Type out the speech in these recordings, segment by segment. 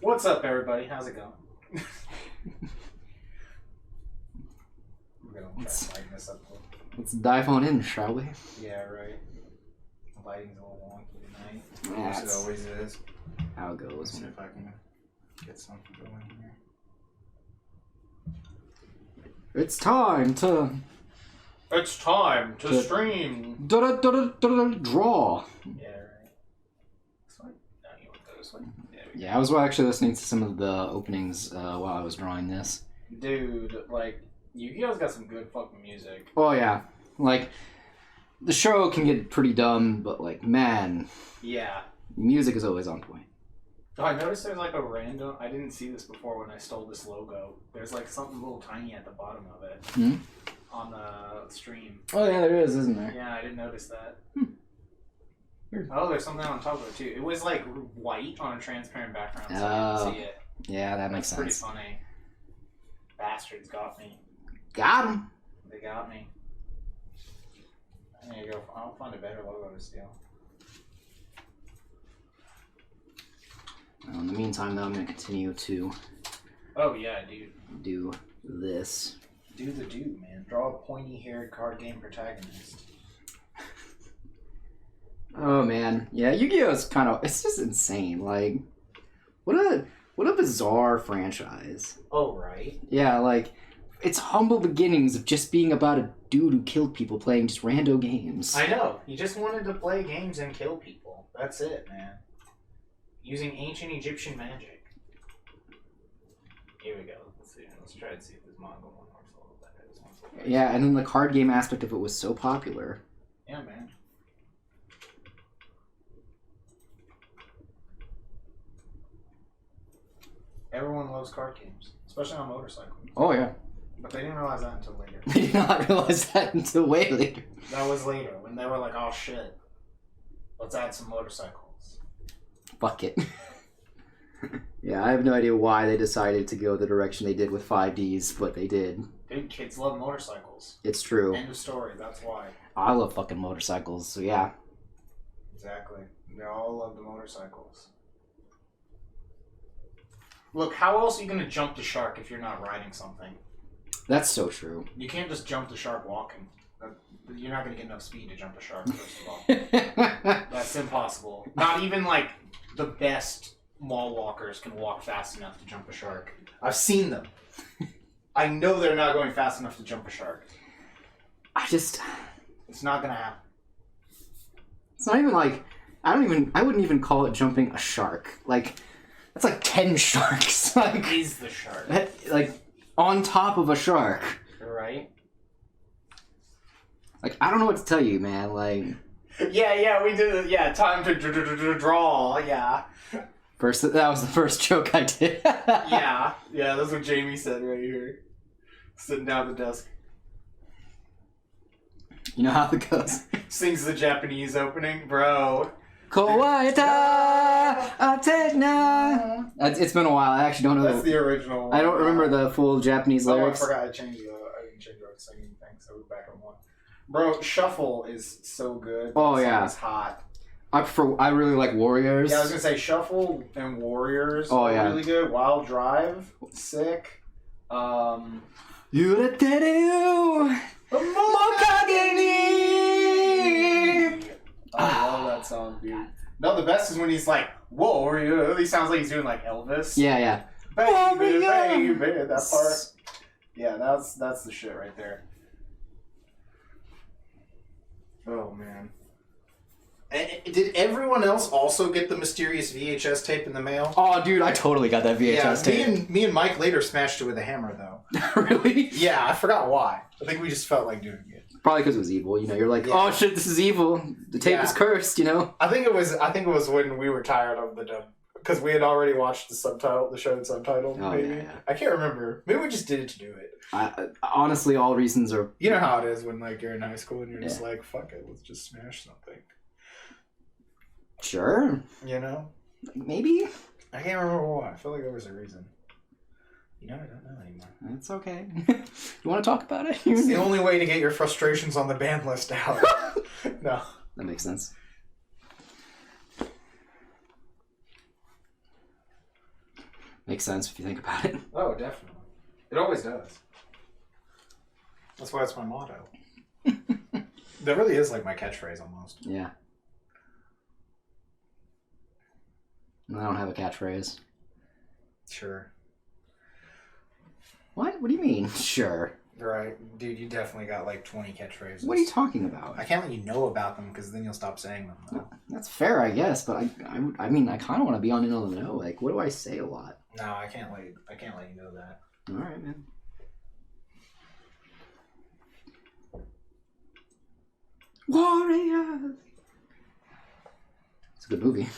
What's up, everybody? How's it going? We're gonna try to lighten this up a little. Let's dive on in, shall we? Yeah, right. The lighting's a little wonky tonight. Yeah, As it always is. How it goes. Let's see if I can get something going here. It's time to stream. Draw. Yeah, right. This way? No, you want to go this way? Yeah, I was actually listening to some of the openings while I was drawing this. Dude, like, Yu-Gi-Oh's got some good fucking music. Oh yeah, like the show can get pretty dumb, but like man, yeah, music is always on point. Oh, I noticed there's like a random. I didn't see this before when I stole this logo. There's like something a little tiny at the bottom of it on the stream. Oh yeah, there is, isn't there? Yeah, I didn't notice that. Weird. Oh, there's something on top of it too. It was like white on a transparent background, so I didn't see it. Yeah, that makes sense. Pretty funny. Bastards got me. Got him. They got me. I need to go. I'll find a better logo to steal. Well, in the meantime, though, I'm going to continue to. Oh yeah, dude. Do this. Do the do, man. Draw a pointy-haired card game protagonist. Oh man, yeah, Yu-Gi-Oh's kind of. It's just insane. Like, what a bizarre franchise. Oh right. Yeah, like. It's humble beginnings of just being about a dude who killed people playing just rando games. I know. He just wanted to play games and kill people. That's it, man. Using ancient Egyptian magic. Here we go. Let's see. Let's try to see if this manga one works a little better. This one's a little Yeah, and then the card game aspect of it was so popular. Yeah, man. Everyone loves card games, especially on motorcycles. Oh yeah. But they didn't realize that until later. They did not realize that until way later. That was later, when they were like, oh shit, let's add some motorcycles. Fuck it. Yeah, I have no idea why they decided to go the direction they did with 5Ds, but they did. Dude, kids love motorcycles. It's true. End of story, that's why. I love fucking motorcycles, so yeah. Exactly. They all love the motorcycles. Look, how else are you going to jump the shark if you're not riding something? That's so true. You can't just jump the shark walking. You're not going to get enough speed to jump the shark, first of all. That's impossible. Not even, like, the best mall walkers can walk fast enough to jump a shark. I've seen them. I know they're not going fast enough to jump a shark. It's not going to happen. It's not even like... I wouldn't even call it jumping a shark. Like, that's like 10 sharks. Like, Is the shark. Like, on top of a shark. Right? Like, I don't know what to tell you, man. Like... Yeah, we did it. Yeah, time to draw. Yeah. That was the first joke I did. Yeah, that's what Jamie said right here. Sitting down at the desk. You know how it goes. Sings the Japanese opening, bro. Kawaita Atena. It's been a while. I actually don't know. That's the original one. I don't remember the full Japanese lyrics. I forgot I didn't change the singing thing, so we're back on one. Bro, Shuffle is so good. Oh yeah, it's hot. I really like Warriors. Yeah, I was gonna say Shuffle and Warriors. Oh yeah, really good. Wild Drive, sick. Yureteru Mokageni. I love that song, dude. No, the best is when he's like, "Whoa!" He sounds like he's doing like Elvis. Yeah. Baby, that part. Yeah, that's the shit right there. Oh man. And did everyone else also get the mysterious VHS tape in the mail? Oh, dude, I totally got that VHS tape. Me and Mike later smashed it with a hammer, though. Really? Yeah, I forgot why. I think we just felt like doing it. Probably because it was evil. You know, you're like, oh shit, this is evil. The tape is cursed. You know. I think it was when we were tired of the dub because we had already watched the show in subtitle. Oh, maybe yeah. I can't remember. Maybe we just did it to do it. Honestly, all reasons are. You know how it is when like you're in high school and you're just like, fuck it, let's just smash something. Sure. You know? Maybe. I can't remember why. I feel like there was a reason. You know, I don't know anymore. It's okay. You want to talk about it? It's the only way to get your frustrations on the ban list out. No. That makes sense. Makes sense if you think about it. Oh, definitely. It always does. That's why it's my motto. That really is like my catchphrase almost. Yeah. I don't have a catchphrase. Sure. What? What do you mean? Sure. Right. Dude, you definitely got like 20 catchphrases. What are you talking about? I can't let you know about them because then you'll stop saying them. Though. That's fair, I guess, but I mean, I kind of want to be on in the know. Like, what do I say a lot? No, I can't let you know that. All right, man. Warriors. It's a good movie.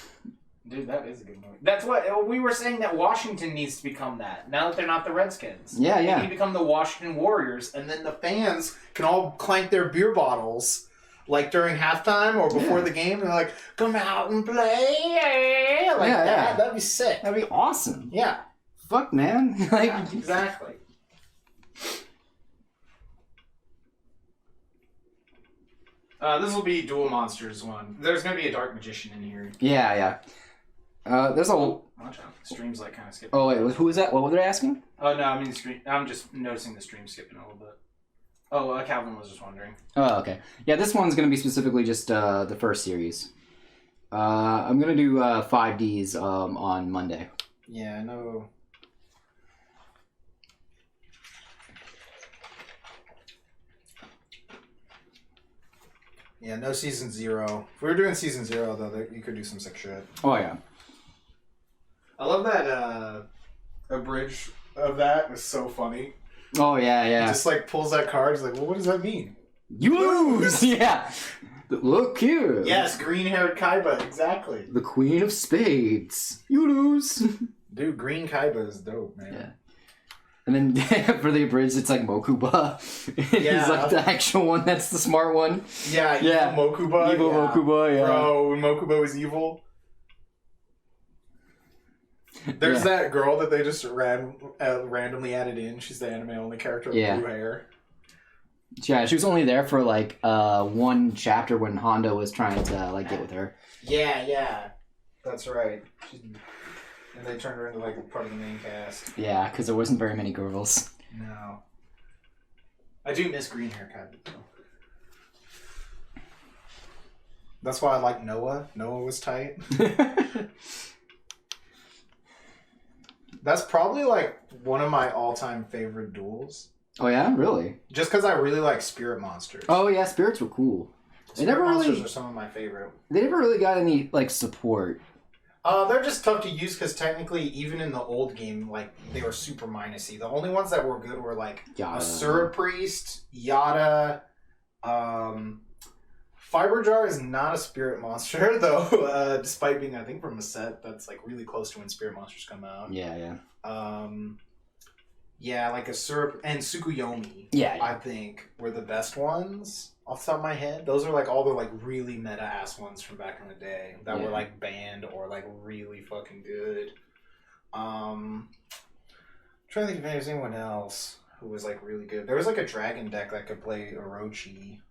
Dude, that is a good movie. That's what we were saying, that Washington needs to become that. Now that they're not the Redskins. Yeah, yeah. They need to become the Washington Warriors, and then the fans can all clank their beer bottles, like during halftime or before the game, and they're like, come out and play. Like that. Yeah. That'd be sick. That'd be awesome. Yeah. Fuck, man. Like, yeah, exactly. This will be Duel Monsters one. There's going to be a Dark Magician in here. Yeah, yeah. There's a... Watch out. The stream's like kind of skipping. Oh, wait. Who is that? What were they asking? Oh, no. I mean, the stream. I'm just noticing the stream skipping a little bit. Oh, Calvin was just wondering. Oh, okay. Yeah, this one's going to be specifically just the first series. I'm going to do 5Ds on Monday. Yeah, I know. Yeah, no season 0. If we were doing season 0, though, you could do some sick shit. Oh, yeah. I love that a bridge of that is so funny. Oh, yeah, yeah. It just, like, pulls that card. It's like, well, what does that mean? You lose! Yeah. Look here. Yes, green-haired Kaiba, exactly. The Queen of Spades. You lose. Dude, green Kaiba is dope, man. Yeah. And then for the abridged, it's like Mokuba. Yeah. He's like the actual one that's the smart one. Yeah, yeah. Mokuba. Evil Mokuba, yeah. Bro, when Mokuba was evil. There's that girl that they just randomly added in. She's the anime-only character with blue hair. Yeah, she was only there for like one chapter when Honda was trying to like get with her. Yeah. That's right. And they turned her into like part of the main cast. Yeah, because there wasn't very many girls. No. I do miss green hair Kaiba though. That's why I like Noah. Noah was tight. That's probably like one of my all-time favorite duels. Oh yeah, really? Just because I really like Spirit Monsters. Oh yeah, spirits were cool. Spirit Monsters are some of my favorite. They never really got any like support. They're just tough to use because technically, even in the old game, like they were super minusy. The only ones that were good were like Asura Priest, Yada. Fiber Jar is not a spirit monster though, despite being I think from a set that's like really close to when spirit monsters come out. Yeah. Yeah, like Asura and Tsukuyomi. Yeah. I think were the best ones. Off the top of my head, those are like all the like really meta ass ones from back in the day that were like banned or like really fucking good. I'm trying to think if there's anyone else who was like really good. There was like a dragon deck that could play Orochi.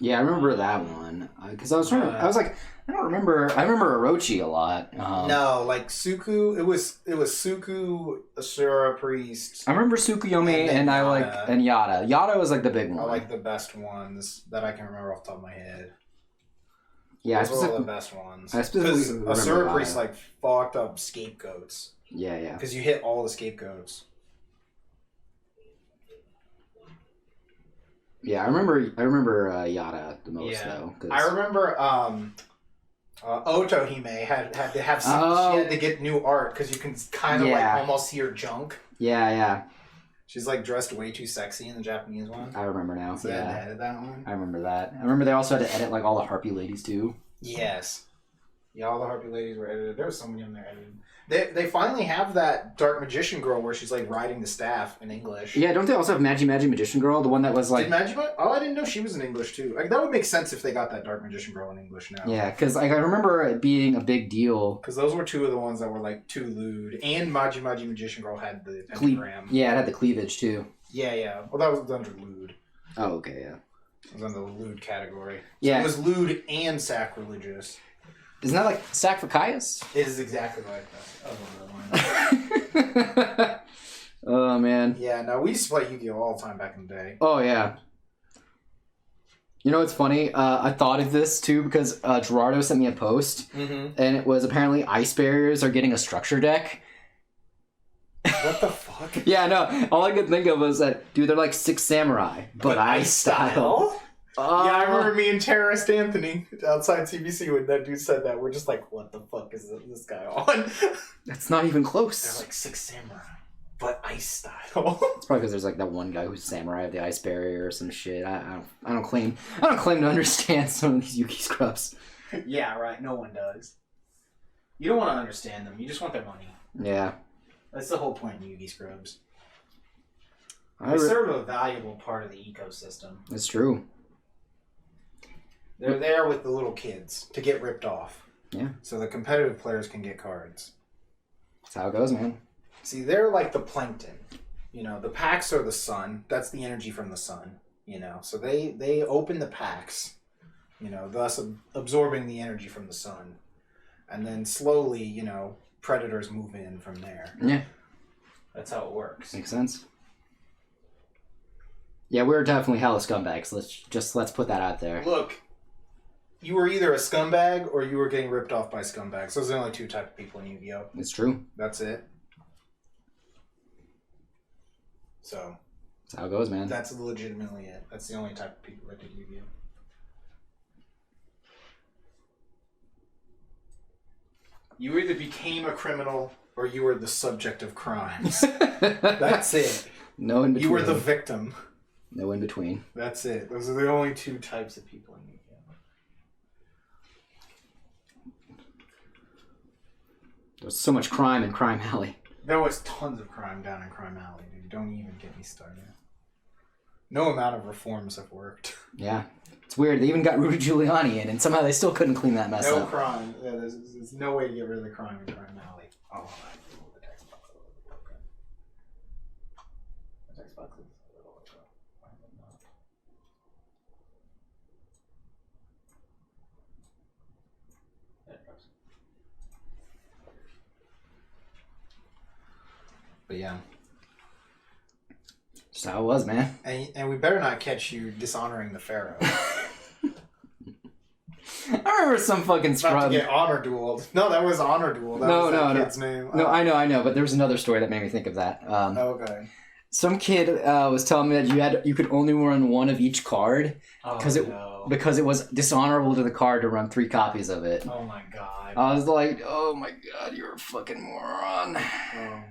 Yeah, I remember that one because I was trying. I was like, I don't remember. I remember Orochi a lot. No, like Suku. It was Suku, Asura Priest. I remember Tsukuyomi and I like and Yada. Yada was like the big one. I like the best ones that I can remember off the top of my head. Yeah, those were all the best ones. I specifically remember Asura Priest like fucked up scapegoats. Yeah. Because you hit all the scapegoats. Yeah, I remember Yada the most though. Cause... I remember Otohime had to have some, she had to get new art because you can kind of like almost see her junk. Yeah. She's like dressed way too sexy in the Japanese one. I remember now. So yeah, they edit that one. I remember that. I remember they also had to edit like all the Harpy ladies too. Yes. Yeah, all the Harpy ladies were edited. There was so many on there edited. They finally have that Dark Magician girl where she's like riding the staff in English. Yeah, don't they also have Magi Magician girl? The one that was like... Did Magi? Oh, I didn't know she was in English too. Like, that would make sense if they got that Dark Magician girl in English now. Yeah, because like, I remember it being a big deal. Because those were two of the ones that were like too lewd. And Magi Magician girl had the pentagram. Yeah, it had the cleavage too. Yeah. Well, that was under lewd. Oh, okay, yeah. It was under the lewd category. So yeah. It was lewd and sacrilegious. Isn't that like Sacrifice? It is exactly like that. I love that line. Oh, man. Yeah, no, we used to play Yu-Gi-Oh! All the time back in the day. Oh, yeah. You know what's funny? I thought of this, too, because Gerardo sent me a post, and it was apparently ice barriers are getting a structure deck. What the fuck? Yeah, no. All I could think of was that, dude, they're like Six Samurai, but ice style. Yeah, I remember me and Terrorist Anthony outside CBC when that dude said that. We're just like, what the fuck is this guy on? That's not even They're close. like Six Samurai, but ice style. It's probably because there's like that one guy who's samurai of the ice barrier or some shit. I don't claim to understand some of these Yugi scrubs. Yeah, right. No one does. You don't want to understand them. You just want their money. Yeah. That's the whole point of Yugi scrubs. They serve a valuable part of the ecosystem. It's true. They're there with the little kids to get ripped off. Yeah. So the competitive players can get cards. That's how it goes, man. See, they're like the plankton. You know, the packs are the sun. That's the energy from the sun. You know, so they open the packs, you know, thus absorbing the energy from the sun. And then slowly, you know, predators move in from there. Yeah. That's how it works. Makes sense. Yeah, we're definitely hella scumbags. Let's put that out there. Look, you were either a scumbag or you were getting ripped off by scumbags. Those are the only two types of people in Yu-Gi-Oh! It's true. That's it. So That's how it goes, man. that's legitimately it. That's the only type of people that did Yu-Gi-Oh! You either became a criminal or you were the subject of crimes. That's it. No in between. You were the victim. No in between. That's it. Those are the only two types of people in Yu-Gi-Oh! There's so much crime in Crime Alley. There was tons of crime down in Crime Alley, dude. Don't even get me started. No amount of reforms have worked. Yeah. It's weird. They even got Rudy Giuliani in, and somehow they still couldn't clean that mess No up. crime. Yeah, there's no way to get rid of the crime in Crime Alley. Oh, I feel the text box a little bit broken. The text box is a little bit broken. Why is it not? There it goes. But yeah. Just how it was, man. And we better not catch you dishonoring the Pharaoh. I remember some fucking Not scrub. to get honor dueled. No, that was honor duel. That was that kid's name. No, I know, but there was another story that made me think of that. Okay. Some kid was telling me that you could only run one of each card because it was dishonorable to the card to run 3 copies of it. Oh my god. I was like, oh my god, you're a fucking moron. Oh man.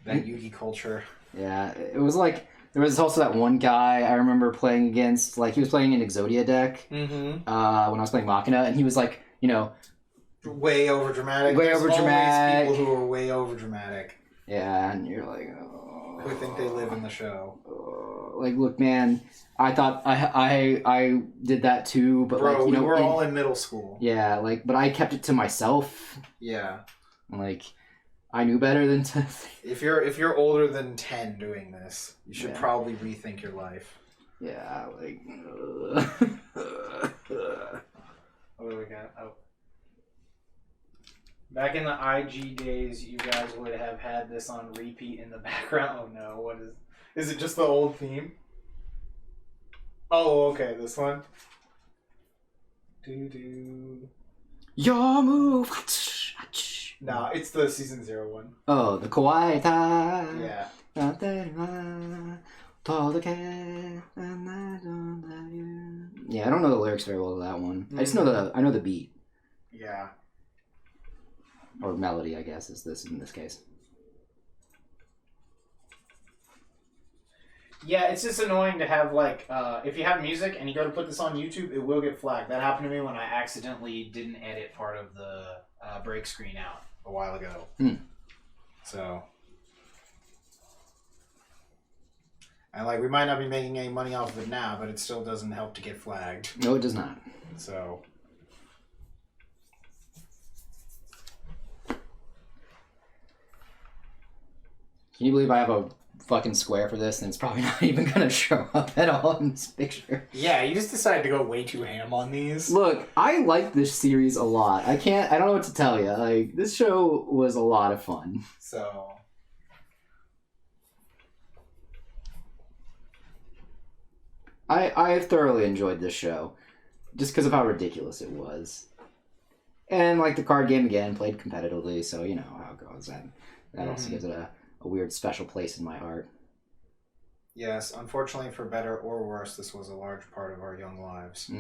That Yugi culture. Yeah, it was like there was also that one guy I remember playing against. Like he was playing an Exodia deck when I was playing Machina, and he was like, you know, way over dramatic. Way There's over dramatic. Always people who are way over dramatic. Yeah, and you're like, oh, who think they live in the show. Like, look, man, I thought I did that too, but bro, like, you know, we were all in middle school. Yeah, like, but I kept it to myself. Yeah. Like, I knew better than to. If you're older than 10 doing this, you should probably rethink your life. Yeah, like. What do we got? Oh. Back in the IG days, you guys would have had this on repeat in the background. Oh no, what is it just the old theme? Oh, okay, this one. Do. Your move. Nah, it's the season 0 one. Oh, the kawaii time. Yeah. Yeah, I don't know the lyrics very well to that one. I just know the beat. Yeah. Or melody, I guess, is this in this case. Yeah, it's just annoying to have, like, if you have music and you go to put this on YouTube, it will get flagged. That happened to me when I accidentally didn't edit part of the break screen out a while ago. So. And, like, we might not be making any money off of it now, but it still doesn't help to get flagged. No, it does not. So. Can you believe I have a fucking square for this, and it's probably not even gonna show up at all in this picture. Yeah, you just decided to go way too ham on these. Look, I like this series a lot. I don't know what to tell you. Like, this show was a lot of fun. So... I thoroughly enjoyed this show, just because of how ridiculous it was. And, like, the card game, again, played competitively, so you know how it goes. That also gives it a weird special place in my heart. Yes, unfortunately, for better or worse, this was a large part of our young lives.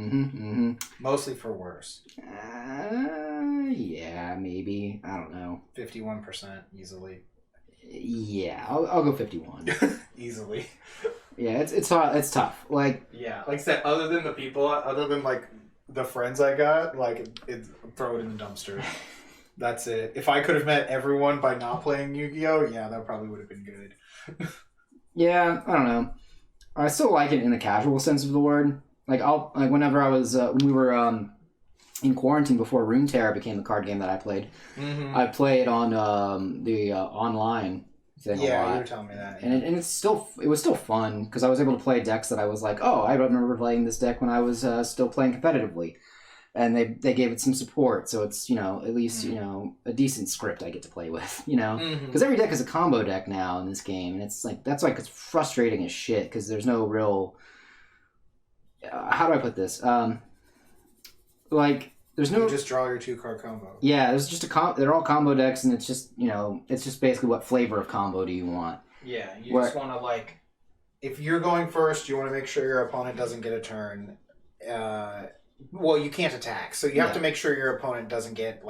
Mostly for worse. Yeah, maybe. I don't know. 51% easily. Yeah, I'll go 51. Easily. Yeah, it's tough. Like, yeah, like I said, other than like the friends I got, like throw it in the dumpster. That's it. If I could have met everyone by not playing Yu-Gi-Oh, yeah, that probably would have been good. yeah, I don't know. I still like it in the casual sense of the word. Like whenever I was when we were in quarantine before Runeterra became the card game that I played. I played on the online thing a lot. Yeah, you were telling me that. Yeah. And it was still fun because I was able to play decks that I was like, oh, I remember playing this deck when I was still playing competitively, and they gave it some support, so it's at least a decent script I get to play with, because every deck is a combo deck now in this game, and it's like that's it's frustrating as shit because there's no real how do I put this there's no... You just draw your 2-card combo. Yeah, there's just they're all combo decks, and it's just, it's just basically what flavor of combo do you want. Yeah, you just want to, if you're going first, you want to make sure your opponent doesn't get a turn. Well, you can't attack, so you have to make sure your opponent doesn't get,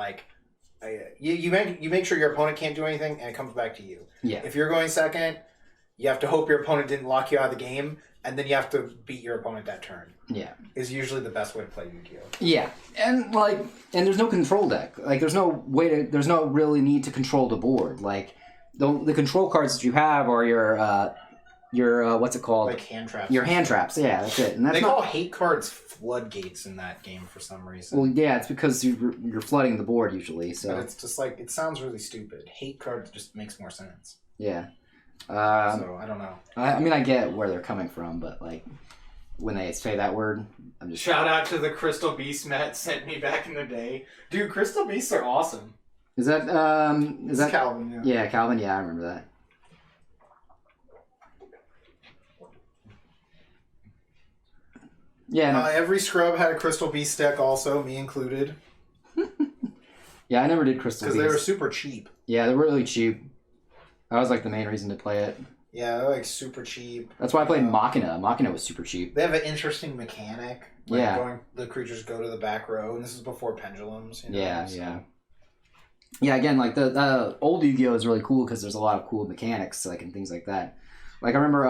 you make sure your opponent can't do anything, and it comes back to you. Yeah. If you're going second, you have to hope your opponent didn't lock you out of the game, and then you have to beat your opponent that turn. Yeah. Is usually the best way to play Yu-Gi-Oh. Yeah. And there's no control deck. There's no really need to control the board. The control cards that you have are your what's it called? Hand traps. Your hand traps, yeah, that's it. And they call hate cards floodgates in that game for some reason. Well, yeah, it's because you're flooding the board usually. So. But it's just it sounds really stupid. Hate cards just makes more sense. Yeah. So I don't know. I mean, I get where they're coming from, but when they say that word, I'm just... Shout out to the Crystal Beast Matt sent me back in the day. Dude, Crystal Beasts are awesome. Is that Calvin? Yeah. Yeah, Calvin. Yeah, I remember that. Yeah. No. Every scrub had a Crystal Beast deck, also me included. Yeah, I never did Crystal Beast because they were super cheap. Yeah, they were really cheap. That was the main reason to play it. Yeah, they're super cheap. That's why I played Maeca. Maeca was super cheap. They have an interesting mechanic. The creatures go to the back row, and this is before pendulums. Yeah. Yeah, again, the old Yu-Gi-Oh! Is really cool because there's a lot of cool mechanics, and things like that. I remember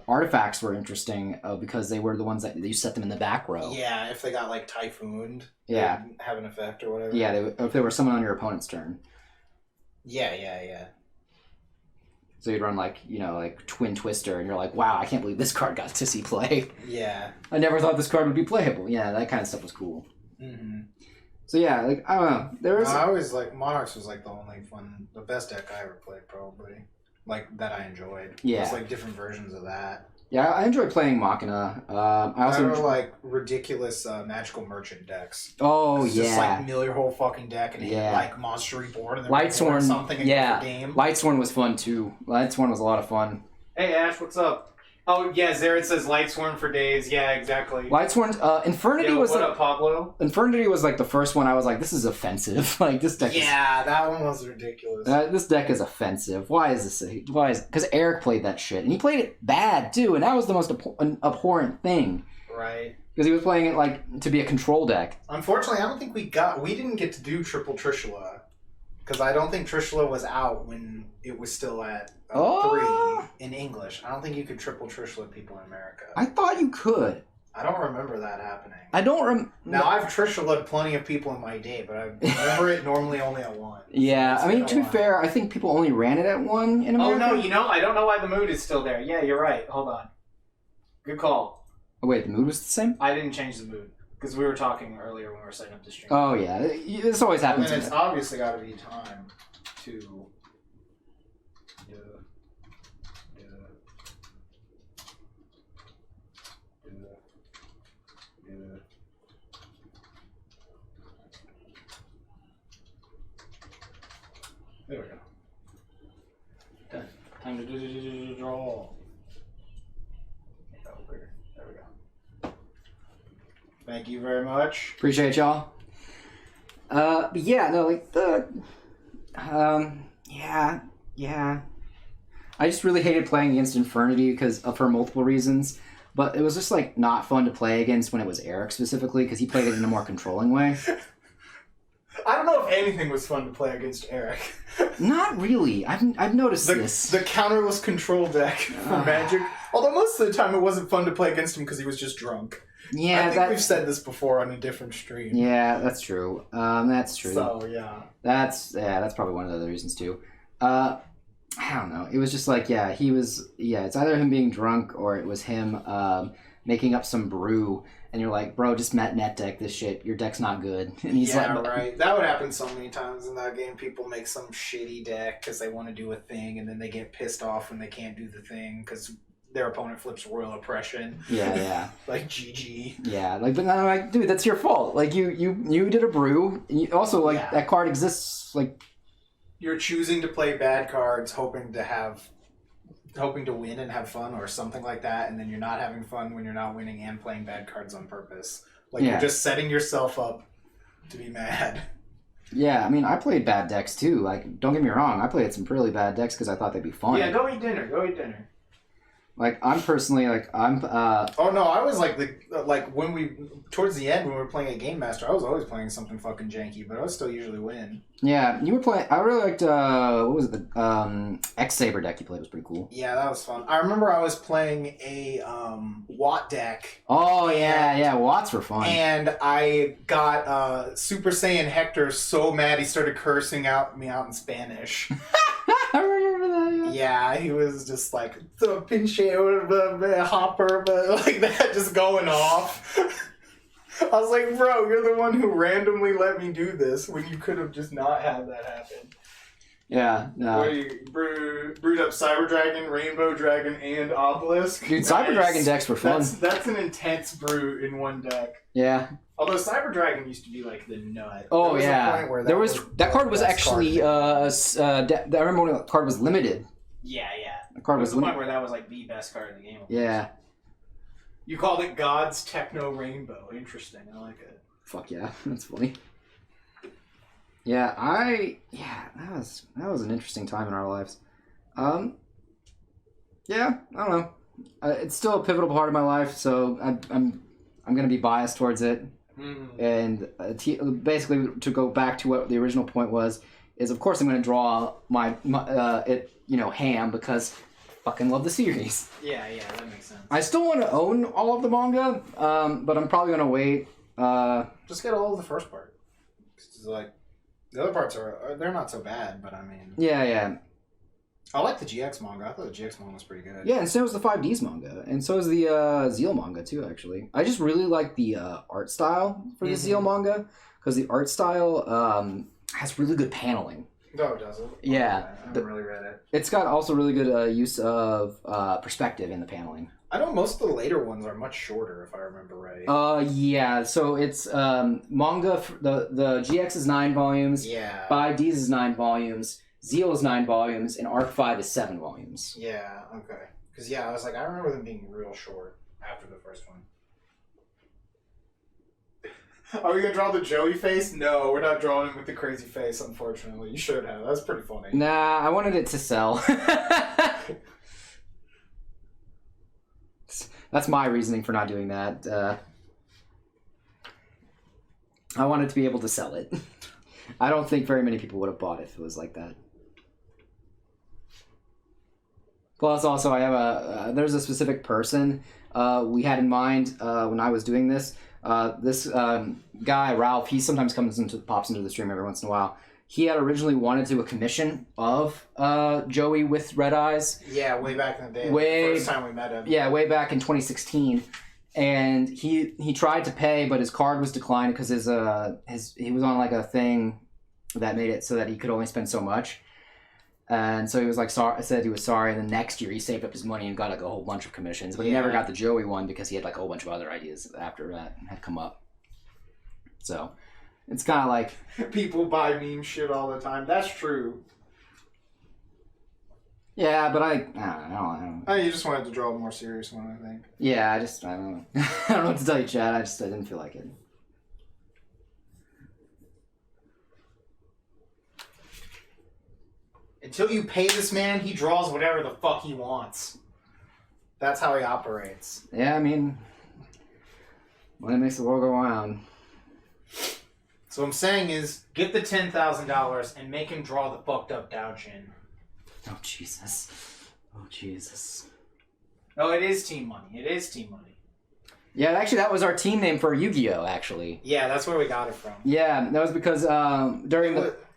artifacts were interesting because they were the ones that you set them in the back row. Yeah, if they got typhooned, yeah, have an effect or whatever. Yeah, if they were someone on your opponent's turn. Yeah. So you'd run Twin Twister, and you're like, wow, I can't believe this card got to see play. Yeah. I never thought this card would be playable. Yeah, that kind of stuff was cool. Mm-hmm. So yeah, I don't know. I always Monarchs was the best deck I ever played, probably. That I enjoyed. Yeah. There's different versions of that. Yeah, I enjoy playing Machina. I also ridiculous magical merchant decks. Oh, it's yeah. Just mill your whole fucking deck and hit Monster Reborn and then Lightsworn something in the game. Lightsworn was fun too. Lightsworn was a lot of fun. Hey Ash, what's up? Oh yeah, Zared says Lightsworn for days. Yeah, exactly. Lightsworn, Infernity was what up, Pablo? Infernity was the first one I was this is offensive. This deck. Yeah, that one was ridiculous. This deck is offensive. Why is this? Because Eric played that shit and he played it bad too, and that was the most abhorrent thing. Right. Because he was playing it to be a control deck. Unfortunately, I don't think we didn't get to do Triple Trishula. Because I don't think Trishula was out when it was still at 3 in English. I don't think you could triple Trishula people in America. I thought you could. I don't remember that happening. I don't Now, I've Trishula'd plenty of people in my day, but I remember it normally only at 1. Yeah, I mean, to be fair, I think people only ran it at 1 in America. Oh, no, I don't know why the mood is still there. Yeah, you're right. Hold on. Good call. Oh, wait, the mood was the same? I didn't change the mood. Because we were talking earlier when we were setting up the stream. Oh, yeah. This always happens. And it's obviously got to be time to... There we go. Time to draw. Over. There we go. Thank you very much. Appreciate y'all. But yeah, no, like the, yeah. I just really hated playing against Infernity for multiple reasons. But it was just like not fun to play against when it was Eric specifically because he played it in a more controlling way. I don't know if anything was fun to play against Eric. Not really. I've noticed this. The counterless control deck for Magic. Although most of the time it wasn't fun to play against him because he was just drunk. Yeah, I think we've said this before on a different stream. Yeah, that's true. That's true. So yeah, that's probably one of the other reasons too. I don't know. It was just like, he was. Yeah, it's either him being drunk or it was him making up some brew. And you're like, bro, just net deck this shit. Your deck's not good. And he's like, right. That would happen so many times in that game. People make some shitty deck because they want to do a thing, and then they get pissed off when they can't do the thing because their opponent flips Royal Oppression. Yeah. Like GG. Yeah, like, but I'm like, dude, that's your fault. Like, you did a brew. And you, also, like, that card exists. Like, you're choosing to play bad cards, hoping to win and have fun or something like that, and then you're not having fun when you're not winning and playing bad cards on purpose. Like, you're just setting yourself up to be mad. Yeah, I mean, I played bad decks too. Like, don't get me wrong, I played some really bad decks because I thought they'd be fun. Yeah, go eat dinner. Like, I'm personally, like, Oh, no, I was, when we... Towards the end, when we were playing a Game Master, I was always playing something fucking janky, but I would still usually win. Yeah, you were playing... I really liked, what was it? The X-Saber deck you played was pretty cool. Yeah, that was fun. I remember I was playing a Watt deck. Oh, yeah, Watts were fun. And I got Super Saiyan Hector so mad he started cursing me out in Spanish. I remember that, yeah. He was just like, the pinche hopper, like that, just going off. I was like, bro, you're the one who randomly let me do this when you could have just not had that happen. Yeah, no. Where you brewed up Cyber Dragon, Rainbow Dragon, and Obelisk. Dude, Cyber Dragon decks were fun. That's an intense brew in one deck. Yeah. Although Cyber Dragon used to be like the nut. Oh yeah, that card was actually I remember when the card was limited. Yeah. The card was the point where that was like the best card in the game. Yeah. You called it God's Techno Rainbow. Interesting. I like it. Fuck yeah, that's funny. Yeah, that was an interesting time in our lives. Yeah, I don't know. It's still a pivotal part of my life, so I'm gonna be biased towards it. And basically, to go back to what the original point was, is of course I'm going to draw my Ham because I fucking love the series. Yeah, that makes sense. I still want to own all of the manga, but I'm probably going to wait. Just get all of the first part. It's like the other parts they're not so bad, but I mean. Yeah. I like the GX manga. I thought the GX manga was pretty good. Yeah, and so is the 5Ds manga, and so is the Zeal manga too. Actually, I just really like the art style for the Zeal manga because the art style has really good paneling. No, it doesn't. Yeah, I haven't really read it. It's got also really good use of perspective in the paneling. I know most of the later ones are much shorter, if I remember right. Yeah. So it's manga. The GX is 9 volumes. Yeah. 5Ds is 9 volumes. Zeal is 9 volumes, and Arc 5 is 7 volumes. Yeah, okay. Because, I was like, I remember them being real short after the first one. Are we going to draw the Joey face? No, we're not drawing him with the crazy face, unfortunately. You should have. That's pretty funny. Nah, I wanted it to sell. That's my reasoning for not doing that. I wanted to be able to sell it. I don't think very many people would have bought it if it was like that. Plus, also, I have there's a specific person we had in mind when I was doing this. This guy, Ralph, he sometimes pops into the stream every once in a while. He had originally wanted to do a commission of Joey with red eyes. Yeah, way back in the day. The first time we met him. Yeah, way back in 2016. And he tried to pay, but his card was declined because he was on like a thing that made it so that he could only spend so much. And so he was like, said he was sorry. And then next year he saved up his money and got like a whole bunch of commissions. But he never got the Joey one because he had like a whole bunch of other ideas after that had come up. So it's kind of like... People buy meme shit all the time. That's true. Yeah, but I don't know. Oh, you just wanted to draw a more serious one, I think. Yeah, I don't know. I don't know what to tell you, Chad. I didn't feel like it. Until you pay this man, he draws whatever the fuck he wants. That's how he operates. Yeah, I mean, money makes the world go round. So what I'm saying is, get the $10,000 and make him draw the fucked up Dowchin. Oh, Jesus. Oh, Jesus. Oh, it is team money. It is team money. Yeah, actually, that was our team name for Yu-Gi-Oh, actually. Yeah, that's where we got it from. Yeah, that was because it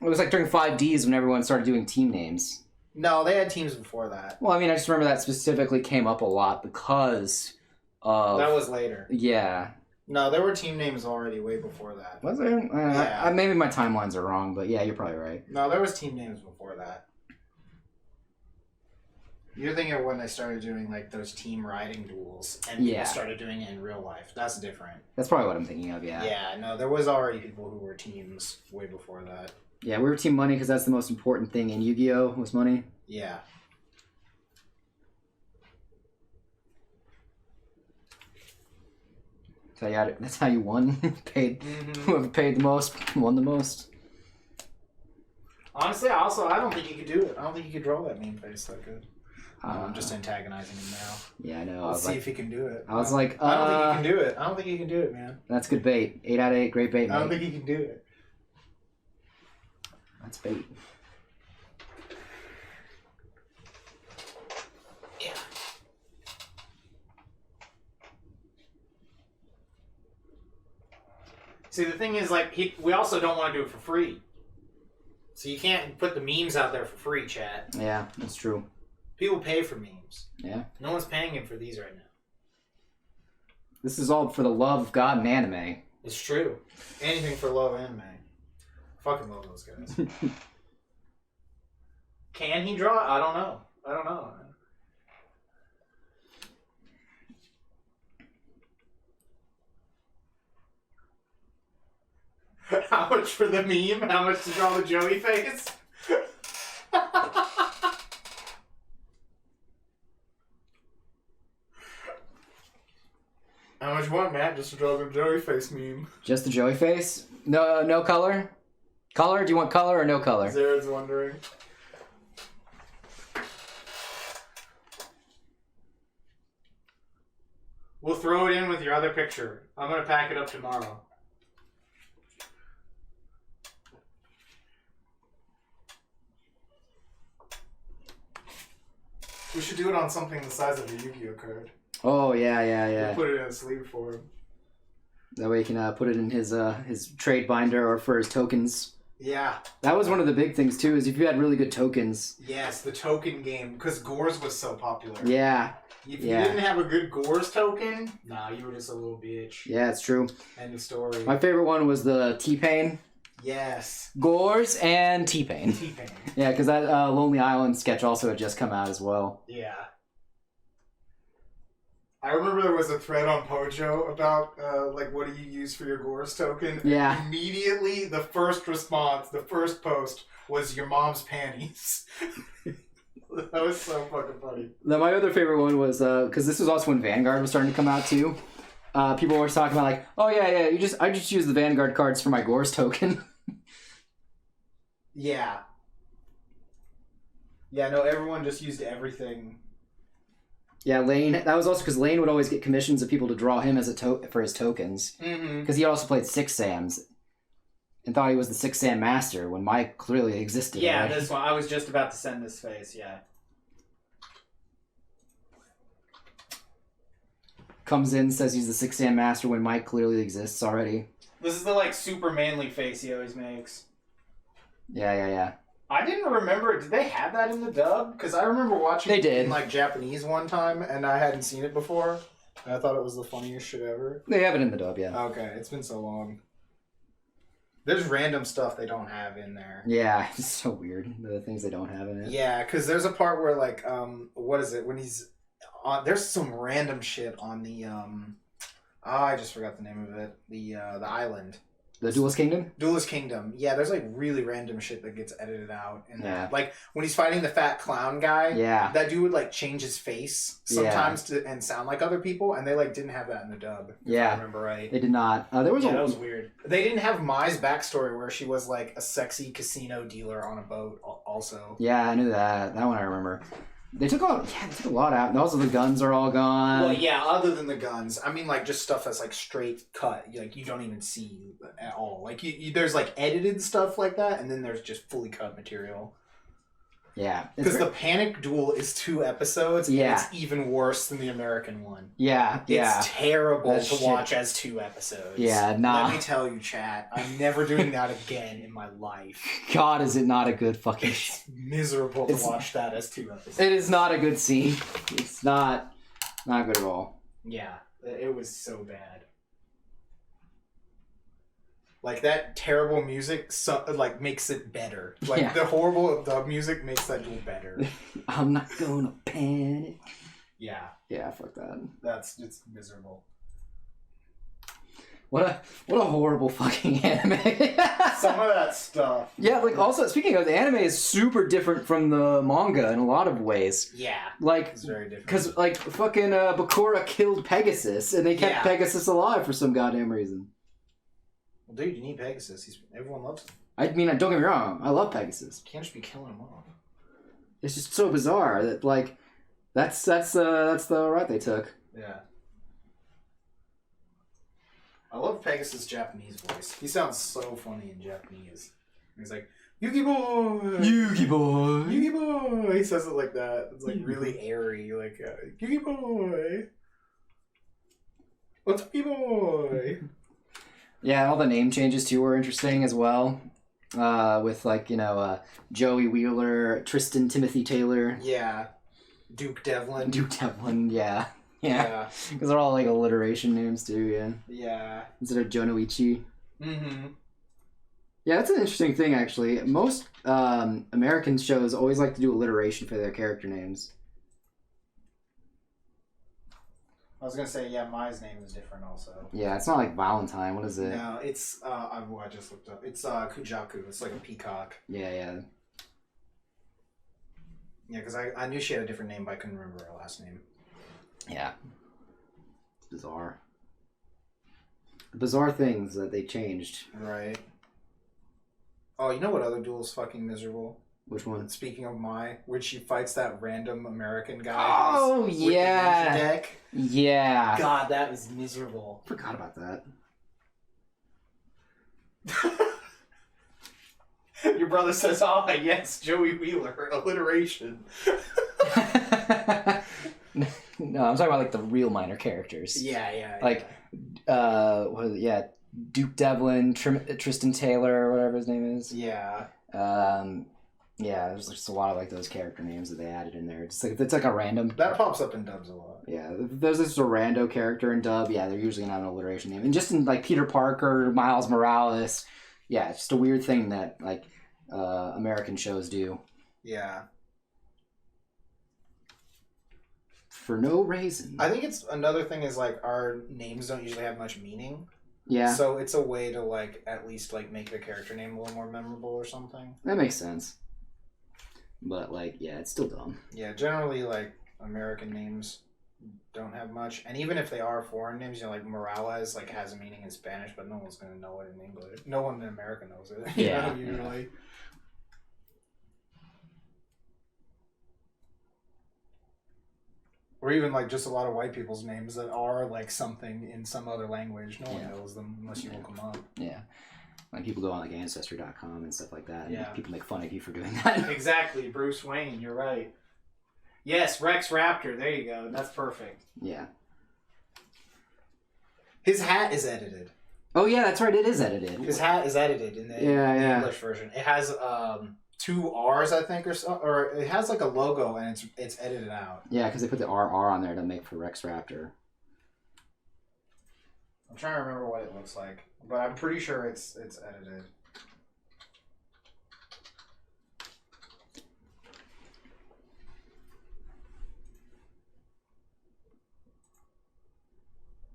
was like during 5Ds when everyone started doing team names. No, they had teams before that. Well, I mean, I just remember that specifically came up a lot because of... That was later. Yeah. No, there were team names already way before that. Was there? Yeah. Maybe my timelines are wrong, but yeah, you're probably right. No, there was team names before that. You're thinking of when they started doing like those team riding duels and people started doing it in real life. That's different. That's probably what I'm thinking of, yeah. Yeah, no, there was already people who were teams way before that. Yeah, we were Team Money because that's the most important thing in Yu-Gi-Oh! Was money. Yeah. That's how you won. Paid. Whoever paid the most won the most. Honestly, I don't think you could do it. I don't think you could draw that mean face that good. I'm just antagonizing him now. Yeah, I know. Let's see if he can do it. I was like, I don't think he can do it. I don't think he can do it, man. That's good bait. 8 out of 8, great bait, mate. I don't think he can do it. That's bait. Yeah. See, the thing is, like, we also don't want to do it for free. So you can't put the memes out there for free, chat. Yeah, that's true. People pay for memes. Yeah. No one's paying him for these right now. This is all for the love of God and anime. It's true. Anything for love anime. Fucking love those guys. Can he draw? I don't know. How much for the meme? How much to draw the Joey face? How much you want, Matt, just to draw the Joey face meme? Just the Joey face? No color? Color? Do you want color or no color? Zared's wondering. We'll throw it in with your other picture. I'm gonna pack it up tomorrow. We should do it on something the size of a Yu-Gi-Oh card. Oh, yeah. We'll put it in a sleeve for him. That way he can put it in his trade binder or for his tokens. Yeah. That was one of the big things, too, is if you had really good tokens. Yes, the token game, because Gores was so popular. Yeah. If you didn't have a good Gores token, nah, you were just a little bitch. Yeah, it's true. End of story. My favorite one was the T-Pain. Yes. Gores and T-Pain. T-Pain. Yeah, because that Lonely Island sketch also had just come out as well. Yeah. I remember there was a thread on Pojo about, like, what do you use for your Gores token? Yeah. Immediately, the first response, the first post, was your mom's panties. That was so fucking funny. Now, my other favorite one was, because this was also when Vanguard was starting to come out, too. People were talking about, like, oh, yeah, I just use the Vanguard cards for my Gores token. Yeah. Yeah, no, everyone just used everything. Yeah, Lane. That was also because Lane would always get commissions of people to draw him as for his tokens. Because he also played Six Sams and thought he was the Six Sam master when Mike clearly existed. Yeah, right? this one. I was just about to send this face, yeah. Comes in, says he's the Six Sam master when Mike clearly exists already. This is the, like, super manly face he always makes. Yeah. I didn't remember. Did they have that in the dub? Because I remember watching They it did. In, like, Japanese one time, and I hadn't seen it before. And I thought it was the funniest shit ever. They have it in the dub, yeah. Okay, it's been so long. There's random stuff they don't have in there. Yeah, it's so weird. The things they don't have in it. Yeah, because there's a part where, like, what is it? When he's on, there's some random shit on the, I just forgot the name of it. The island. The Duelist Kingdom? Duelist Kingdom. Yeah, there's like really random shit that gets edited out. And Yeah. like when he's fighting the fat clown guy, Yeah. that dude would like change his face sometimes and sound like other people, and they like didn't have that in the dub. If I remember right. They did not. There was that was weird. They didn't have Mai's backstory where she was like a sexy casino dealer on a boat. Also. Yeah, I knew that. That one I remember. They took a lot out. And also the guns are all gone. Well, yeah, other than the guns. I mean, like, just stuff that's, like, straight cut. Like, you don't even see at all. Like, there's, like, edited stuff like that, and then there's just fully cut material. Yeah. Because the Panic Duel is 2 episodes, and Yeah. it's even worse than the American one. Yeah, yeah. It's terrible That to shit. watch as 2 episodes. Yeah, nah. Let me tell you, chat, I'm never doing that again in my life. God, is it not a good fucking... It's miserable to watch that as 2 episodes. It is not a good scene. It's not good at all. Yeah, it was so bad. Like, that terrible music, like, makes it better. Like, the horrible dub music makes that duel better. I'm not gonna panic. Yeah. Yeah, fuck that. It's miserable. What a horrible fucking anime. Some of that stuff. Yeah, like, also, speaking of, the anime is super different from the manga in a lot of ways. Yeah. Like, It's very different. because, like, fucking Bakura killed Pegasus, and they kept Pegasus alive for some goddamn reason. Well, dude, you need Pegasus. Everyone loves him. I mean, don't get me wrong, I love Pegasus. You can't just be killing him off. It's just so bizarre that, like, that's the route they took. Yeah. I love Pegasus' Japanese voice. He sounds so funny in Japanese. He's like, Yugi boy! Yugi boy! Yugi boy! He says it like that. It's like really airy. Like, Yugi boy! What's up, Yugi boy? Yeah, all the name changes too were interesting as well. With like, Joey Wheeler, Tristan Timothy Taylor. Yeah. Duke Devlin. Yeah. Yeah. Because they're all like alliteration names too, yeah. Yeah. Instead of Jonoichi. Mm-hmm. Yeah, that's an interesting thing actually. Most American shows always like to do alliteration for their character names. I was gonna say, yeah, Mai's name is different also. Yeah, it's not like Valentine. What is it? No, it's I just looked up. It's Kujaku. It's like a peacock. Yeah. Yeah, because I knew she had a different name, but I couldn't remember her last name. Yeah. It's bizarre. Bizarre things that they changed. Right. Oh, you know what other duel's fucking miserable? Which one? Speaking of Mai, when she fights that random American guy. Oh, with yeah. the ninja deck. Yeah. God, that was miserable. Forgot about that. Your brother says, "Oh yes, Joey Wheeler, alliteration." No, I'm talking about like the real minor characters. Yeah. Like, what is it? Yeah, Duke Devlin, Tristan Taylor, or whatever his name is. Yeah. Yeah, there's just a lot of like those character names that they added in there. It's like a random. That pops up in dubs a lot. Yeah, if there's just a rando character in dub. Yeah, they're usually not an alliteration name. And just in like Peter Parker, Miles Morales. Yeah, it's just a weird thing that like American shows do. Yeah. For no reason. I think it's another thing is like our names don't usually have much meaning. Yeah. So it's a way to like at least like make the character name a little more memorable or something. That makes sense. But like, yeah, it's still dumb. Yeah, generally like American names don't have much, and even if they are foreign names, like Morales like has a meaning in Spanish, but no one's gonna know it in English. No one in America knows it. Yeah. Usually. Yeah. Or even like just a lot of white people's names that are like something in some other language. No one knows them unless you look them up. Yeah. Like people go on like Ancestry.com and stuff like that. And people make fun of you for doing that. Exactly. Bruce Wayne, you're right. Yes, Rex Raptor. There you go. That's perfect. Yeah. His hat is edited. Oh yeah, that's right. It is edited. His hat is edited in the English version. It has 2 R's, I think, or it has like a logo and it's edited out. Yeah, because they put the RR on there to make for Rex Raptor. I'm trying to remember what it looks like, but I'm pretty sure it's edited.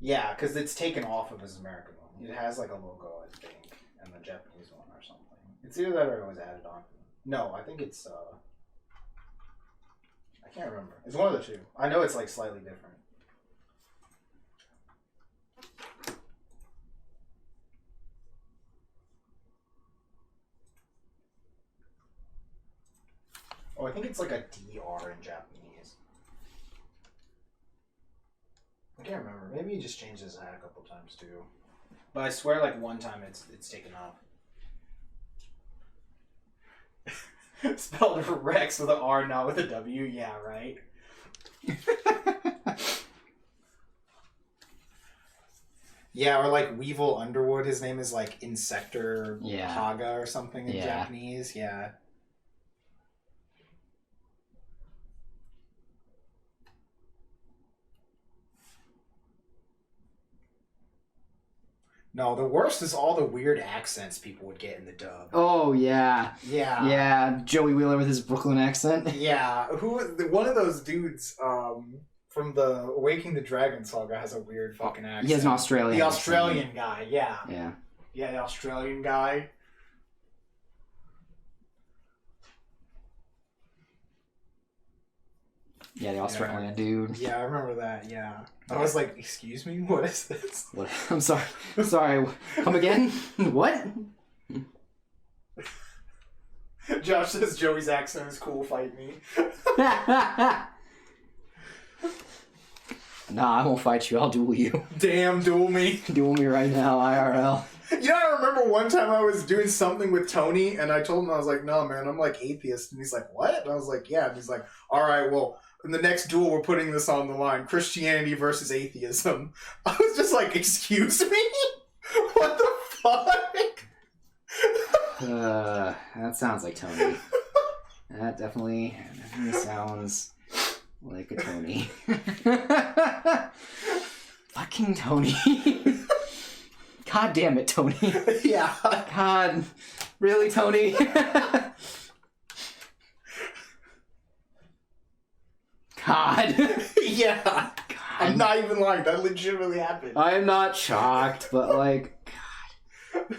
Yeah, because it's taken off of his American one. It has like a logo, I think. Japanese one or something. It's either that or it was added on. No, I think it's I can't remember. It's one of the two. I know it's like slightly different. Oh, I think it's like a DR in Japanese. I can't remember. Maybe he just changed his hat a couple times too. But I swear, like one time it's taken off. Spelled Rex with an R, not with a W. Yeah, right. Yeah, or like Weevil Underwood. His name is like Insector Haga or something in Japanese. Yeah. No, the worst is all the weird accents people would get in the dub. Oh, yeah. Yeah. Yeah, Joey Wheeler with his Brooklyn accent. Yeah. One of those dudes from the Awakening the Dragon saga has a weird fucking accent. He has an Australian The accent. Australian guy, yeah. Yeah. Yeah, the Australian guy. Yeah, the Australian dude. Yeah, I remember that, yeah. I was like, excuse me? What is this? What? I'm sorry. Sorry. Come again? What? Josh says Joey's accent is cool, fight me. Nah, I won't fight you. I'll duel you. Damn, duel me. Duel me right now, IRL. You know, I remember one time I was doing something with Tony, and I told him, I was like, no, man, I'm like atheist. And he's like, what? And I was like, yeah. And he's like, all right, well, in the next duel, we're putting this on the line. Christianity versus atheism. I was just like, excuse me? What the fuck? That sounds like Tony. That definitely sounds like a Tony. Fucking Tony. God damn it, Tony. Yeah. God. Really, Tony? God. Yeah. God. I'm not even lying. That legitimately happened. I am not shocked, but like, God.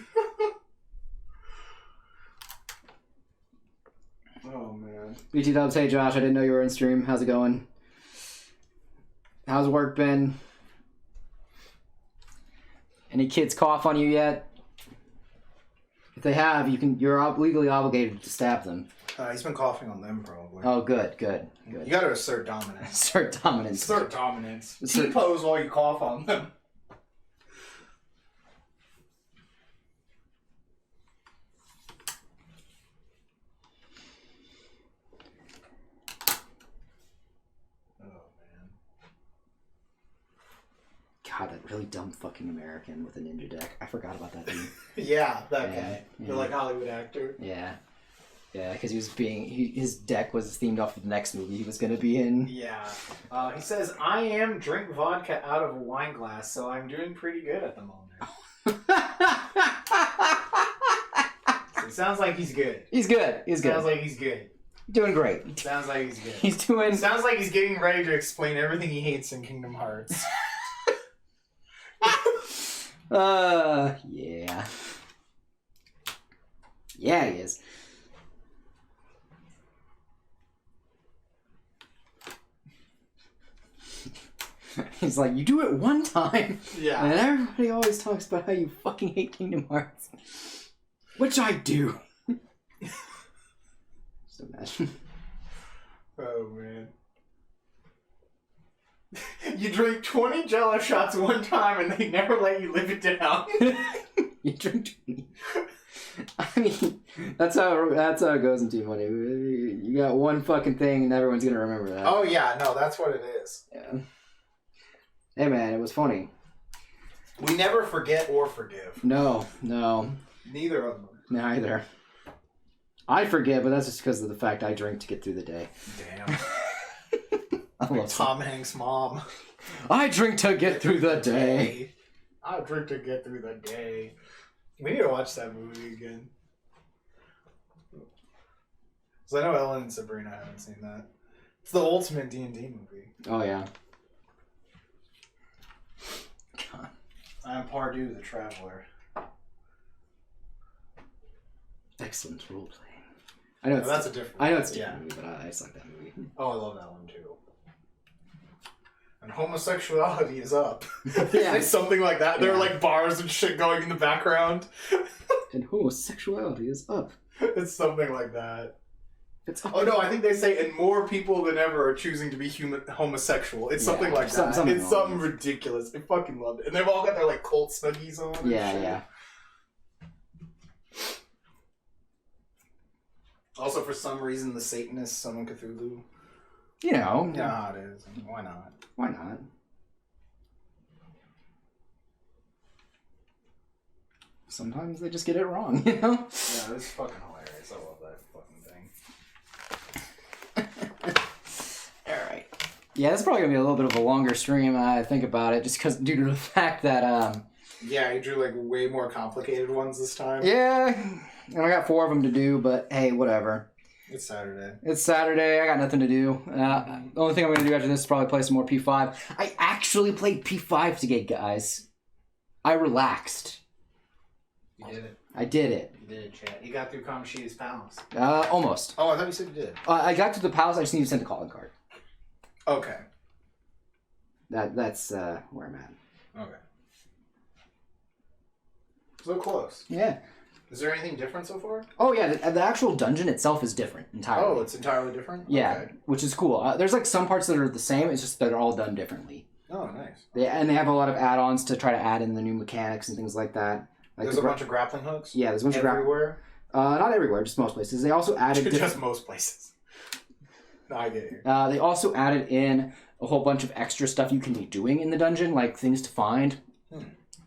Oh, man. BT Dubs, hey Josh, I didn't know you were in stream. How's it going? How's work been? Any kids cough on you yet? If they have, you're legally obligated to stab them. He's been coughing on them, probably. Oh, good. You gotta assert dominance. Assert dominance. Assert dominance. Assert- T-pose while you cough on them. God, that really dumb fucking American with a ninja deck. I forgot about that dude. Yeah, that Yeah, guy. yeah. The like Hollywood actor. Yeah. Yeah, because his deck was themed off of the next movie he was going to be in. Yeah. He says, I am drink vodka out of a wine glass, so I'm doing pretty good at the moment. So it sounds like he's good. He's good. He's good. Sounds like he's good. Doing great. Sounds like he's good. He's doing... Sounds like he's getting ready to explain everything he hates in Kingdom Hearts. Yeah. Yeah, he is. He's like, you do it one time. Yeah. And everybody always talks about how you fucking hate Kingdom Hearts. Which I do. Just imagine. Oh, man. You drink 20 Jello shots one time and they never let you live it down. You drink 20. I mean, that's how it goes in Team Money. You got one fucking thing and everyone's gonna remember that. Oh, yeah. No, that's what it is. Yeah. Hey, man, it was funny. We never forget or forgive. No. Neither of them. Neither. I forget, but that's just because of the fact I drink to get through the day. Damn. I love Tom Hanks' mom. I drink to get through the day. I drink to get through the day. We need to watch that movie again. Because I know Ellen and Sabrina haven't seen that. It's the ultimate D&D movie. Oh, yeah. God. I am Pardue the Traveler. Excellent role playing. I know that's a different. I know it's a different movie, but I just like that movie. Oh, I love that one too. And homosexuality is up. Yeah. It's something like that. There are Yeah. like bars and shit going in the background. And homosexuality is up. It's something like that. It's up. Oh no, I think they say, and more people than ever are choosing to be homosexual. It's something like that. Something It's something ridiculous. I fucking loved it. And they've all got their like cult snuggies on. And Yeah, shit. yeah. Also, for some reason, the Satanists summon Cthulhu. You know. Yeah, it is. Why not? Why not? Sometimes they just get it wrong, you know? Yeah, it's fucking hilarious. I love that fucking thing. Alright. Yeah, this is probably going to be a little bit of a longer stream, I think about it, just because due to the fact that, Yeah, you drew like way more complicated ones this time. yeah, and I got 4 of them to do, but hey, whatever. It's Saturday. It's Saturday, I got nothing to do. The only thing I'm going to do after this is probably play some more P5. I actually played P5 today, guys. I relaxed. You did it. I did it. You did it, chat. You got through Kamoshi's Palace. Almost. Oh, I thought you said you did. I got to the palace, I just need to send the calling card. Okay. That's where I'm at. Okay. So close. Yeah. Is there anything different so far? Oh yeah, the actual dungeon itself is different entirely. Oh, it's entirely different? Yeah, Okay. which is cool. There's like some parts that are the same, it's just they're all done differently. Oh, nice. They have a lot of add-ons to try to add in the new mechanics and things like that. Like There's a bunch of grappling hooks? Yeah, there's a bunch everywhere? Not everywhere, just most places. They also added... Just most places. No, I get it. They also added in a whole bunch of extra stuff you can be doing in the dungeon, like things to find.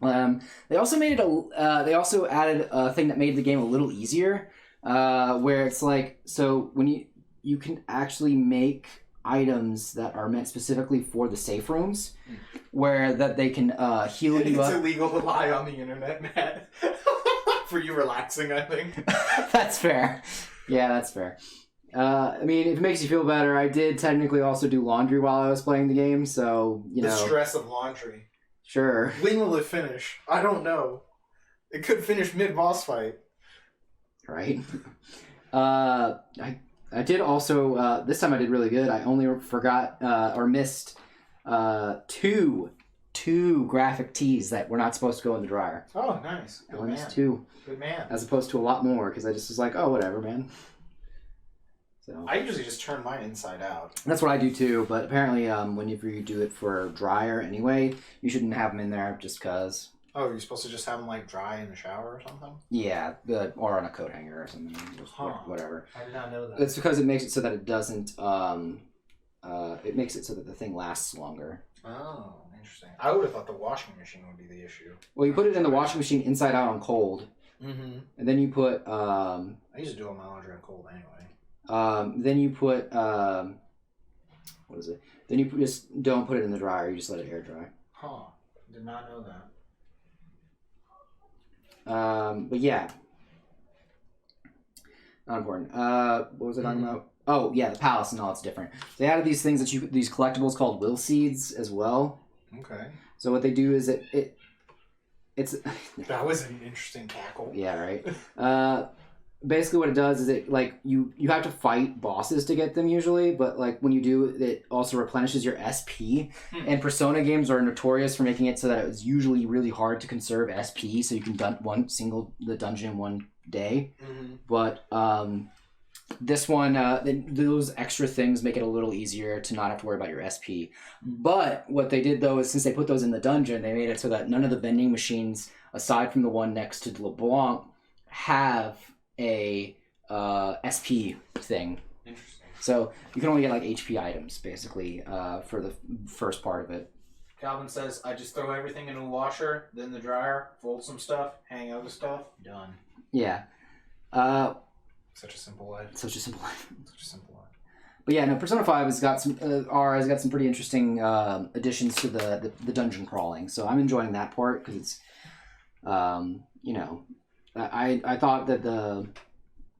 They also made it they also added a thing that made the game a little easier, where it's like, so when you can actually make items that are meant specifically for the safe rooms, where that they can heal you up. It's illegal to lie on the internet, Matt. For you relaxing, I think. That's fair. Yeah, that's fair. I mean, if it makes you feel better, I did technically also do laundry while I was playing the game, so, you know. The stress of laundry. Sure. When will it finish? I don't know. It could finish mid-boss fight. Right. I did also, this time I did really good. I only forgot, or missed, two graphic tees that were not supposed to go in the dryer. Oh, nice. I Good only man. missed 2. Good man. As opposed to a lot more, because I just was like, oh, whatever, man. So I usually just turn mine inside out. that's what I do too, but apparently whenever you do it for dryer anyway, you shouldn't have them in there just because. Oh, you're supposed to just have them like dry in the shower or something? Yeah, or on a coat hanger or something, just whatever. I did not know that. It's because it makes it so that it doesn't, it makes it so that the thing lasts longer. Oh, interesting. I would have thought the washing machine would be the issue. Well, you put it in the washing machine inside out on cold, Mm-hmm. and then you put, I used to do all my laundry on cold anyway. then you put, what is it? Then you just don't put it in the dryer, you just let it air dry. Huh. Did not know that. But yeah. Not important. What was I talking about? Oh, yeah, the palace and all, it's different. They added these things these collectibles called will seeds as well. Okay. So what they do is it's That was an interesting cackle. yeah, right. Basically what it does is it, like, you have to fight bosses to get them usually, but like when you do, it also replenishes your SP. And Persona games are notorious for making it so that it's usually really hard to conserve SP, so you can the dungeon in one day. Mm-hmm. But this one, those extra things make it a little easier to not have to worry about your SP. But what they did though is, since they put those in the dungeon, they made it so that none of the vending machines, aside from the one next to LeBlanc, have a SP thing. Interesting. So you can only get like HP items basically for the first part of it. Calvin says, I just throw everything in a washer, then the dryer, fold some stuff, hang other stuff, done. Yeah. Such a simple life. Such a simple life. Such a simple life. But yeah, no, Persona 5 has got some has got some pretty interesting additions to the dungeon crawling. So I'm enjoying that part because it's you know, I thought that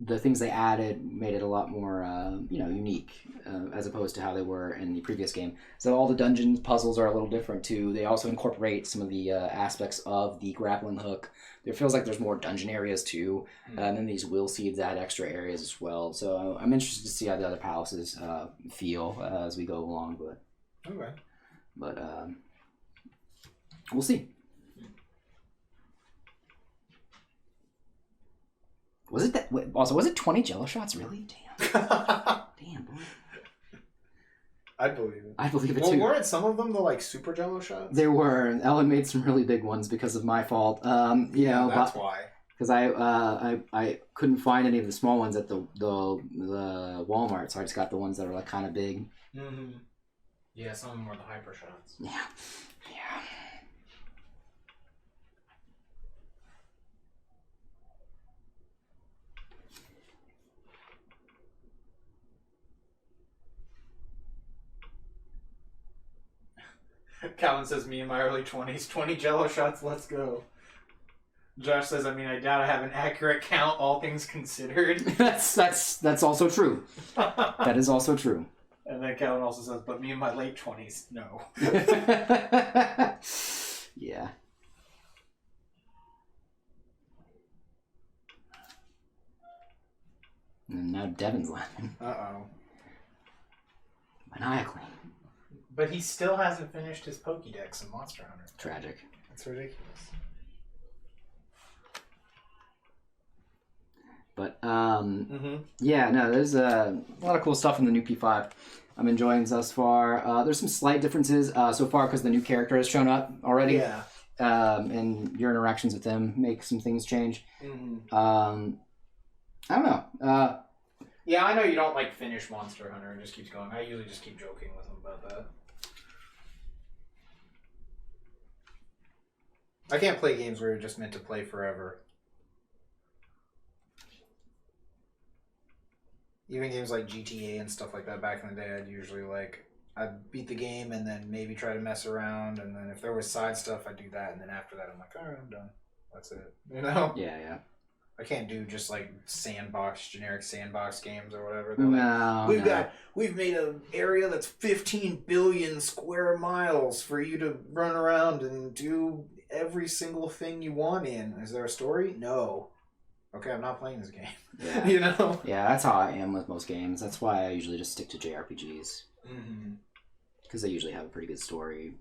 the things they added made it a lot more, unique as opposed to how they were in the previous game. So all the dungeon puzzles are a little different too. They also incorporate some of the aspects of the grappling hook. It feels like there's more dungeon areas too, and then these will seeds add extra areas as well. So I'm interested to see how the other palaces feel as we go along. But we'll see. Was it that? Also, was it 20 Jello shots? Really? Damn. Damn, boy. I believe it. I believe it Well, too. weren't some of them the like super Jello shots? There were. Ellen made some really big ones because of my fault. That's why. Because I couldn't find any of the small ones at the Walmart, so I just got the ones that are like kind of big. Mm-hmm. Yeah, some of them were the hyper shots. Yeah. Calvin says, me in my early 20s, 20 Jello shots, let's go. Josh says, I doubt I have an accurate count, all things considered. That's also true. That is also true. And then Calvin also says, but me in my late 20s, no. Yeah. And now Devin's laughing. Uh-oh. Maniacally. But he still hasn't finished his Pokédex in Monster Hunter. Tragic. That's ridiculous. But, yeah, no, there's a lot of cool stuff in the new P5. I'm enjoying thus far. There's some slight differences so far because the new character has shown up already. Yeah. And your interactions with them make some things change. Mm-hmm. I don't know. Yeah, I know you don't finish Monster Hunter and just keeps going. I usually just keep joking with him about that. I can't play games where you're just meant to play forever. Even games like GTA and stuff like that back in the day, I'd usually I'd beat the game and then maybe try to mess around, and then if there was side stuff, I'd do that, and then after that, I'm like, all right, I'm done. That's it. You know? Yeah. I can't do just generic sandbox games or whatever. We've made an area that's 15 billion square miles for you to run around and do every single thing you want in. Is there a story? No. Okay, I'm not playing this game. Yeah. You know? Yeah, that's how I am with most games. That's why I usually just stick to JRPGs. Mm-hmm. Because they usually have a pretty good story.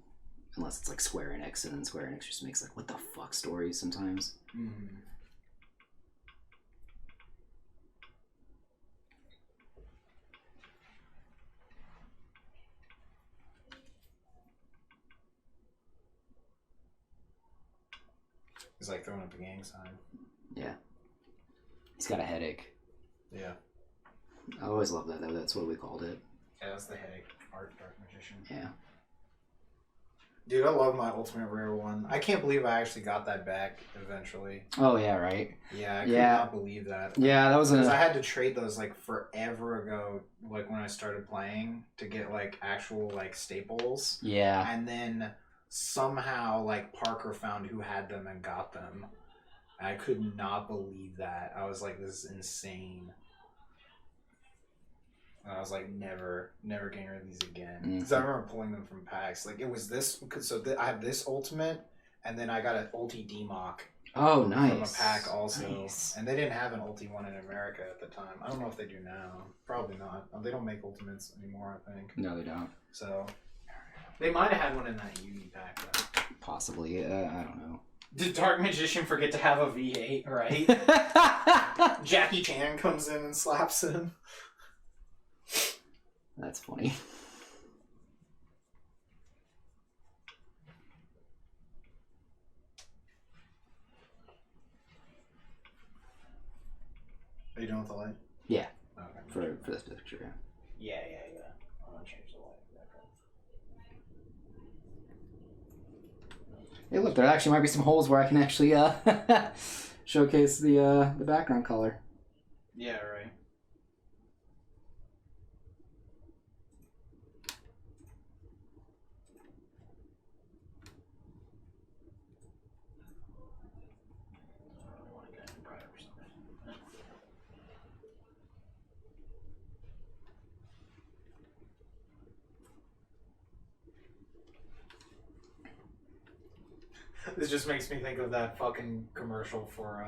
Unless it's like Square Enix, and then Square Enix just makes what the fuck stories sometimes. Mm-hmm. He's throwing up the gang sign. Yeah. He's got a headache. Yeah. I always love that, though. That's what we called it. Yeah, that's the headache. Dark Magician. Yeah. Dude, I love my Ultimate Rare one. I can't believe I actually got that back eventually. Oh, yeah, right? Yeah, I could not believe that. Yeah, that was because I had to trade those forever ago, when I started playing, to get actual staples. Yeah. And then somehow Parker found who had them and got them. I could not believe that. I was like, this is insane. And I was like, never getting rid of these again. Because I remember pulling them from packs. It was this. I have this Ultimate, and then I got an Ulti DMOC. Oh, nice. From a pack also. Nice. And they didn't have an Ulti one in America at the time. I don't know if they do now. Probably not. They don't make Ultimates anymore, I think. No, they don't. So. They might have had one in that Uni pack, though. Possibly. I don't know. Did Dark Magician forget to have a V8, right? Jackie Chan comes in and slaps him. That's funny. Are you done with the light? Yeah. Okay. For this picture, Yeah. I'm gonna change the light. Hey, look, there actually might be some holes where I can actually showcase the background color. Yeah, right. This just makes me think of that fucking commercial for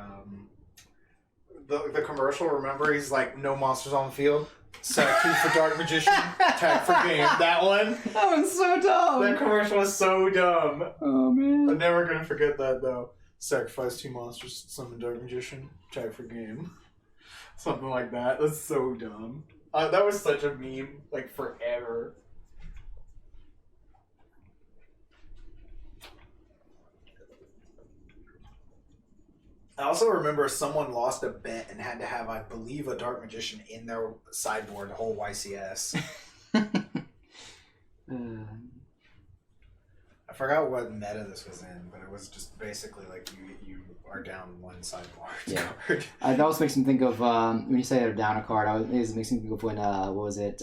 the commercial. Remember, he's like, no monsters on the field. Sack for Dark Magician, tag for game. That one. That one's so dumb. That commercial was so dumb. Oh man. I'm never gonna forget that though. Sacrifice 2 monsters, summon Dark Magician, tag for game. Something like that. That's so dumb. That was such a meme, like forever. I also remember someone lost a bet and had to have, I believe, a Dark Magician in their sideboard the whole YCS. I forgot what meta this was in, but it was just basically like you are down 1 sideboard card. That also makes me think of when you say they're down a card. It makes me think of when what was it?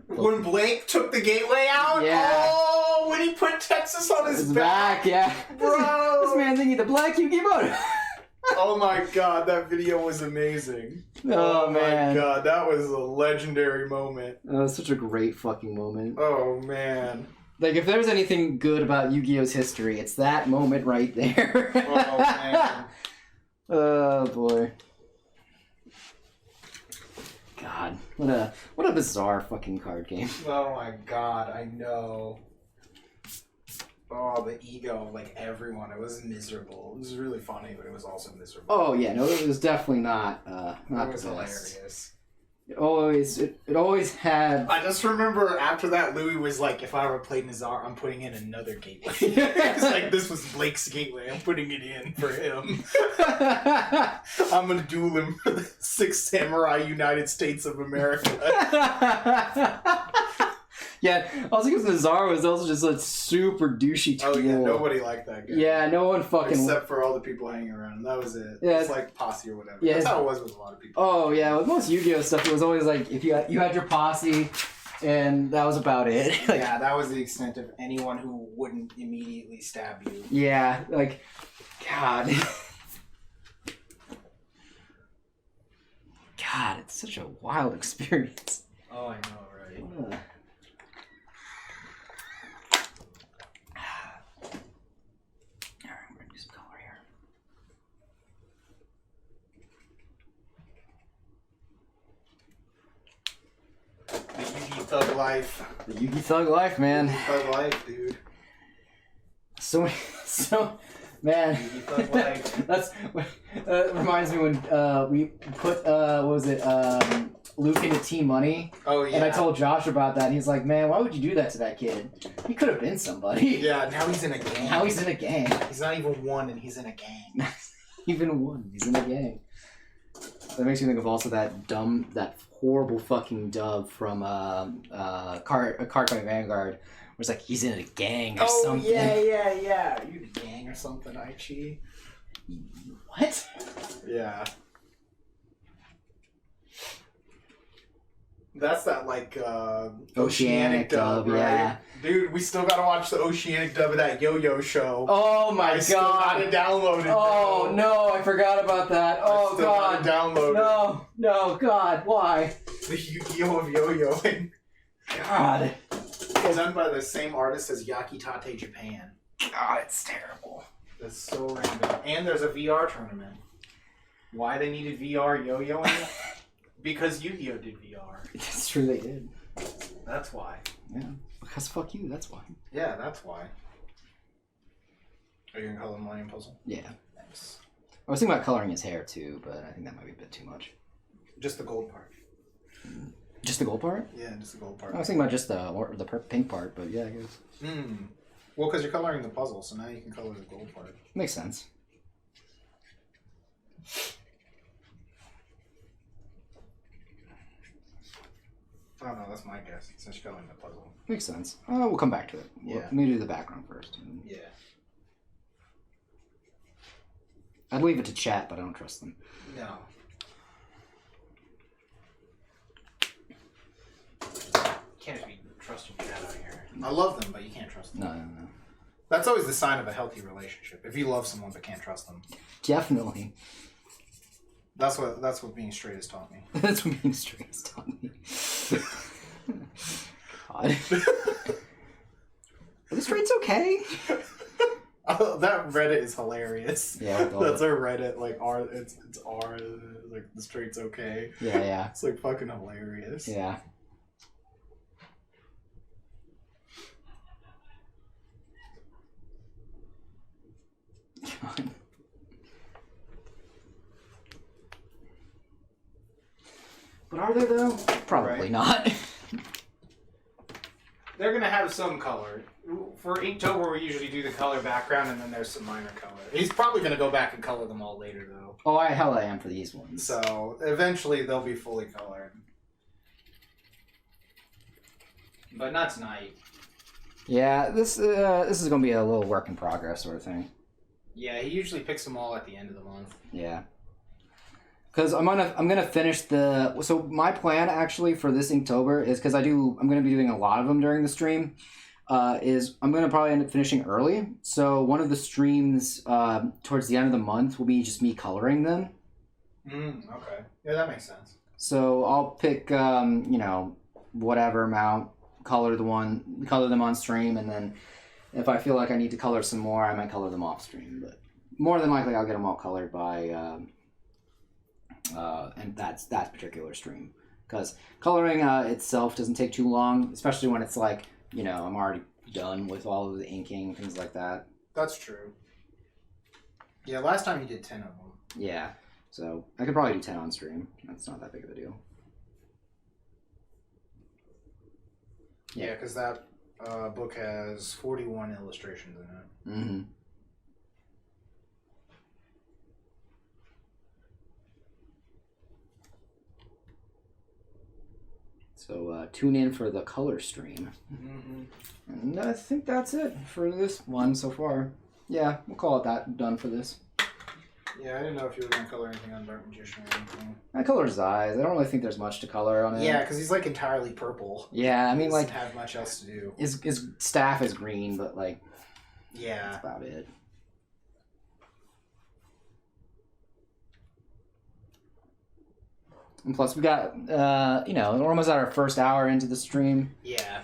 When Blake took the gateway out. Yeah. Oh, when he put Texas on his back. Yeah. Bro. This man thinking the black Yu-Gi motor. Oh my god, that video was amazing. Oh man. My god, that was a legendary moment. That was such a great fucking moment. Oh man. Like, if there's anything good about Yu-Gi-Oh's history, it's that moment right there. Oh man. Oh boy. God, what a bizarre fucking card game. Oh my god, I know. Oh, the ego of like everyone. It was miserable. It was really funny, but it was also miserable. Oh yeah, no, it was definitely not It the was best. hilarious. It always had. I just remember after that, Louis was like, "If I ever played Nazar, I'm putting in another gateway." It's like, this was Blake's gateway. I'm putting it in for him. I'm gonna duel him for the 6 Samurai United States of America. Yeah, also because Nazar was also just a super douchey tool. Oh yeah, nobody liked that guy. Yeah, no one fucking. Except for all the people hanging around. That was it. Yeah. It's like posse or whatever. Yeah. That's how it was with a lot of people. Oh yeah, with most Yu-Gi-Oh stuff, it was always like if you had your posse, and that was about it. Like, Yeah, that was the extent of anyone who wouldn't immediately stab you. yeah, like, God. God, it's such a wild experience. Oh, I know, right? Ugh. Alright, we're gonna do some color here. The Yu-Gi Thug Life. The Yu-Gi Thug life, man. Thug Life, dude. So, man. Yu-Gi Thug Life. That's reminds me when we put what was it, Luke into Team Money. Oh, yeah. And I told Josh about that. And he's like, "Man, why would you do that to that kid? He could have been somebody." Yeah, now he's in a gang. Now he's in a gang. He's not even one, and he's in a gang. Even one. He's in a gang. That makes me think of also that horrible fucking dub from Card Fight Vanguard, where it's like he's in a gang or something. yeah. Are you in a gang or something, Aichi? What? Yeah. That's that, like, Oceanic dub, right? yeah. Dude, we still gotta watch the Oceanic dub of that Yo-Yo show. Oh my god. Still got it downloaded. Oh bro. no, I forgot about that. Oh Still got god. it downloaded. No, God, why? The Yu-Gi-Oh! Of Yo-Yoing. God. It's done by the same artist as Yakitate Japan. God, it's terrible. That's so random. And there's a VR tournament. Why they needed VR yo-yoing? Because Yu-Gi-Oh! Did VR. It's true they did. That's why. Yeah. Because fuck you, that's why. Yeah, that's why. Are you gonna color the Millennium Puzzle? Yeah. Nice. I was thinking about coloring his hair too, but I think that might be a bit too much. Just the gold part. Just the gold part? Yeah, just the gold part. I was thinking about just the pink part, but yeah, I guess. Well, because you're coloring the puzzle, so now you can color the gold part. Makes sense. Oh no, that's my guess, since you're coloring the puzzle. Makes sense. We'll come back to it. Yeah. Let me do the background first. Yeah. I'd leave it to chat, but I don't trust them. No. Can't be trusting that out here. I love them, but you can't trust them. No. That's always the sign of a healthy relationship. If you love someone but can't trust them. Definitely. That's what being straight has taught me. That's what being straight has taught me. God. Are the straights okay? That Reddit is hilarious. Yeah, with all That's the- our Reddit. Like it's R. Like the straight's okay. yeah. It's like fucking hilarious. Yeah. God. But are there though? Probably Right. not. They're gonna have some color. For Inktober, we usually do the color background, and then there's some minor color. He's probably gonna go back and color them all later, though. Oh, I am for these ones. So eventually they'll be fully colored. But not tonight. Yeah, this is gonna be a little work in progress sort of thing. Yeah, he usually picks them all at the end of the month. Yeah. Because I'm gonna finish the. So my plan actually for this Inktober is because I'm gonna be doing a lot of them during the stream. Is I'm gonna probably end up finishing early. So one of the streams towards the end of the month will be just me coloring them. Okay. Yeah, that makes sense. So I'll pick whatever amount, color them on stream, and then if I feel like I need to color some more, I might color them off stream. But more than likely, I'll get them all colored by and that's that particular stream, because coloring itself doesn't take too long, especially when it's like I'm already done with all of the inking, things like that. That's true. Yeah, last time you did 10 of them. Yeah, so I could probably do 10 on stream. That's not that big of a deal. Yeah, because that book has 41 illustrations in it. Mm-hmm. So tune in for the color stream. And I think that's it for this one so far. Yeah, we'll call it that. Done for this. Yeah, I didn't know if you were going to color anything on Dark Magician or anything. I color his eyes. I don't really think there's much to color on him. Yeah, because he's like entirely purple. Yeah, I mean, He like, doesn't have much else to do. his staff is green, but like, Yeah. that's about it. And plus, we got, we're almost at our first hour into the stream. Yeah.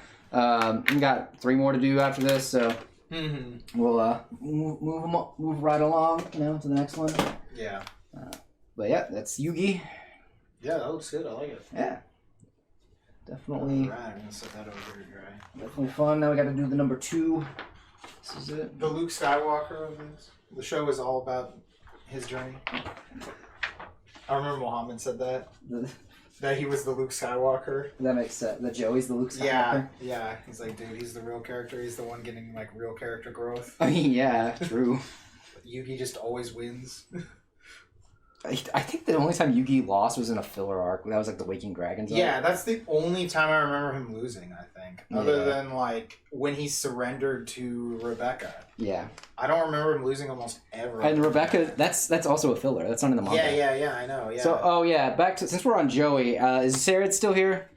We got 3 more to do after this, so we'll move right along, to the next one. Yeah. But yeah, that's Yugi. Yeah, that looks good. I like it. Yeah, definitely, Alright, I'm going to set that over here to dry. definitely fun. Now we got to do the number 2. This is it. The Luke Skywalker of this. The show is all about his journey. I remember Muhammad said that. That he was the Luke Skywalker. That makes sense. That Joey's the Luke Skywalker. Yeah. He's like, dude, he's the real character. He's the one getting like real character growth. I mean, yeah, true. Yugi just always wins. I think the only time Yugi lost was in a filler arc. That was like the Waking Dragons arc. Yeah, that's the only time I remember him losing, I think. Other Yeah. than like when he surrendered to Rebecca. Yeah. I don't remember him losing almost ever. And Rebecca, that's also a filler. That's not in the manga. Yeah, I know, yeah. So, back to, since we're on Joey, is Sarah still here?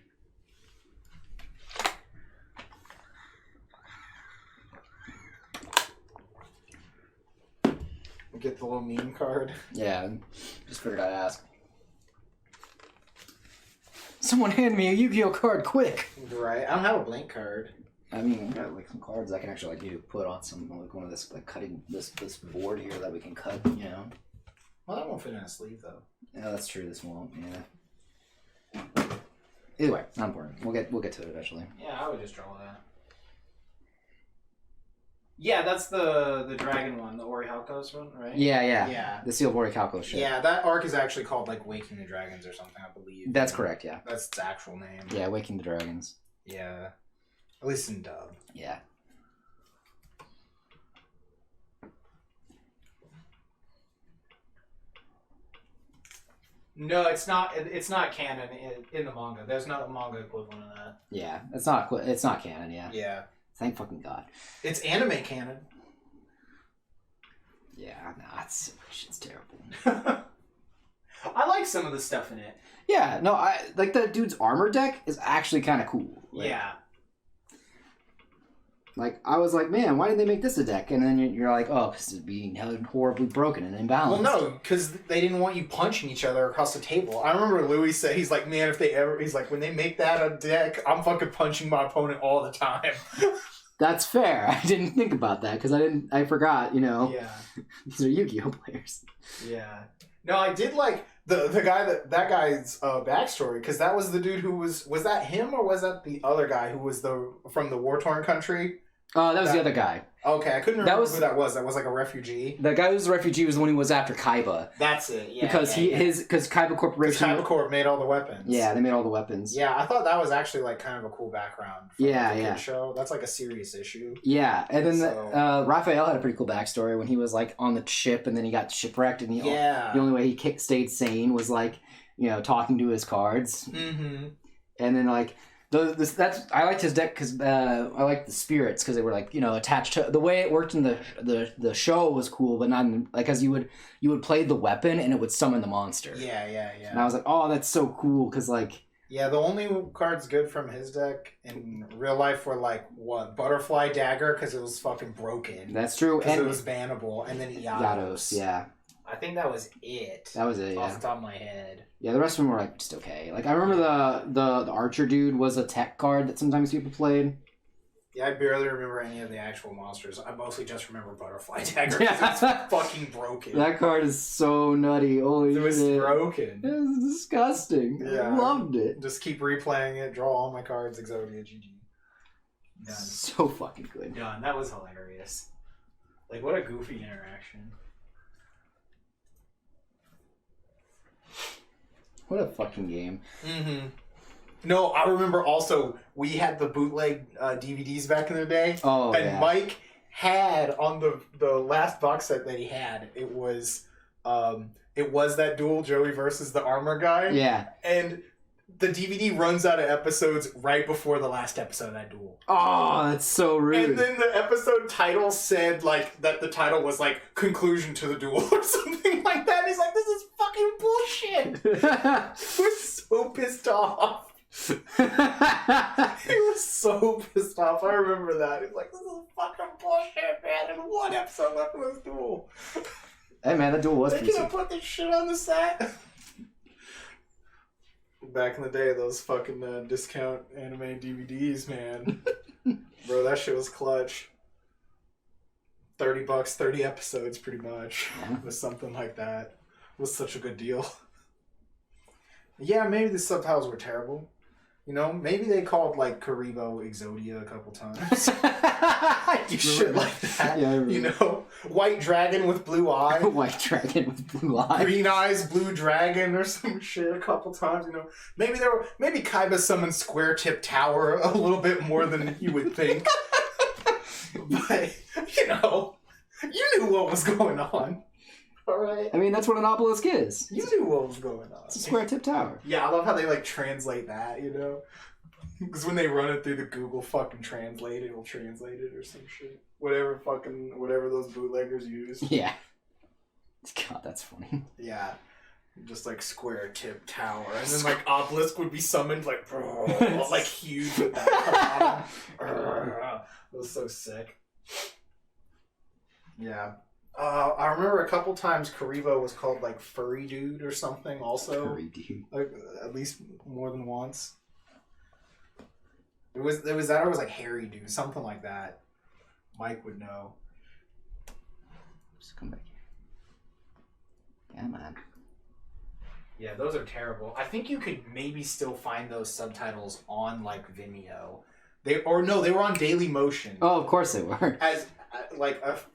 Get the little meme card. Yeah, just figured I'd ask. Someone hand me a Yu-Gi-Oh card, quick! Right. I don't have a blank card. I mean, I got like some cards I can actually put on some one of this cutting this board here that we can cut. Well, that won't fit in a sleeve though. Yeah, that's true. This won't. Yeah. Either way, not important. We'll get to it eventually. Yeah, I would just draw that. Yeah, that's the dragon one, the Orihauko's one, right? Yeah. Yeah. The Seal of Orichalco shit. Yeah, that arc is actually called like Waking the Dragons or something, I believe. That's correct. Yeah. That's its actual name. Yeah, Waking the Dragons. Yeah. At least in dub. Yeah. No, it's not. It's not canon in the manga. There's no manga equivalent of that. Yeah. It's not canon. Yeah. Yeah. Thank fucking God. It's anime canon. Yeah. Nah, shit's terrible. I like some of the stuff in it. Yeah. No, I like that dude's armor deck is actually kind of cool. Like, Yeah. Like, I was like, man, why did they make this a deck? And then you're like, oh, because it's being horribly broken and imbalanced. Well, no, because they didn't want you punching each other across the table. I remember Louis said, he's like, man, he's like, when they make that a deck, I'm fucking punching my opponent all the time. That's fair. I didn't think about that because I forgot. Yeah. These are Yu-Gi-Oh players. Yeah. No, I did like the guy that guy's backstory, because that was the dude who was that him or was that the other guy who was from the war-torn country? That was the other guy. Okay, I couldn't remember who that was. That was like a refugee. The guy who was a refugee was the one who was after Kaiba. That's it. Yeah. Because Kaiba Corporation. Kaiba Corp made all the weapons. Yeah, they made all the weapons. Yeah, I thought that was actually like kind of a cool background. For the kid show. That's like a serious issue. Yeah, and then Raphael had a pretty cool backstory when he was like on the ship and then he got shipwrecked and the only way he stayed sane was like talking to his cards. Mm-hmm. And then like. I liked his deck because I liked the spirits because they were like attached to the way it worked in the show was cool, but not in, like as you would play the weapon and it would summon the monster. Yeah. And I was like, oh, that's so cool because like the only cards good from his deck in real life were like Butterfly Dagger because it was fucking broken. That's true, and it was bannable, and then Yados. Yeah. I think that was it. That was it. Off the top of my head. Yeah, the rest of them were like just okay. Like I remember the Archer dude was a tech card that sometimes people played. Yeah, I barely remember any of the actual monsters. I mostly just remember Butterfly Dagger because it's fucking broken. That card is so nutty. Holy shit. It was broken. It was disgusting. Yeah. I loved it. Just keep replaying it. Draw all my cards. Exodia GG. Done. So fucking good. Done. That was hilarious. Like what a goofy interaction. What a fucking game. Mm-hmm. No, I remember also we had the bootleg DVDs back in the day. Oh, and Mike had on the last box set that he had, it was that duel Joey versus the armor guy. Yeah. And the DVD runs out of episodes right before the last episode of that duel. Oh, that's so rude. And then the episode title said like that the title was like conclusion to the duel or something like that. And he's like, this is fucking bullshit. He was so pissed off. He was so pissed off. I remember that. He's like, this is fucking bullshit, man. And one episode left of this duel. Hey man, that duel was They could have put this shit on the set. Back in the day, those fucking discount anime DVDs, man. Bro, that shit was clutch. $30, 30 episodes, pretty much. Yeah. Was something like that. It was such a good deal. Yeah, maybe the subtitles were terrible. Maybe they called like Karibo Exodia a couple times. Shit like that. Yeah, White Dragon with blue eye. White Dragon with blue eye. Green Eyes Blue Dragon or some shit a couple times. Maybe Kaiba summoned Square Tip Tower a little bit more than you would think. But you knew what was going on. All right. I mean, that's what an obelisk is. You knew what was going on. It's a square tip tower. Yeah, I love how they like translate that, Because when they run it through the Google fucking Translate, it'll translate it or some shit. Whatever those bootleggers use. Yeah. God, that's funny. Yeah. Just like square tip tower. And then like obelisk would be summoned like like huge with that. It was so sick. Yeah. I remember a couple times Karibo was called like Furry Dude or something also. Furry Dude. Like, at least more than once. It was that or it was like Hairy Dude, something like that. Mike would know. Just come back here. Yeah, man. Yeah, those are terrible. I think you could maybe still find those subtitles on like Vimeo. They were on Daily Motion. Oh, of course they were.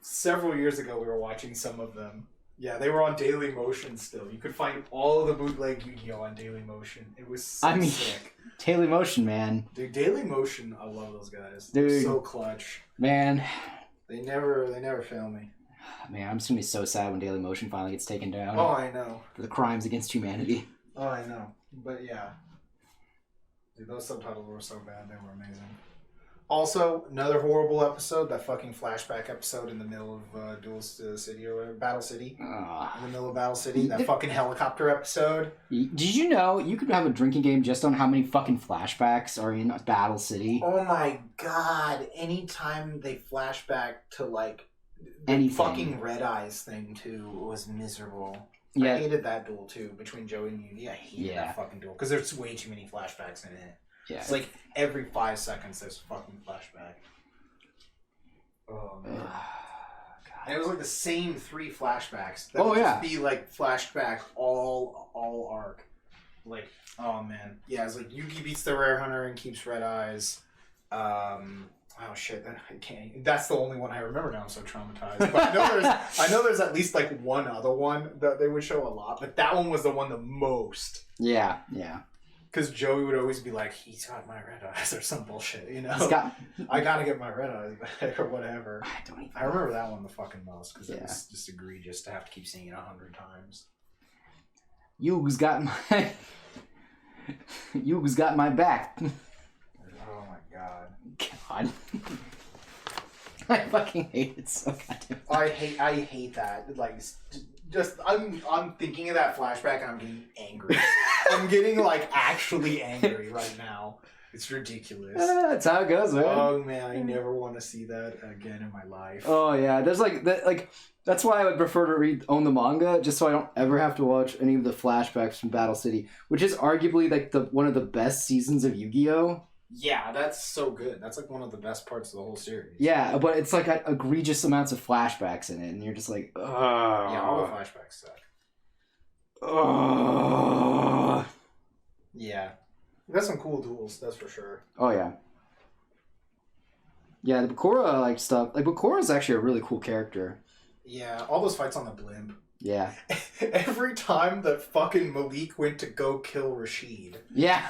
Several years ago, we were watching some of them. Yeah, they were on Daily Motion still. You could find all of the bootleg Yu-Gi-Oh on Daily Motion. It was so sick. Daily Motion, man. Dude, Daily Motion, I love those guys. Dude. They're so clutch. Man. They never fail me. Man, I'm just gonna be so sad when Daily Motion finally gets taken down. Oh, I know. For the crimes against humanity. Oh, I know. But yeah. Dude, those subtitles were so bad. They were amazing. Also, another horrible episode, that fucking flashback episode in the middle of Duel City or whatever, Battle City. In the middle of Battle City, that fucking helicopter episode. Did you know you could have a drinking game just on how many fucking flashbacks are in Battle City? Oh my god, anytime they flashback to like the Anything. Fucking Red Eyes thing too was miserable. Yeah. I hated that duel too, between Joey and Uni. I hated that fucking duel, because there's way too many flashbacks in it. Yeah. It's like every 5 seconds there's a fucking flashback. Oh man. God. And it was like the same 3 flashbacks. That Oh, would yeah. just be like flashback all arc. Like, oh man. Yeah, it's like Yugi beats the Rare Hunter and keeps Red Eyes. Oh shit, I can't. That's the only one I remember now. I'm so traumatized. But I know there's at least like one other one that they would show a lot, but that one was the one the most. Yeah. Because Joey would always be like, he's got my red eyes or some bullshit, you know? I gotta get my red eyes back or whatever. I remember that one the fucking most because it was just egregious to have to keep seeing it 100 times. Yugi's got my back. Oh my god. God. I fucking hate it so goddamn. I hate that. Like, just I'm thinking of that flashback and I'm getting angry. I'm getting like actually angry right now. It's ridiculous. That's how it goes, man. Oh man, I never want to see that again in my life. Oh yeah, there's like that. Like that's why I would prefer to own the manga, just so I don't ever have to watch any of the flashbacks from Battle City, which is arguably like one of the best seasons of Yu-Gi-Oh. Yeah, that's so good. That's like one of the best parts of the whole series. Yeah, but it's like egregious amounts of flashbacks in it, and you're just like, ugh. Yeah, all the flashbacks suck. Ugh. Yeah. Got some cool duels, that's for sure. Oh yeah. Yeah, the Bakura like stuff. Like Bakura's actually a really cool character. Yeah, all those fights on the blimp. Yeah. Every time that fucking Malik went to go kill Rashid. Yeah.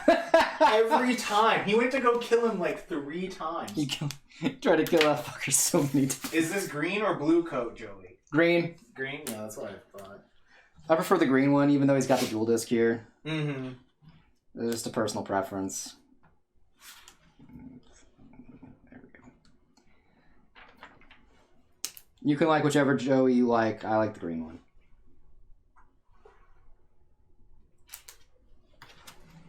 Every time. He went to go kill him like 3 times. He tried to kill that fucker so many times. Is this green or blue coat, Joey? Green. Green? Yeah, that's what I thought. I prefer the green one, even though he's got the dual disc here. Mm-hmm. It's just a personal preference. There we go. You can like whichever Joey you like. I like the green one.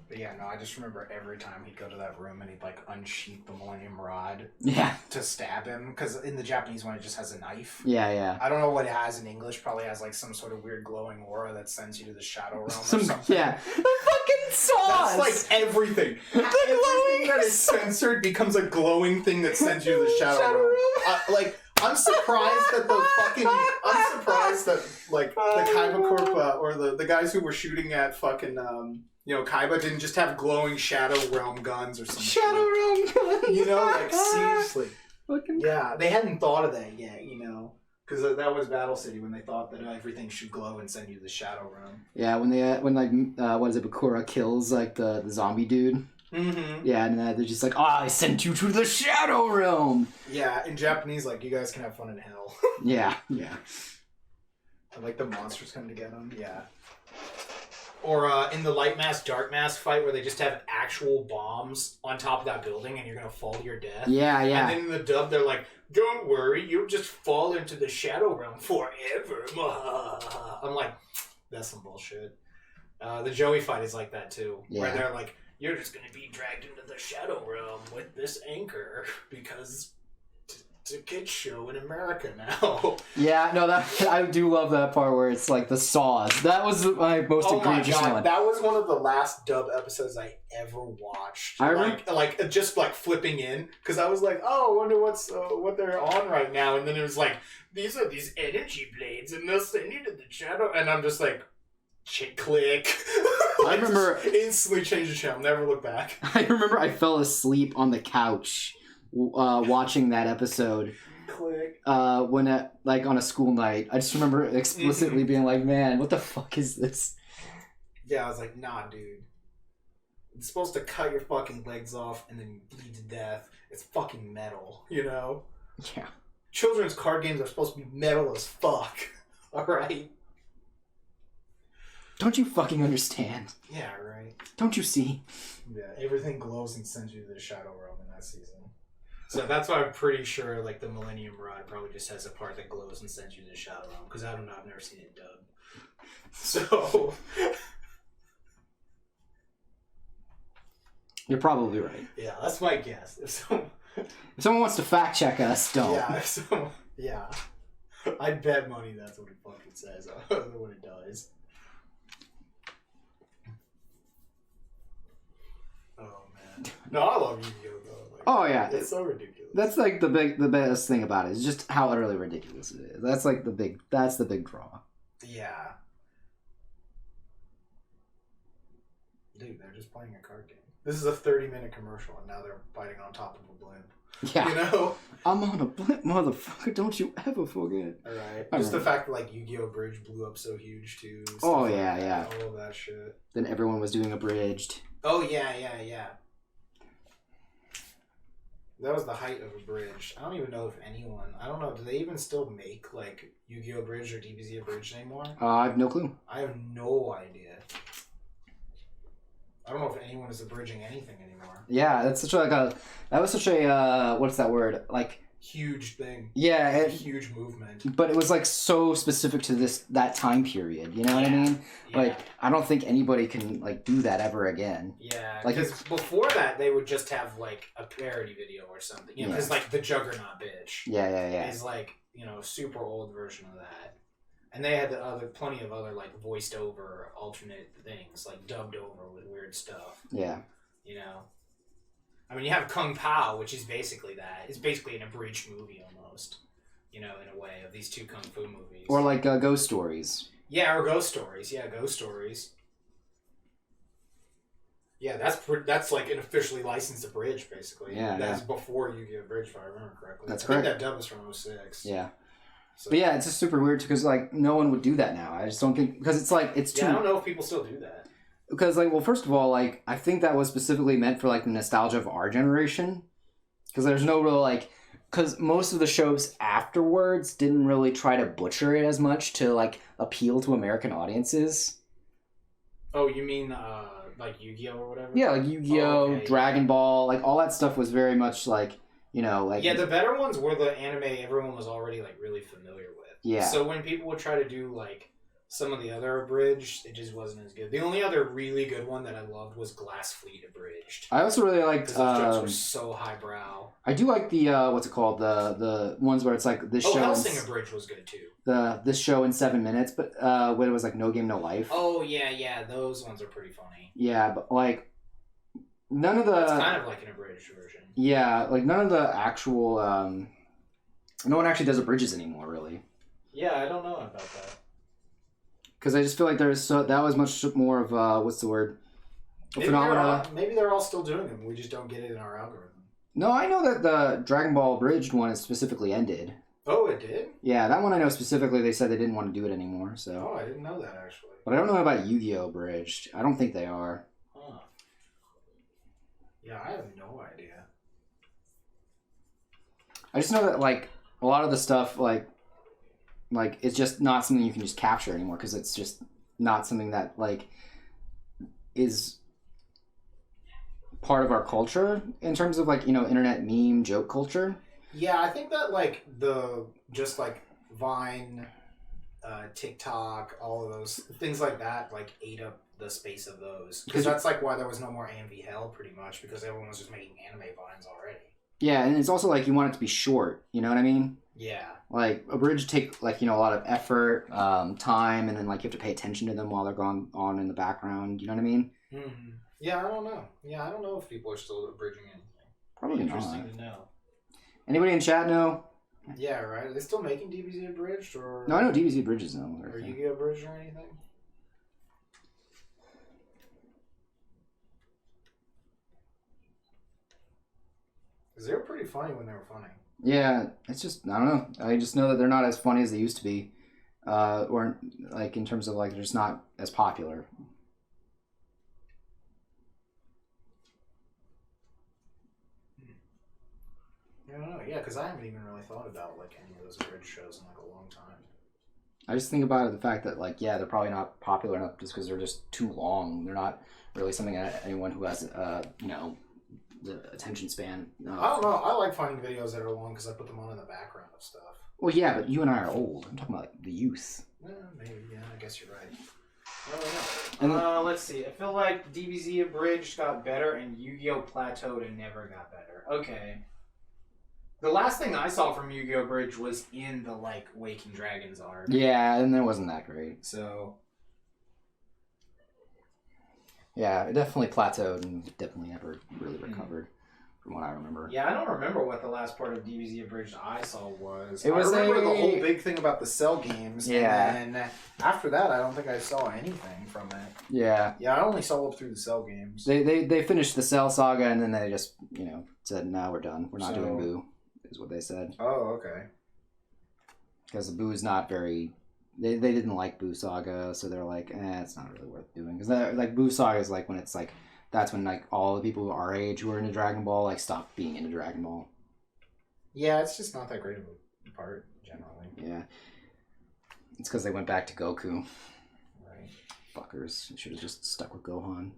But yeah, no, I just remember every time he'd go to that room and he'd like unsheath the Millennium Rod Yeah. to stab him. Because in the Japanese one, it just has a knife. Yeah. I don't know what it has in English. Probably has like some sort of weird glowing aura that sends you to the Shadow Realm or something. Yeah. The fucking sauce! That's like everything. The Everything glowing that is censored becomes a glowing thing that sends you to the Shadow Realm. Like, I'm surprised that I'm surprised that like the Kaiba Corp or the guys who were shooting at fucking Kaiba didn't just have glowing Shadow Realm guns or something. Shadow Realm guns. You know, like seriously. Fucking Yeah, they hadn't thought of that yet. Because that was Battle City when they thought that everything should glow and send you to the Shadow Realm. Yeah, what is it? Bakura kills like the zombie dude. Mm-hmm. Yeah, and they're just like, I sent you to the Shadow Realm. Yeah, in Japanese, like, you guys can have fun in hell. Yeah. And, like, the monsters come to get them. Yeah. Or in the light mask, dark mask fight where they just have actual bombs on top of that building and you're going to fall to your death. Yeah. And then in the dub, they're like, don't worry, you'll just fall into the Shadow Realm forever. I'm like, that's some bullshit. The Joey fight is like that, too. Yeah. Where they're like, you're just going to be dragged into the Shadow Realm with this anchor because it's a kid's show in America now. Yeah, no, I do love that part where it's like the saws. That was my most egregious one. That was one of the last dub episodes I ever watched. I remember, like just like flipping in because I was like, oh, I wonder what they're on right now, and then it was like, these are these energy blades, and they'll send you to the shadow, and I'm just like, click. I remember instantly change the channel, never look back. I remember I fell asleep on the couch watching that episode. Click. When on a school night. I just remember explicitly being like, man, what the fuck is this? Yeah, I was like, nah, dude. It's supposed to cut your fucking legs off and then bleed to death. It's fucking metal, you know? Yeah. Children's card games are supposed to be metal as fuck. Alright? Don't you fucking understand? Yeah, right. Don't you see? Yeah, everything glows and sends you to the Shadow Realm in that season. So that's why I'm pretty sure like the Millennium Rod probably just has a part that glows and sends you to the Shadow Realm. Because I don't know, I've never seen it dubbed. So... You're probably right. Yeah, that's my guess. If someone wants to fact check us, don't. Yeah, I'd bet money that's what it fucking says. I don't know what it does. Oh man. No, I love Yu-Gi-Oh though. Oh yeah, It's so ridiculous. that's like the best thing about it is just how utterly ridiculous it is. That's like the big draw. Yeah. Dude, they're just playing a card game. This is a 30-minute commercial, and now they're fighting on top of a blimp. Yeah. You know? I'm on a blimp, motherfucker. Don't you ever forget. Alright. I Just the remember. fact that, like, Yu-Gi-Oh! Bridge blew up so huge, too. Stuff Oh, like yeah, that, yeah. All of that shit. Then everyone was doing abridged. Oh, yeah. That was the height of a bridge. I don't even know if anyone... I don't know. Do they even still make, like, Yu-Gi-Oh! Bridge or DBZ Bridge anymore? I have no clue. I have no idea. I don't know if anyone is abridging anything anymore. Yeah, that's such that was such a what's that word? Like Huge thing. yeah, A huge movement. but it was like so specific to that time period. You know what I mean? Yeah. Like I don't think anybody can like do that ever again. Yeah, like, because before that they would just have like a parody video or something. You know, because like the Juggernaut bitch Yeah. is like, you know, a super old version of that. And they had plenty of other like voiced over alternate things, like dubbed over with weird stuff. Yeah. You know, I mean, you have Kung Pao, which is basically that. It's basically an abridged movie almost. You know, in a way, of these two kung fu movies. Or like ghost stories. Yeah, or ghost stories. Yeah, ghost stories. Yeah, that's like an officially licensed abridged, basically. Yeah, That's before Yu-Gi-Oh! Bridge, if I remember correctly. That's I correct. think that dub is from 06. Yeah. So, But yeah, it's just super weird because like no one would do that now. I just don't think because it's like it's too. Yeah, I don't know if people still do that. Because like well, first of all, like I think that was specifically meant for like the nostalgia of our generation. Because there's no real like, because most of the shows afterwards didn't really try to butcher it as much to like appeal to American audiences. Oh, you mean like Yu-Gi-Oh! Or whatever? Yeah, like Yu-Gi-Oh, Oh, okay, Dragon Ball, like all that stuff was very much like you know like Yeah, the better ones were the anime everyone was already like really familiar with. Yeah. So when people would try to do like some of the other abridged, it just wasn't as good. The only other really good one that I loved was Glass Fleet abridged. I also really liked. Because those jokes were so highbrow. I do like the what's it called the ones where it's like this Oh, show. Hellsing abridged was good too. This show in 7 minutes, but when it was like No Game No Life. Oh yeah, those ones are pretty funny. Yeah, but like none of the. That's kind of like an abridged version. Yeah, like none of the actual. No one actually does abridges anymore, really. Yeah, I don't know about that. Because I just feel like that was much more of what's the word? Phenomena. Maybe they're all still doing them. We just don't get it in our algorithm. No, I know that the Dragon Ball abridged one is specifically ended. Oh, it did? Yeah, that one I know specifically. They said they didn't want to do it anymore. So. Oh, I didn't know that actually. But I don't know about Yu-Gi-Oh! Abridged. I don't think they are. Huh. Yeah, I have no idea. I just know that like a lot of the stuff like it's just not something you can just capture anymore because it's just not something that like is part of our culture in terms of like you know internet meme joke culture. Yeah, I think that like just like Vine, TikTok, all of those things like that like ate up the space of those because that's like why there was no more AMV Hell pretty much because everyone was just making anime vines already. Yeah, and it's also like you want it to be short. You know what I mean? Yeah. Like abridged take like you know a lot of effort, time, and then like you have to pay attention to them while they're going on in the background. You know what I mean? Mm-hmm. Yeah, I don't know. Yeah, I don't know if people are still abridging anything. Probably Interesting not. to know. Anybody in chat know? Yeah, right. Are they still making DBZ abridged or? No, I know DBZ abridges now. Or Yu-Gi-Oh abridged or anything? Because they were pretty funny when they were funny. Yeah, it's just I don't know. I just know that they're not as funny as they used to be, or like in terms of like they're just not as popular. I don't know. Yeah, because I haven't even really thought about like any of those abridged shows in like a long time. I just think about it, the fact that like yeah, they're probably not popular enough just because they're just too long. They're not really something that anyone who has you know the attention span. I don't know. I like finding videos that are long because I put them on in the background of stuff. Well, yeah, but you and I are old. I'm talking about like, the youth. Maybe. Yeah, I guess you're right. I don't know. Let's see. I feel like DBZ abridged got better and Yu-Gi-Oh plateaued and never got better. Okay. The last thing I saw from Yu-Gi-Oh! Bridge was in the, like, Waking Dragons arc. Yeah, and it wasn't that great. So... Yeah, it definitely plateaued and definitely never really recovered. from what I remember. Yeah, I don't remember what the last part of DBZ Abridged I saw was. I remember the whole big thing about the Cell games. Yeah. And then after that, I don't think I saw anything from it. Yeah. Yeah, I only saw up through the Cell games. They finished the Cell saga, and then they just, said, no, we're done. We're not So- doing Boo, is what they said. Oh, okay. Because Boo is not very... They didn't like Boo Saga, so they're like, it's not really worth doing. Because like Boo Saga is like when it's like, that's when like all the people our age who are into Dragon Ball like stop being into Dragon Ball. Yeah, it's just not that great of a part, generally. Yeah. It's because they went back to Goku. Right. Fuckers. Should have just stuck with Gohan.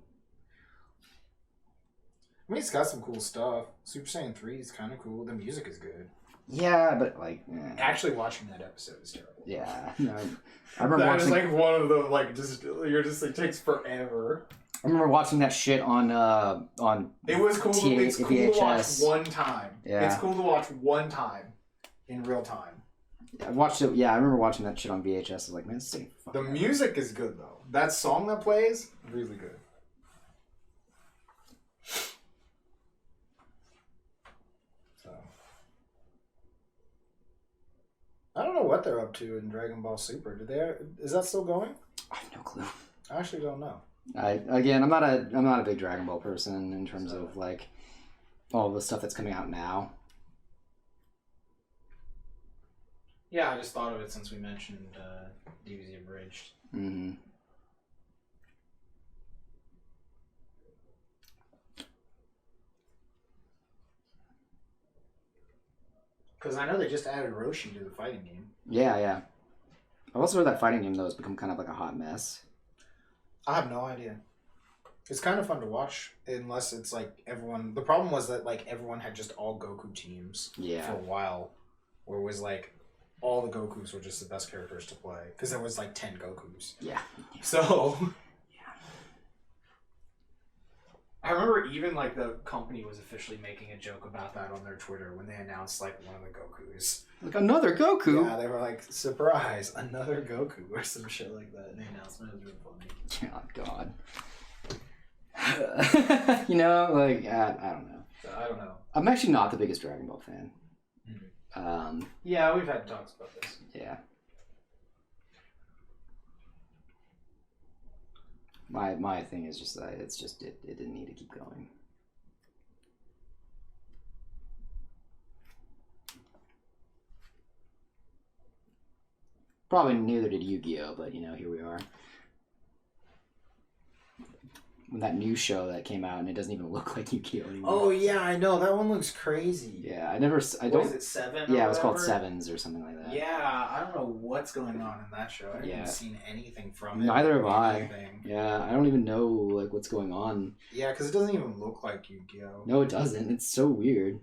I mean, it's got some cool stuff. Super Saiyan 3 is kind of cool. The music is good. Yeah, but like... Actually, watching that episode is terrible. Yeah. No, I remember That watching... is like one of the, like, just, it takes forever. I remember watching that shit on It was cool. It's cool to watch one time. Yeah. It's cool to watch one time in real time. I watched it. Yeah, I remember watching that shit on VHS. I was like, man, this thing. The music is good though. That song that plays, really good. So I don't know what they're up to in Dragon Ball Super. Is that still going? I have no clue. I actually don't know. I'm not a big Dragon Ball person in terms of like all the stuff that's coming out now. Yeah, I just thought of it since we mentioned DBZ Abridged. Mm-hmm. Because I know they just added Roshi to the fighting game. Yeah. I've also heard that fighting game though has become kind of like a hot mess. I have no idea. It's kind of fun to watch, unless it's like everyone... The problem was that like everyone had just all Goku teams for a while, where it was like all the Gokus were just the best characters to play, because there was like 10 Gokus. Yeah. So... I remember even like the company was officially making a joke about that on their Twitter when they announced like one of the Gokus. Like another Goku? Yeah, they were like, surprise, another Goku, or some shit like that in the announcement. It was really funny. Oh, God. I don't know. So, I don't know. I'm actually not the biggest Dragon Ball fan. Mm-hmm. Yeah, we've had talks about this. Yeah. My thing is just that it didn't need to keep going. Probably neither did Yu-Gi-Oh, but here we are. When that new show that came out and it doesn't even look like Yu-Gi-Oh anymore. Oh yeah, I know, that one looks crazy. Yeah, I don't. Was it 7? Yeah, it was called Sevens or something like that. Yeah, I don't know what's going on in that show. I haven't seen anything from it. Neither have I. Anything. Yeah, I don't even know like what's going on. Yeah, because it doesn't even look like Yu-Gi-Oh. No, it doesn't. It's so weird.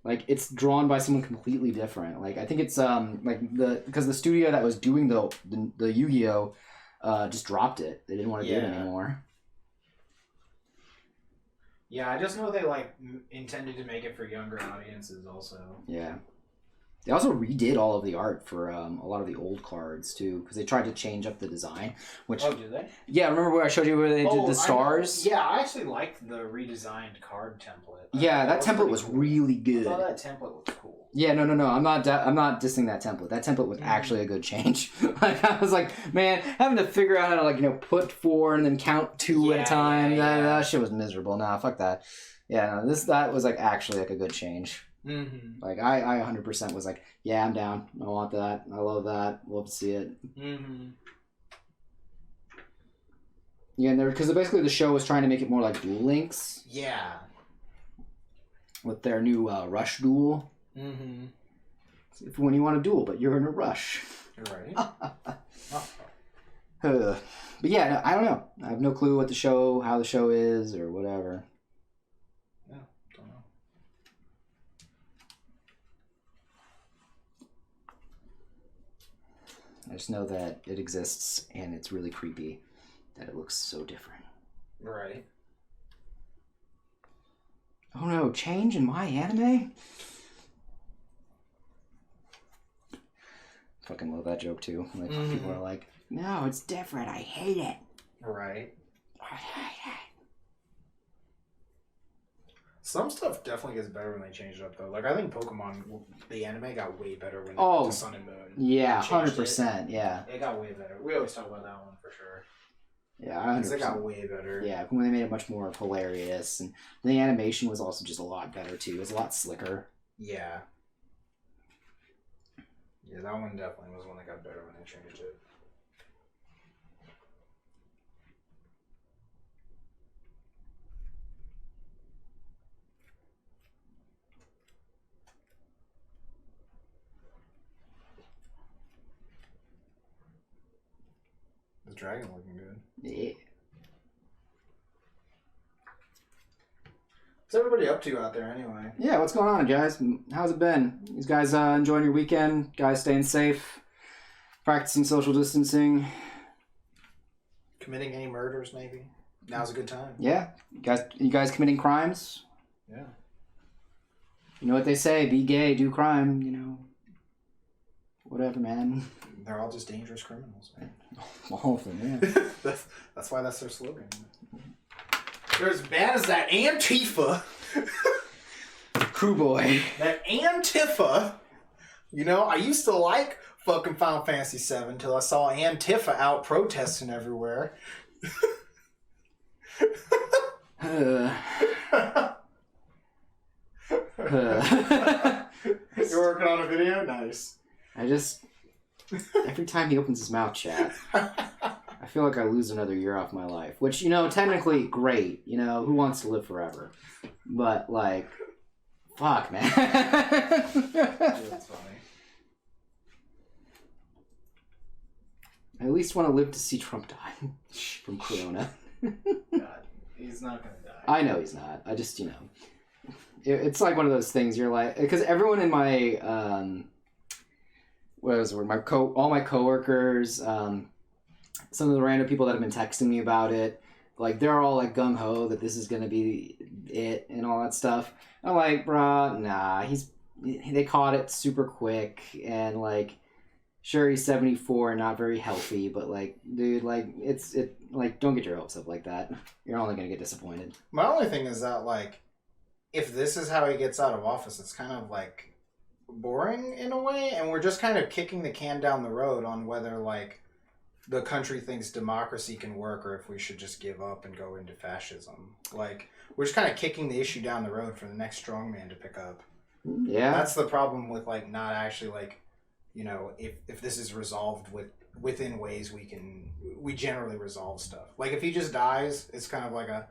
Like it's drawn by someone completely different. Like I think it's because the studio that was doing the Yu-Gi-Oh just dropped it. They didn't want to do it anymore. Yeah, I just know they like intended to make it for younger audiences also. Yeah. They also redid all of the art for a lot of the old cards too, because they tried to change up the design. Which did they? Yeah, remember where I showed you where they did the stars? I actually liked the redesigned card template. Yeah, that template was really good. I thought that template was cool. Yeah, no. I'm not dissing that template. That template was actually a good change. Like I was like, man, having to figure out how to put 4 and then count 2 at a time. That shit was miserable. Nah, fuck that. Yeah, no, that was like actually like a good change. Mm-hmm. Like I 100% was like, yeah, I'm down. I want that. I love that. Love to see it. Mm-hmm. Yeah, and because basically the show was trying to make it more like Duel Links. Yeah. With their new Rush Duel. Mm-hmm. If when you want to duel, but you're in a rush. You're right. But yeah, no, I don't know. I have no clue how the show is, or whatever. Yeah, don't know. I just know that it exists, and it's really creepy that it looks so different. Right. Oh no, change in my anime? Fucking love that joke too. Like people are like, no, it's different. I hate it. Right. I hate it. Some stuff definitely gets better when they change it up, though. Like, I think Pokemon, the anime, got way better when they went to Sun and Moon. Yeah, Changed 100%. Yeah. It got way better. We always talk about that one for sure. Yeah, 100%. It got way better. Yeah, when they made it much more hilarious. And the animation was also just a lot better, too. It was a lot slicker. Yeah. Yeah, that one definitely was one that got better when they changed it. The dragon looking good. Yeah. What's everybody up to out there anyway? Yeah, what's going on, guys? How's it been? You guys enjoying your weekend? Guys staying safe? Practicing social distancing? Committing any murders, maybe? Now's a good time. Yeah. You guys committing crimes? Yeah. You know what they say, be gay, do crime, you know. Whatever, man. They're all just dangerous criminals, man. All of them, yeah. that's why that's their slogan. They're as bad as that Antifa. Crew boy. That Antifa. You know, I used to like fucking Final Fantasy VII until I saw Antifa out protesting everywhere. You're working on a video? Nice. Every time he opens his mouth, chat, I feel like I lose another year off my life. Which, you know, technically great. You know, who wants to live forever? But, like, fuck, man. That's funny. I at least want to live to see Trump die from Corona. God, he's not gonna die. I know he's not. I just, you know, it's like one of those things. You're like, because everyone in my all my coworkers, some of the random people that have been texting me about it, like they're all like gung ho that this is gonna be it and all that stuff. I'm like, bruh, nah. They caught it super quick and like. Sure, he's 74 and not very healthy, but like, dude, like, like, don't get your hopes up like that. You're only gonna get disappointed. My only thing is that, like, if this is how he gets out of office, it's kind of like boring in a way, and we're just kind of kicking the can down the road on whether like the country thinks democracy can work or if we should just give up and go into fascism. Like, we're just kind of kicking the issue down the road for the next strongman to pick up. Yeah, that's the problem with like not actually like. You know, if this is resolved within ways we generally resolve stuff. Like if he just dies, it's kind of like I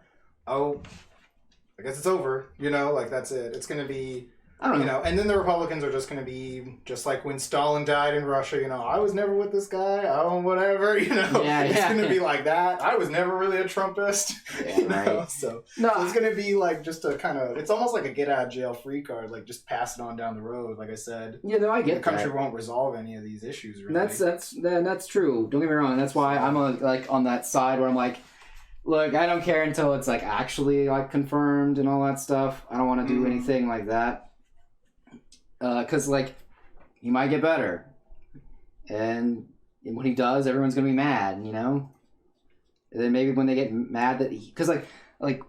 guess it's over. You know, like that's it. It's gonna be, I don't know. You know, and then the Republicans are just gonna be just like when Stalin died in Russia. You know, I was never with this guy. Oh, whatever. You know, it's gonna be like that. I was never really a Trumpist. Yeah, you know? right. So it's gonna be like just a kind of. It's almost like a get out of jail free card. Like just pass it on down the road. Like I said. Yeah, no, I get the country that. won't resolve any of these issues. Really. That's true. Don't get me wrong. That's why I'm like on that side where I'm like, look, I don't care until it's like actually like confirmed and all that stuff. I don't want to do anything like that. Because like he might get better, and when he does, everyone's gonna be mad, you know. And then maybe when they get mad that because like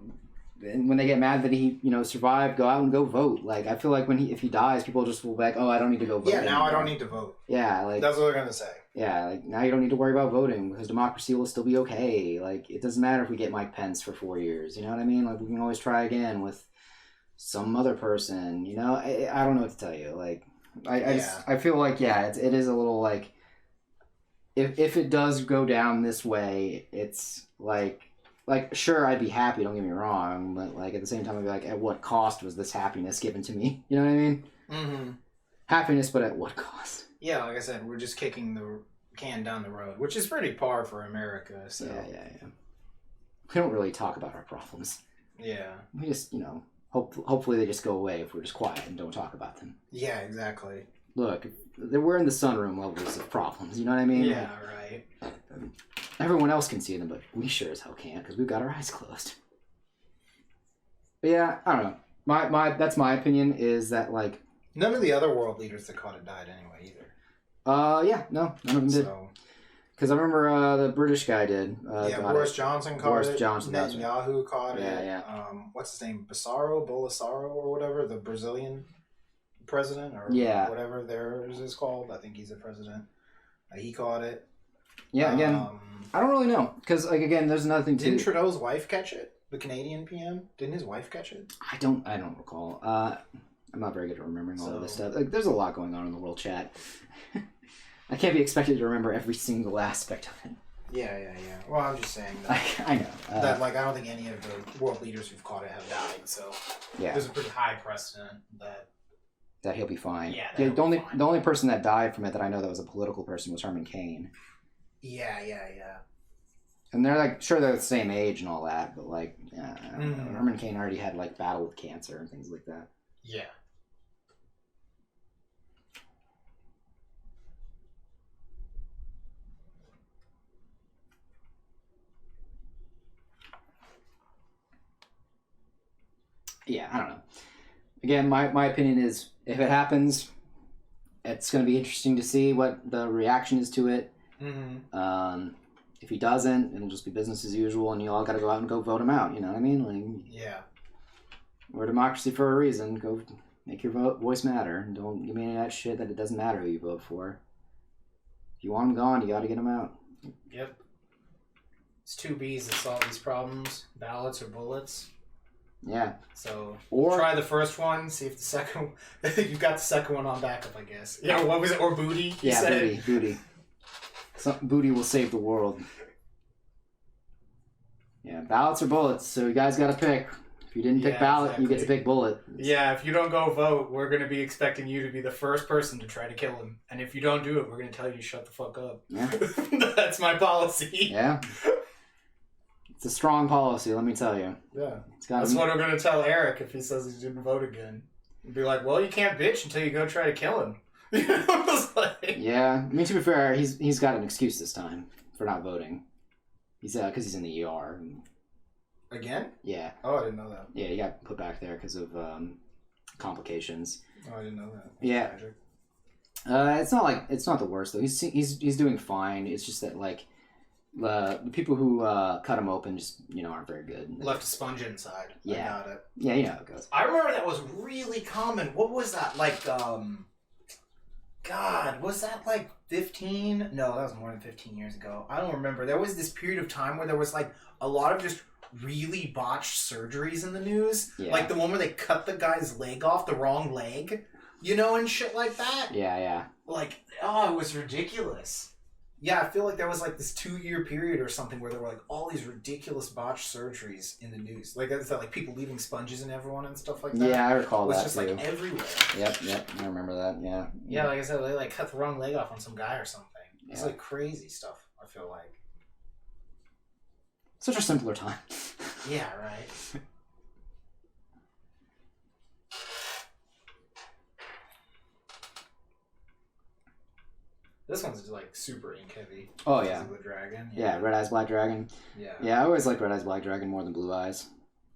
when they get mad that he survived, go out and go vote. Like I feel like if he dies, people just will be like, oh, I don't need to go vote. Yeah, now anymore. I don't need to vote. Yeah, like that's what they're gonna say. Yeah, like now you don't need to worry about voting because democracy will still be okay. Like it doesn't matter if we get Mike Pence for 4 years. You know what I mean? Like we can always try again with some other person, you know. I don't know what to tell you. Like I feel like it is a little like if it does go down this way, it's like sure I'd be happy. Don't get me wrong, but like at the same time I'd be like, at what cost was this happiness given to me? You know what I mean? Mm-hmm. Happiness, but at what cost? Yeah, like I said, we're just kicking the can down the road, which is pretty par for America. So yeah. We don't really talk about our problems. Yeah, we just hopefully they just go away if we're just quiet and don't talk about them. Yeah, exactly. Look, we're in the sunroom levels of problems. You know what I mean? Yeah, right. Everyone else can see them, but we sure as hell can't because we've got our eyes closed. But yeah, I don't know. That's my opinion is that like none of the other world leaders that caught it died anyway either. Yeah, no, none of them did. Because I remember the British guy did. Boris Johnson caught Boris it. Johnson, that's Netanyahu caught it. Yeah. What's his name? Bolsonaro or whatever, the Brazilian president or whatever theirs is called. I think he's a president. He caught it. Yeah, again, I don't really know. Because, like, again, there's another thing, too. Didn't Trudeau's wife catch it? The Canadian PM? Didn't his wife catch it? I don't recall. I'm not very good at remembering all of this stuff. Like, there's a lot going on in the world chat. I can't be expected to remember every single aspect of it. Yeah. Well, I'm just saying that. I know. That, like, I don't think any of the world leaders who've caught it have died, so... Yeah. There's a pretty high precedent that he'll be fine. Yeah, the only person that died from it that I know that was a political person was Herman Cain. Yeah. And they're like, sure, they're the same age and all that, but like, Herman Cain already had like battle with cancer and things like that. Yeah. Yeah, I don't know. Again, my opinion is if it happens, it's going to be interesting to see what the reaction is to it. Mm-hmm. If he doesn't, it'll just be business as usual, and you all got to go out and go vote him out. You know what I mean? Like, yeah. We're a democracy for a reason. Go make your voice matter. And don't give me any of that shit that it doesn't matter who you vote for. If you want him gone, you got to get him out. Yep. It's 2 B's that solve these problems: ballots or bullets. Yeah. So or try the first one, see if the second you've got the second one on backup, I guess. Yeah, what was it? Or booty? Booty. Booty will save the world. Yeah, ballots or bullets. So you guys got to pick. If you didn't pick ballot, exactly. You get to pick bullet. Yeah, if you don't go vote, we're going to be expecting you to be the first person to try to kill him. And if you don't do it, we're going to tell you to shut the fuck up. Yeah. That's my policy. Yeah. It's a strong policy, let me tell you. Yeah. That's what we're going to tell Eric if he says he didn't vote again. We'll be like, well, you can't bitch until you go try to kill him. Yeah, I mean, to be fair, he's got an excuse this time for not voting. He's because he's in the ER. Again? Yeah. Oh, I didn't know that. Yeah, he got put back there because of complications. Oh, I didn't know that. Yeah. It's not the worst though. He's doing fine. It's just that like the people who cut him open just aren't very good. Left a sponge inside. Yeah. I got it. Yeah, you know how it goes. I remember that was really common. What was that like? God, was that like 15? No, that was more than 15 years ago. I don't remember. There was this period of time where there was like a lot of just really botched surgeries in the news. Yeah. Like the one where they cut the guy's leg off, the wrong leg, and shit like that. Yeah. Like, oh, it was ridiculous. Yeah, I feel like there was like this 2-year period or something where there were like all these ridiculous botched surgeries in the news. Like that's like people leaving sponges in everyone and stuff like that. Yeah, I recall that too. It was just like everywhere. Yep, I remember that. Yeah. Yeah, like I said, they like cut the wrong leg off on some guy or something. It's Yeah. like crazy stuff. I feel like. Such a simpler time. Yeah, right. This one's just like super ink heavy. Oh yeah. The dragon. Yeah, Red Eyes Black Dragon. Yeah. Yeah, I always liked Red Eyes Black Dragon more than Blue Eyes.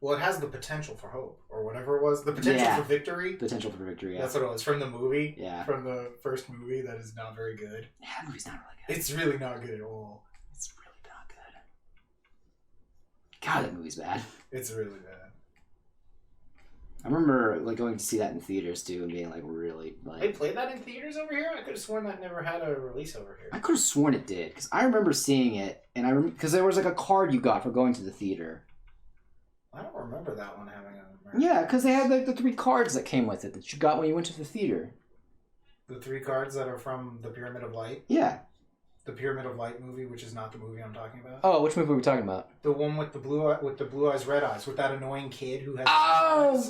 Well, it has the potential for hope, or whatever it was. The potential for victory. Potential for victory, yeah. That's what it was from the movie. Yeah. From the first movie that is not very good. Yeah, that movie's not really good. It's really not good at all. It's really not good. God, that movie's bad. It's really bad. I remember like going to see that in theaters too and being like really like. They played that in theaters over here? I could have sworn that never had a release over here. I could have sworn it did because I remember seeing it and because there was like a card you got for going to the theater. I don't remember that one having an American. Yeah, because they had like the 3 cards that came with it that you got when you went to the theater. The 3 cards that are from the Pyramid of Light? Yeah. The Pyramid of Light movie, which is not the movie I'm talking about. Oh, which movie are we talking about? The one with the blue eyes, red eyes, with that annoying kid who has. Oh,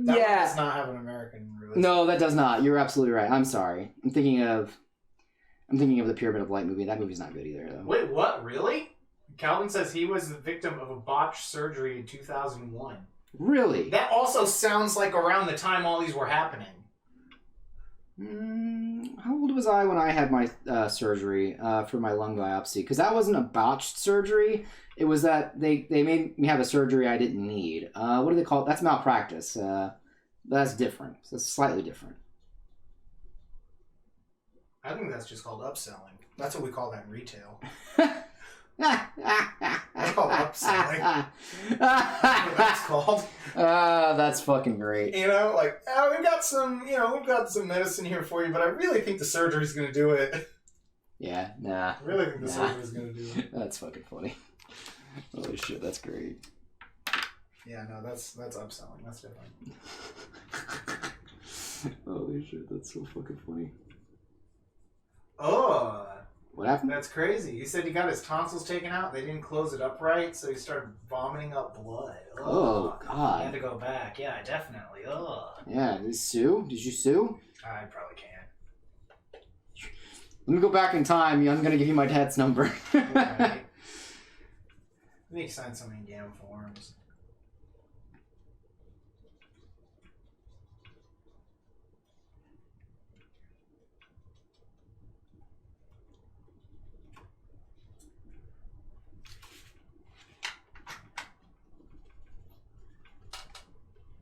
that yeah. one does not have an American release. No, that does not. You're absolutely right. I'm sorry. I'm thinking of the Pyramid of Light movie. That movie's not good either, though. Wait, what? Really? Calvin says he was the victim of a botched surgery in 2001. Really? That also sounds like around the time all these were happening. How old was I when I had my surgery for my lung biopsy? Because that wasn't a botched surgery. It was that they made me have a surgery I didn't need. What do they call it? That's malpractice. That's different. That's slightly different. I think that's just called upselling. That's what we call that in retail. That's called upselling. That's what that's called. That's fucking great. You know, like, oh, we've got some medicine here for you, but I really think the surgery's gonna do it. Yeah, nah. I really think the surgery's gonna do it. That's fucking funny. Holy shit, that's great. Yeah, no, that's upselling. That's different. Holy shit, that's so fucking funny. Oh, What happened? that's crazy. He said he got his tonsils taken out. They didn't close it up right, so he started vomiting up blood. Oh, He God. had to go back. Yeah, definitely. Yeah, did you sue? Did you sue? I probably can't. Let me go back in time. I'm gonna give you my dad's number. Right. Let me sign some in-game forms.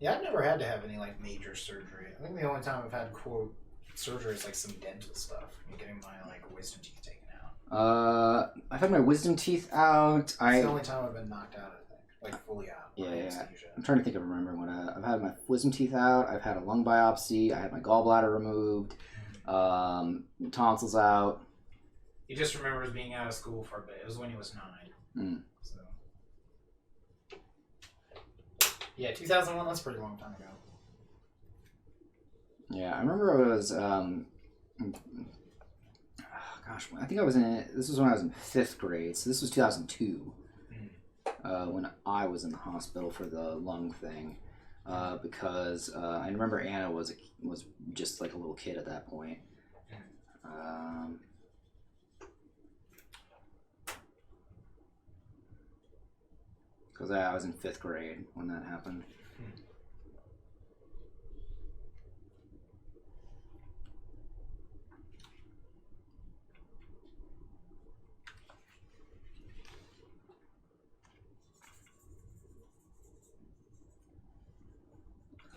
Yeah, I've never had to have any like major surgery. I think the only time I've had quote surgery is like some dental stuff. I'm getting my like wisdom teeth taken out. I've had my wisdom teeth out. It's the only time I've been knocked out, I think. Like fully out. Yeah, anesthesia. I'm trying to think of remembering when I've had my wisdom teeth out. I've had a lung biopsy. I had my gallbladder removed. Tonsils out. He just remembers being out of school for a bit. It was when he was 9. Mm. So. Yeah, 2001. That's a pretty long time ago. Yeah, I remember I was. Gosh, I think I was in. This was when I was in 5th grade. So this was 2002. When I was in the hospital for the lung thing, because I remember Anna was just like a little kid at that point. Because I was in 5th grade when that happened.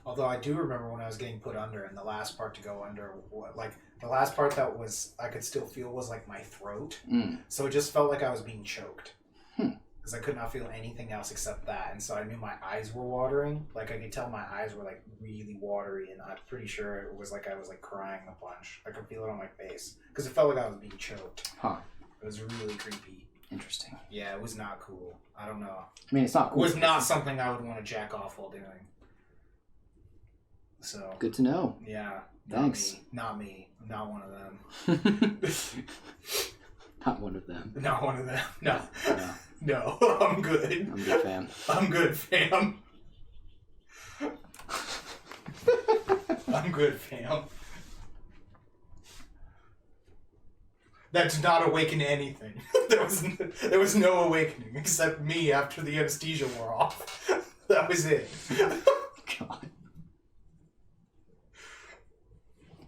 Although I do remember when I was getting put under, and the last part to go under, like the last part that was I could still feel was like my throat. So it just felt like I was being choked. Because I could not feel anything else except that, and so I knew my eyes were watering. Like I could tell my eyes were like really watery, and I'm pretty sure it was like I was like crying a bunch. I could feel it on my face because it felt like I was being choked. Huh. It was really creepy. Interesting. Yeah, it was not cool. I don't know. I mean, it's not It cool. was not something I would want to jack off while doing. So Good to know. yeah. Thanks. Not me. I'm not one of them. Not one of them. Not one of them. No. Yeah. No, I'm good. I'm a good fan. I'm good, fam. I'm good, fam. That did not awaken anything. There was no awakening except me after the anesthesia wore off. That was it. God.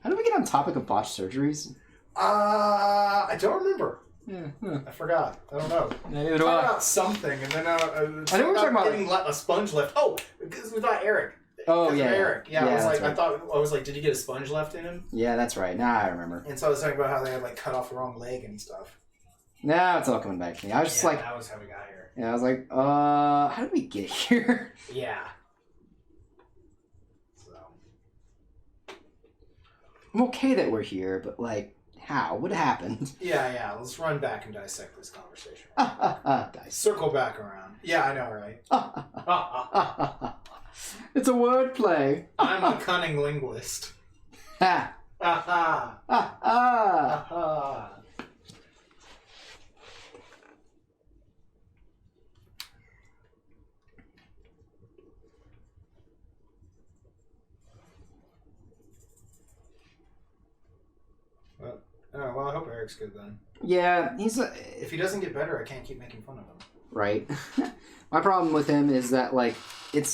How did we get on topic of botched surgeries? I don't remember. Yeah. I forgot. I don't know. Neither Talk about something, and then I know we're talking about getting a sponge left. Oh, because we thought Eric. Oh Because yeah, of Eric. Yeah, I was like, that's I was like, did he get a sponge left in him? Yeah, that's right. Now I remember. And so I was talking about how they had like cut off the wrong leg and stuff. Now it's all coming back to me. I was just like, that was how we got here. yeah, I was like, how did we get here? Yeah. So. I'm okay that we're here, but like, how? What happened? Yeah. Let's run back and dissect this conversation. Dice. Circle back around. Yeah, I know, right? It's a wordplay. I'm a cunning linguist. Ha. Aha. Ah. Aha. Well, I hope Eric's good then. Yeah, he's If he doesn't get better, I can't keep making fun of him. right. My problem with him is that like it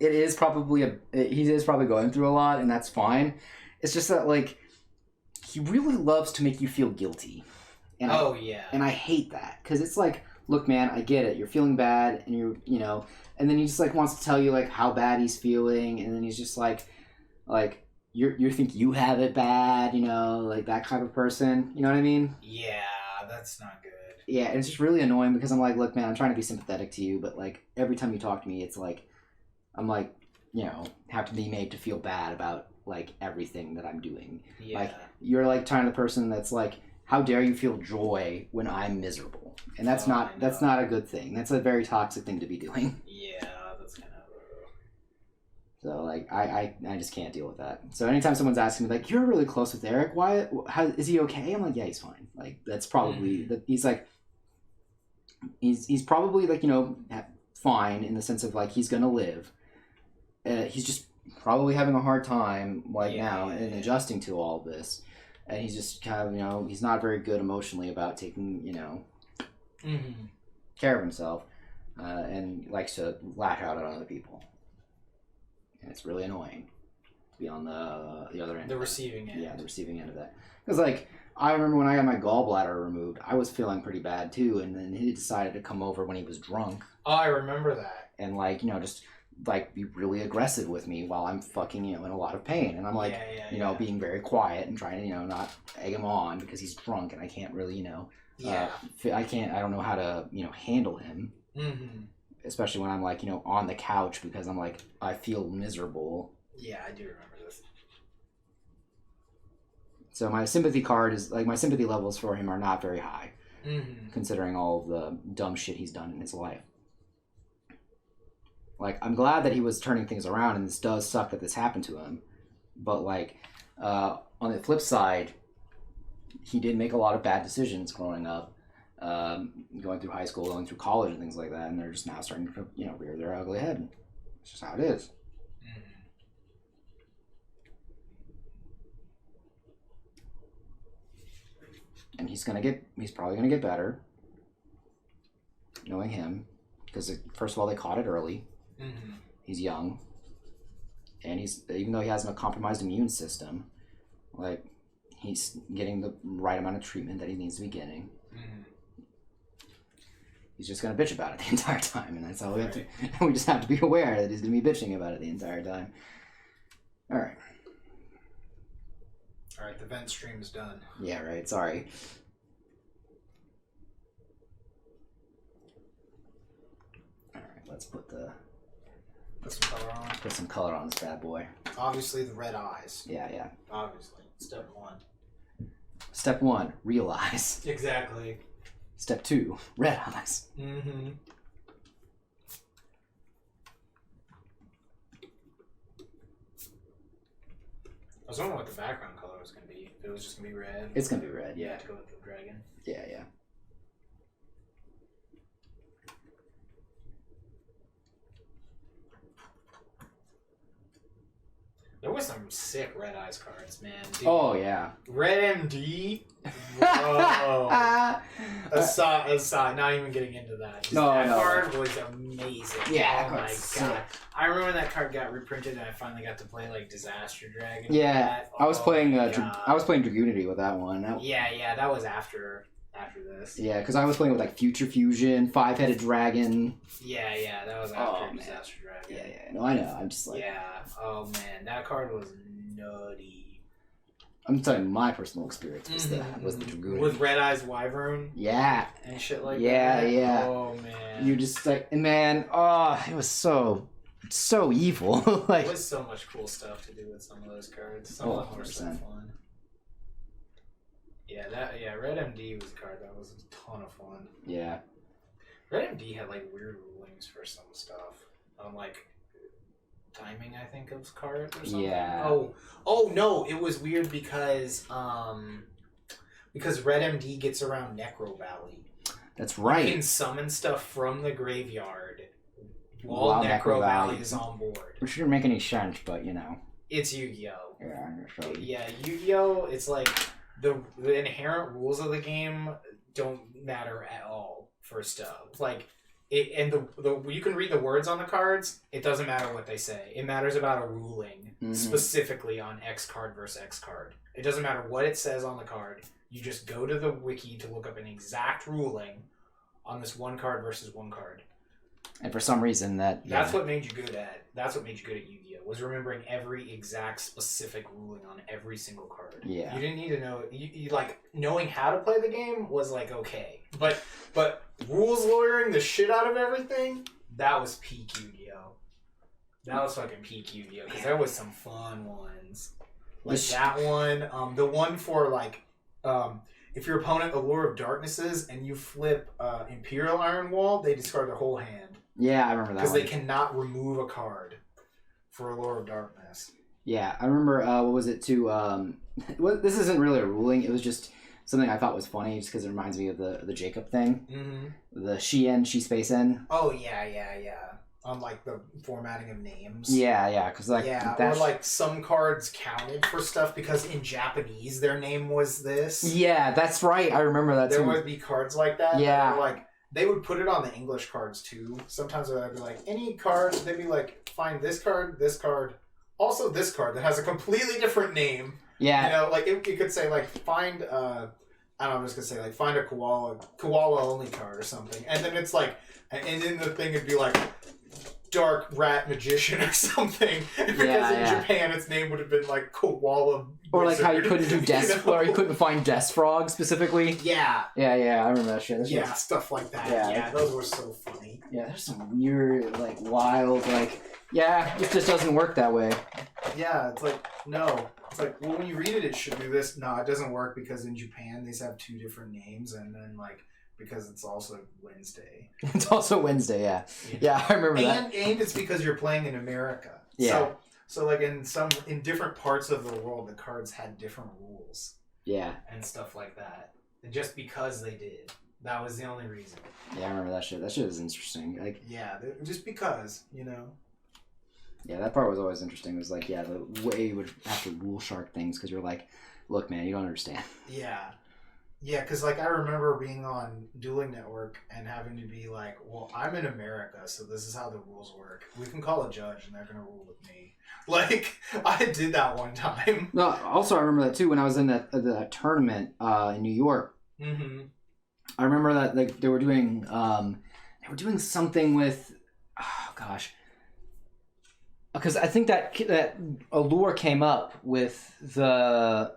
is probably he is probably going through a lot, and that's fine. It's just that like he really loves to make you feel guilty, and I hate that because it's like, look, man, I get it. You're feeling bad, and you know, and then he just like wants to tell you like how bad he's feeling, and then he's just like, you think you have it bad, like that kind of person. You know what I mean? Yeah, that's not good. Yeah, and it's just really annoying because I'm like, look, man, I'm trying to be sympathetic to you, but like every time you talk to me, it's like I'm like, have to be made to feel bad about like everything that I'm doing. Yeah. Like you're like kind of the person that's like, how dare you feel joy when I'm miserable? And that's not a good thing. That's a very toxic thing to be doing. Yeah, that's kind of. So like I just can't deal with that. So anytime someone's asking me like, you're really close with Eric, why? How is he okay? I'm like, yeah, he's fine. Like that's probably he's like. He's probably like fine in the sense of like he's gonna live. He's just probably having a hard time now and adjusting to all this, and he's just kind of he's not very good emotionally about taking care of himself, and likes to lash out at other people, and it's really annoying to be on the other end. The receiving end. Yeah, the receiving end of that. Because like I remember when I got my gallbladder removed, I was feeling pretty bad too, and then he decided to come over when he was drunk. Oh, I remember that. And like just like be really aggressive with me while I'm fucking in a lot of pain, and I'm like being very quiet and trying to not egg him on because he's drunk and I can't really I don't know how to handle him, especially when I'm like on the couch because I'm like I feel miserable. Yeah, I do remember this. So my sympathy card is like my sympathy levels for him are not very high, considering all of the dumb shit he's done in his life. Like I'm glad that he was turning things around, and this does suck that this happened to him. But like on the flip side, he did make a lot of bad decisions growing up, going through high school, going through college, and things like that. And they're just now starting to rear their ugly head. It's just how it is. And he's probably gonna get better, knowing him, because first of all they caught it early. He's young, and even though he has a compromised immune system, like he's getting the right amount of treatment that he needs to be getting. He's just gonna bitch about it the entire time, and that's all we have to. We just have to be aware that he's gonna be bitching about it the entire time. All right. All right, the vent stream is done. Yeah, right. Sorry. All right, let's put some color on this bad boy. Obviously, the red eyes. Yeah. Obviously, step one. Step 1, realize. Exactly. Step 2, red eyes. I was wondering what the background color was going to be. If it was just going to be red. It's going to be red, yeah. To go with the dragon. Yeah. There was some sick Red Eyes cards, man. Dude. Oh, yeah. Red MD? Whoa. aside, not even getting into that. That card was amazing. Yeah, oh my god. I remember when that card got reprinted and I finally got to play like Disaster Dragon. Yeah, I was playing Dragoonity with that one. Yeah, that was after this. Yeah, because I was playing with like Future Fusion, 5-headed dragon. Yeah, that was after Disaster Dragon. Yeah, no, I know. I'm just like... Yeah, oh man, that card was nutty. I'm telling you, my personal experience was the Dragoonity. With Red Eyes Wyvern? Yeah. And shit like that? Yeah. Oh man. You just like... And man, it was so evil. Like, there was so much cool stuff to do with some of those cards. Some of them were so fun. Yeah, Red MD was a card that was a ton of fun. Yeah. Red MD had like weird rulings for some stuff. Like timing, I think, of cards or something. Yeah. Oh no, it was weird because Red MD gets around Necro Valley. That's right. You can summon stuff from the graveyard while Necro Valley is on board. Which didn't make any sense, but It's Yu-Gi-Oh! Yeah, I'm sure. Yeah, Yu-Gi-Oh! It's like the inherent rules of the game don't matter at all for stuff. Like you can read the words on the cards. It doesn't matter what they say. It matters about a ruling specifically on X card versus X card. It doesn't matter what it says on the card. You just go to the wiki to look up an exact ruling on this one card versus one card. And for some reason That's what made you good at Yu-Gi-Oh! Was remembering every exact specific ruling on every single card. Yeah. You didn't need to know. You like knowing how to play the game was like okay, but rules lawyering the shit out of everything, that was peak Yu-Gi-Oh! That was fucking peak Yu-Gi-Oh! Because there was some fun ones. Like that one, the one for like, if your opponent Allure of Darknesses and you flip Imperial Iron Wall, they discard their whole hand. Yeah, I remember that. Because they cannot remove a card for Allure of Darkness. Yeah, I remember. What was it too? This isn't really a ruling. It was just something I thought was funny, just because it reminds me of the Jacob thing. Mm-hmm. The she space n. Oh yeah. On like the formatting of names. Yeah, because like or like some cards counted for stuff because in Japanese their name was this. Yeah, that's right. I remember that. There would be cards like that. Yeah, that were like they would put it on the English cards too. Sometimes it would be like any card. They'd be like, find this card, also this card that has a completely different name. Yeah, you know, like it could say like find. I don't know. I'm just gonna say like find a koala only card or something, and then it's like, and then the thing would be like. Dark Rat Magician or something, because in Japan its name would have been like Koala or like Wizard. how you couldn't do Death or you couldn't find Death Frog specifically. Yeah, I remember that shit. Stuff like that. Yeah, those were so funny. Yeah, there's some weird, like wild, like it just doesn't work that way. Yeah, it's like no, it's like well when you read it, it should do this. No, it doesn't work because in Japan these have two different names, and then like. Because it's also Wednesday. It's also Wednesday, yeah. Yeah, I remember that. And it's because you're playing in America. Yeah. So like in different parts of the world, the cards had different rules. Yeah. And stuff like that. And just because they did. That was the only reason. Yeah, I remember that shit. That shit is interesting. Like. Yeah, just because, you know. Yeah, that part was always interesting. It was like, the way you would have to rule shark things because you're like, look, man, you don't understand. Yeah. Yeah, because like I remember being on Dueling Network and having to be like, well, I'm in America, so this is how the rules work. We can call a judge and they're going to rule with me. Like, I did that one time. No, also I remember that too when I was in the tournament in New York. Mm-hmm. I remember that like they were doing something with, oh gosh. Because I think that allure came up with the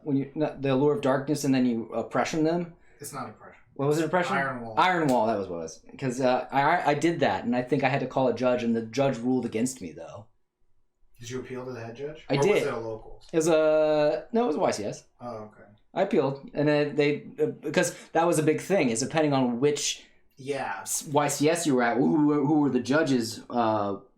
allure of darkness, and then you oppression them. It's not oppression. What was it? Oppression. Iron Wall. Iron Wall. That was what it was. Because I did that, and I think I had to call a judge, and the judge ruled against me though. Did you appeal to the head judge? I did. Was it a local? It was a YCS. Oh, okay. I appealed, and then they because that was a big thing. Is depending on which YCS you were at, who were the judges.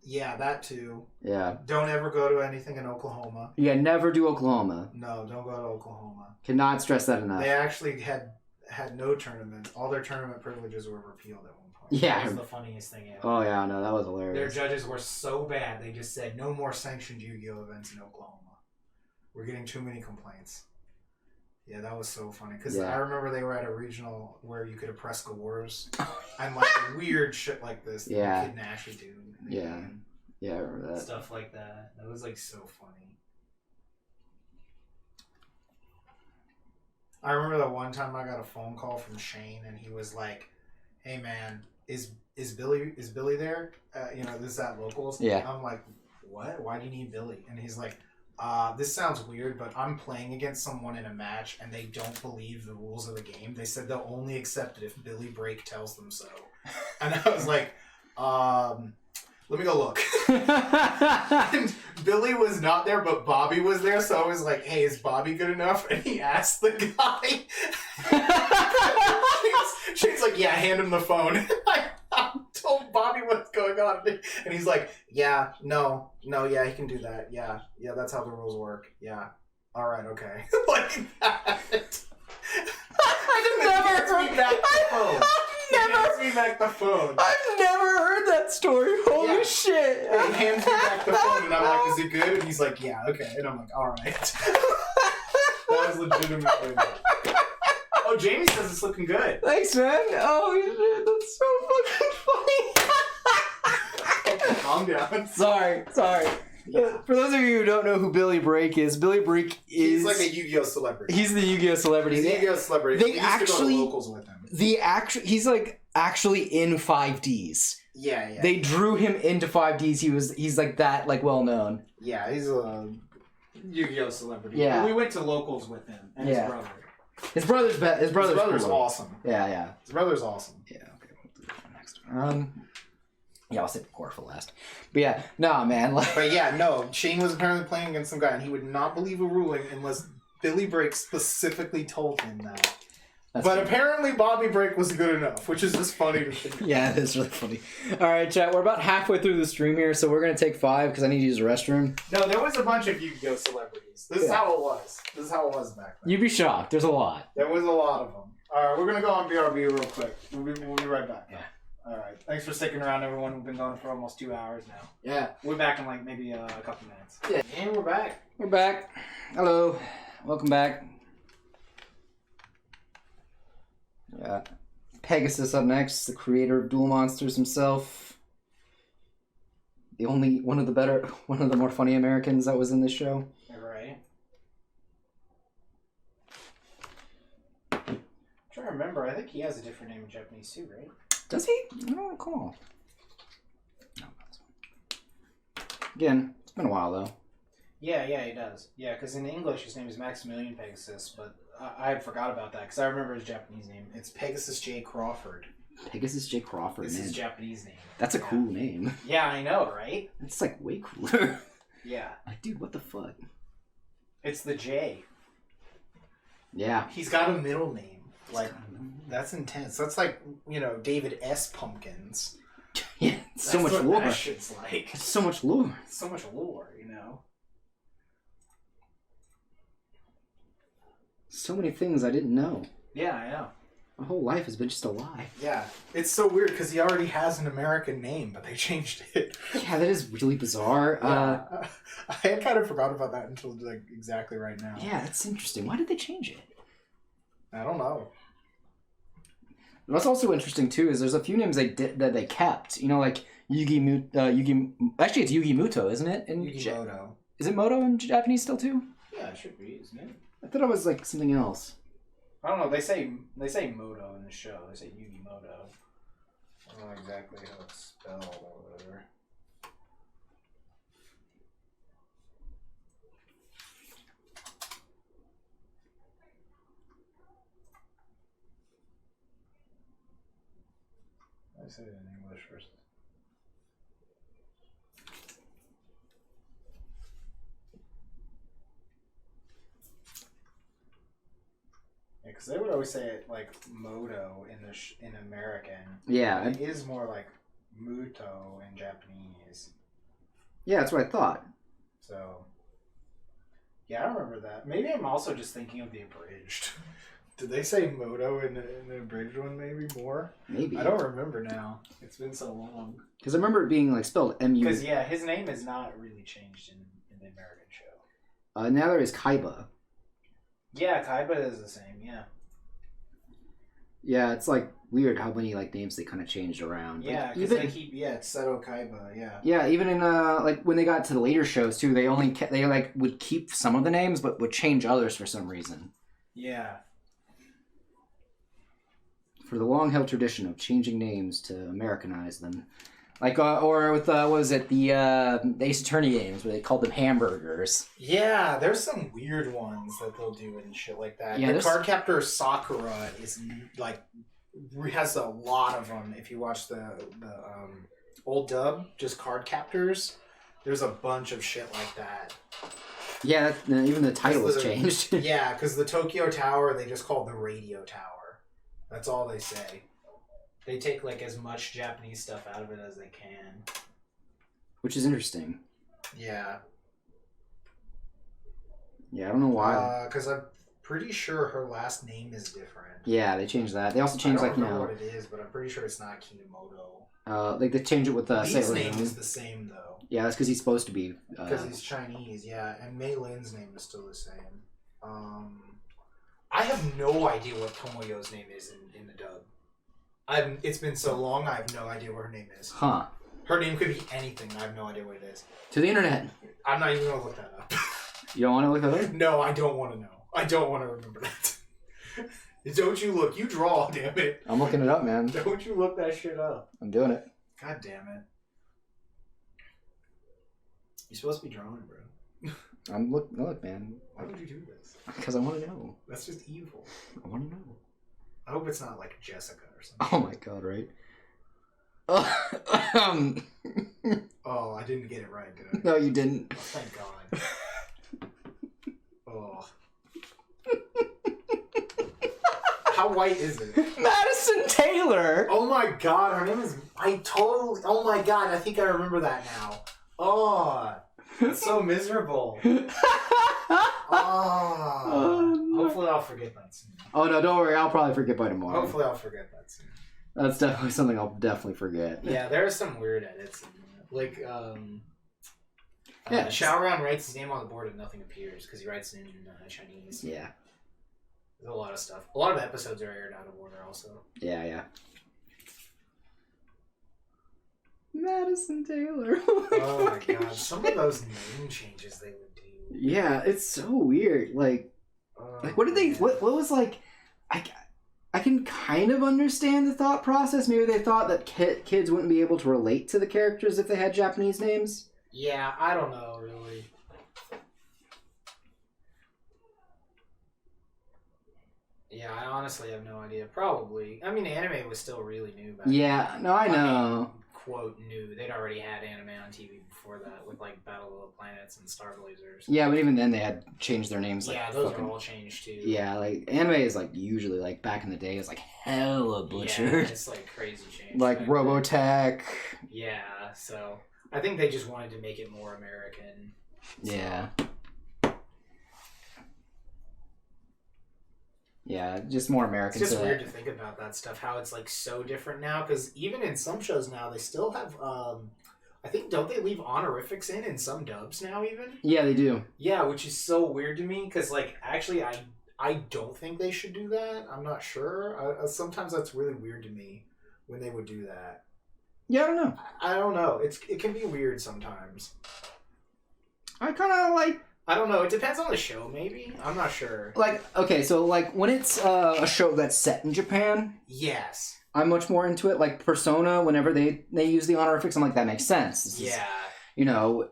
Yeah, that too. Yeah. Don't ever go to anything in Oklahoma. Yeah, never do Oklahoma. No, don't go to Oklahoma. Cannot stress that enough. They actually had no tournaments. All their tournament privileges were repealed at one point. Yeah. That was the funniest thing ever. Oh, yeah, no, that was hilarious. Their judges were so bad, they just said, no more sanctioned Yu-Gi-Oh! Events in Oklahoma. We're getting too many complaints. Yeah, that was so funny. Because I remember they were at a regional where you could oppress Gawars and like weird shit like this that Kid Nash would do. Yeah. Yeah, I remember that. Stuff like that. That was like so funny. I remember that one time I got a phone call from Shane and he was like, hey man, is Billy there? This is at Locals. Yeah. I'm like, what? Why do you need Billy? And he's like, this sounds weird, but I'm playing against someone in a match and they don't believe the rules of the game. They said they'll only accept it if Billy Break tells them so. And I was like, let me go look. And Billy was not there, but Bobby was there, so I was like, hey, is Bobby good enough? And he asked the guy. Shane's like, yeah, hand him the phone. I told Bobby what's going on. And he's like, yeah, no, yeah, he can do that. Yeah, that's how the rules work. Yeah. All right, okay. Like that. Hands me back the phone. I've never heard that story. Holy shit. He hands me back the phone and I'm like, is it good? And he's like, yeah, okay. And I'm like, all right. That was legitimately good. Oh, Jamie says it's looking good. Thanks, man. Oh, shit. That's so fucking funny. Okay, calm down. Sorry. Yeah. For those of you who don't know who Billy Break is, Billy Break is... He's like a Yu-Gi-Oh! Celebrity. He's the Yu-Gi-Oh! Celebrity. He's a Yu-Gi-Oh! Celebrity. They actually... Used to go to Locals with him. He's like actually in 5Ds. Yeah. They drew him into 5Ds. He's like that, like well known. Yeah, he's a Yu-Gi-Oh celebrity. Yeah. We went to locals with him and his brother. His brother's cool. Awesome. Yeah. His brother's awesome. Yeah. Okay. We'll do that one next. Yeah, I'll save the core for last. But yeah, nah, man. But yeah, no. Shane was apparently playing against some guy, and he would not believe a ruling unless Billy Break specifically told him that. But apparently Bobby Break was good enough, which is just funny to think. Yeah, it's really funny. All right, chat. We're about halfway through the stream here, so we're gonna take 5 because I need to use the restroom. No, there was a bunch of Yu-Gi-Oh celebrities. This is how it was. This is how it was back then. You'd be shocked. There's a lot. There was a lot of them. All right, we're gonna go on BRB real quick. We'll be right back. Yeah. All right. Thanks for sticking around, everyone. We've been going for almost 2 hours now. Yeah. We're back in like maybe a couple minutes. Yeah. And we're back. We're back. Hello. Welcome back. Yeah. Pegasus up next, the creator of Duel Monsters himself. One of the more funny Americans that was in this show. Right. I'm trying to remember. I think he has a different name in Japanese too, right? Does he? I don't recall. No, again, it's been a while though. Yeah, he does. Yeah, because in English his name is Maximilian Pegasus, but I had forgot about that because I remember his Japanese name. It's Pegasus J. Crawford. Pegasus J. Crawford, This is man. his Japanese name. That's a cool name. Yeah, I know, right? It's like way cooler. Yeah. Like, dude, what the fuck? It's the J. Yeah. He's got a middle name. Like, that's intense. That's like, David S. Pumpkins. Yeah, it's so much what lore. That shit's like. It's so much lore. So much lore, So many things I didn't know. Yeah, I know. My whole life has been just a lie. Yeah. It's so weird because he already has an American name, but they changed it. Yeah, that is really bizarre. Yeah. I kind of forgot about that until like exactly right now. Yeah, that's interesting. Why did they change it? I don't know. What's also interesting too is there's a few names that they kept. Like actually it's Yugi Muto, isn't it? Yugimoto. Is it Moto in Japanese still too? Yeah, it should be, isn't it? I thought it was like something else. I don't know. They say Moto in the show. They say Yugi Moto. I don't know exactly how it's spelled or whatever. I say it in English first. Because they would always say it like Moto in American. Yeah. It is more like Muto in Japanese. Yeah, that's what I thought. So, yeah, I remember that. Maybe I'm also just thinking of the abridged. Did they say Moto in the abridged one maybe more? Maybe. I don't remember now. It's been so long. Because I remember it being like spelled M-U. Because, yeah, his name is not really changed in the American show. Now there is Kaiba. Yeah, Kaiba is the same, yeah. Yeah, it's like weird how many like names they kind of changed around. Yeah, because they keep, it's Seto Kaiba, yeah. Yeah, even in like when they got to the later shows too, they would keep some of the names but would change others for some reason. Yeah. For the long-held tradition of changing names to Americanize them. Like, or with, what was it, the Ace Attorney games, where they called them hamburgers. Yeah, there's some weird ones that they'll do and shit like that. Yeah, the card captor Sakura is, like, has a lot of them. If you watch the old dub, just card captors, there's a bunch of shit like that. Yeah, even the title was changed. Yeah, because the Tokyo Tower, they just call it the Radio Tower. That's all they say. They take like as much Japanese stuff out of it as they can. Which is interesting. Yeah. Yeah, I don't know why. Because I'm pretty sure her last name is different. Yeah, they changed that. They also changed I don't remember what it is, but I'm pretty sure it's not Kinemoto. Like they changed it with Lee's Sailor name Moon. is the same though. Yeah, that's because he's supposed to be. Because he's Chinese, yeah. And Mei Lin's name is still the same. I have no idea what Tomoyo's name is in the dub. It's been so long, I have no idea what her name is. Huh. Her name could be anything. I have no idea what it is. To the internet. I'm not even going to look that up. You don't want to look that up? No, I don't want to know. I don't want to remember that. Don't you look. You draw, damn it. I'm looking it up, man. Don't you look that shit up. I'm doing it. God damn it. You're supposed to be drawing, bro. Look, man. Why would you do this? Because I want to know. That's just evil. I want to know. I hope it's not like Jessica or something. Oh my god, right? Oh, I didn't get it right, did I? No, you didn't. Oh, thank God. Oh. How white is it? Madison Taylor! Oh my God, her name is... Oh my God, I think I remember that now. Oh, it's so miserable. Oh. No. Hopefully I'll forget that soon. Oh no, don't worry, I'll probably forget by tomorrow. Hopefully I'll forget that soon. That's definitely something I'll definitely forget. Yeah, there are some weird edits in there. Like, Yeah. Shaoran writes his name on the board and nothing appears because he writes it in Chinese. Yeah. There's a lot of stuff. A lot of the episodes are aired out of order also. Yeah. Madison Taylor. Oh my God. Some of those name changes they would do. Yeah, it's so weird. Like what did they... What was like... I can kind of understand the thought process. Maybe they thought that kids wouldn't be able to relate to the characters if they had Japanese names. Yeah, I don't know, really. Yeah, I honestly have no idea. Probably. I mean, anime was still really new back then. No, I know. I mean, quote, new. They'd already had anime on TV before that with, like, Battle of the Planets and Star Blazers. Yeah, but even then they had changed their names. Like, Yeah, those are all changed, too. Yeah, like, anime is, like, usually, like, back in the day, is, like, hella butchered. Yeah, it's, like, crazy change. Like, Robotech. Yeah, so... I think they just wanted to make it more American. Yeah. Yeah, just more American. It's just weird to think about that stuff, how it's like so different now, because even in some shows now, they still have, I think, don't they leave honorifics in some dubs now even? Yeah, they do. Yeah, which is so weird to me, because like, actually, I don't think they should do that. I'm not sure. Sometimes that's really weird to me when they would do that. Yeah, I don't know. I don't know. It can be weird sometimes. I kind of like... I don't know. It depends on the show, maybe. I'm not sure. Like, okay, so, like, when it's a show that's set in Japan... Yes. I'm much more into it. Like, Persona, whenever they use the honorifics, I'm like, that makes sense. This is, you know,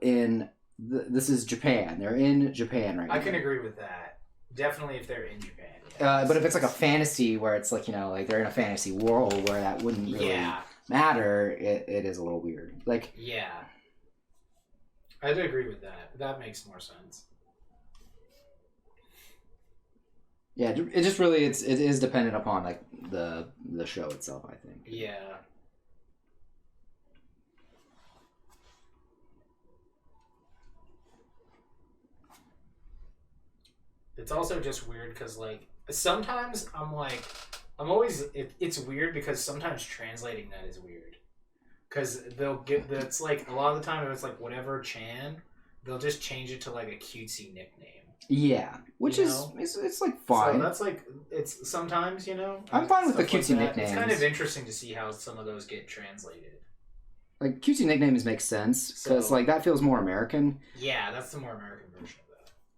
this is Japan. They're in Japan right now. I can agree with that. Definitely if they're in Japan. But if it's like a fantasy where it's like, you know, like they're in a fantasy world where that wouldn't really matter, it is a little weird. Like, yeah. I'd agree with that. That makes more sense. Yeah, it just really it is dependent upon like the show itself, I think. Yeah. It's also just weird because like sometimes it's weird because sometimes translating that is weird. Because they'll get that's like a lot of the time if it's like whatever Chan, they'll just change it to like a cutesy nickname. Yeah, which it's like fine. So that's like it's sometimes I'm fine with the cutesy nicknames. It's kind of interesting to see how some of those get translated. Like cutesy nicknames make sense because like that feels more American. Yeah, that's the more American version of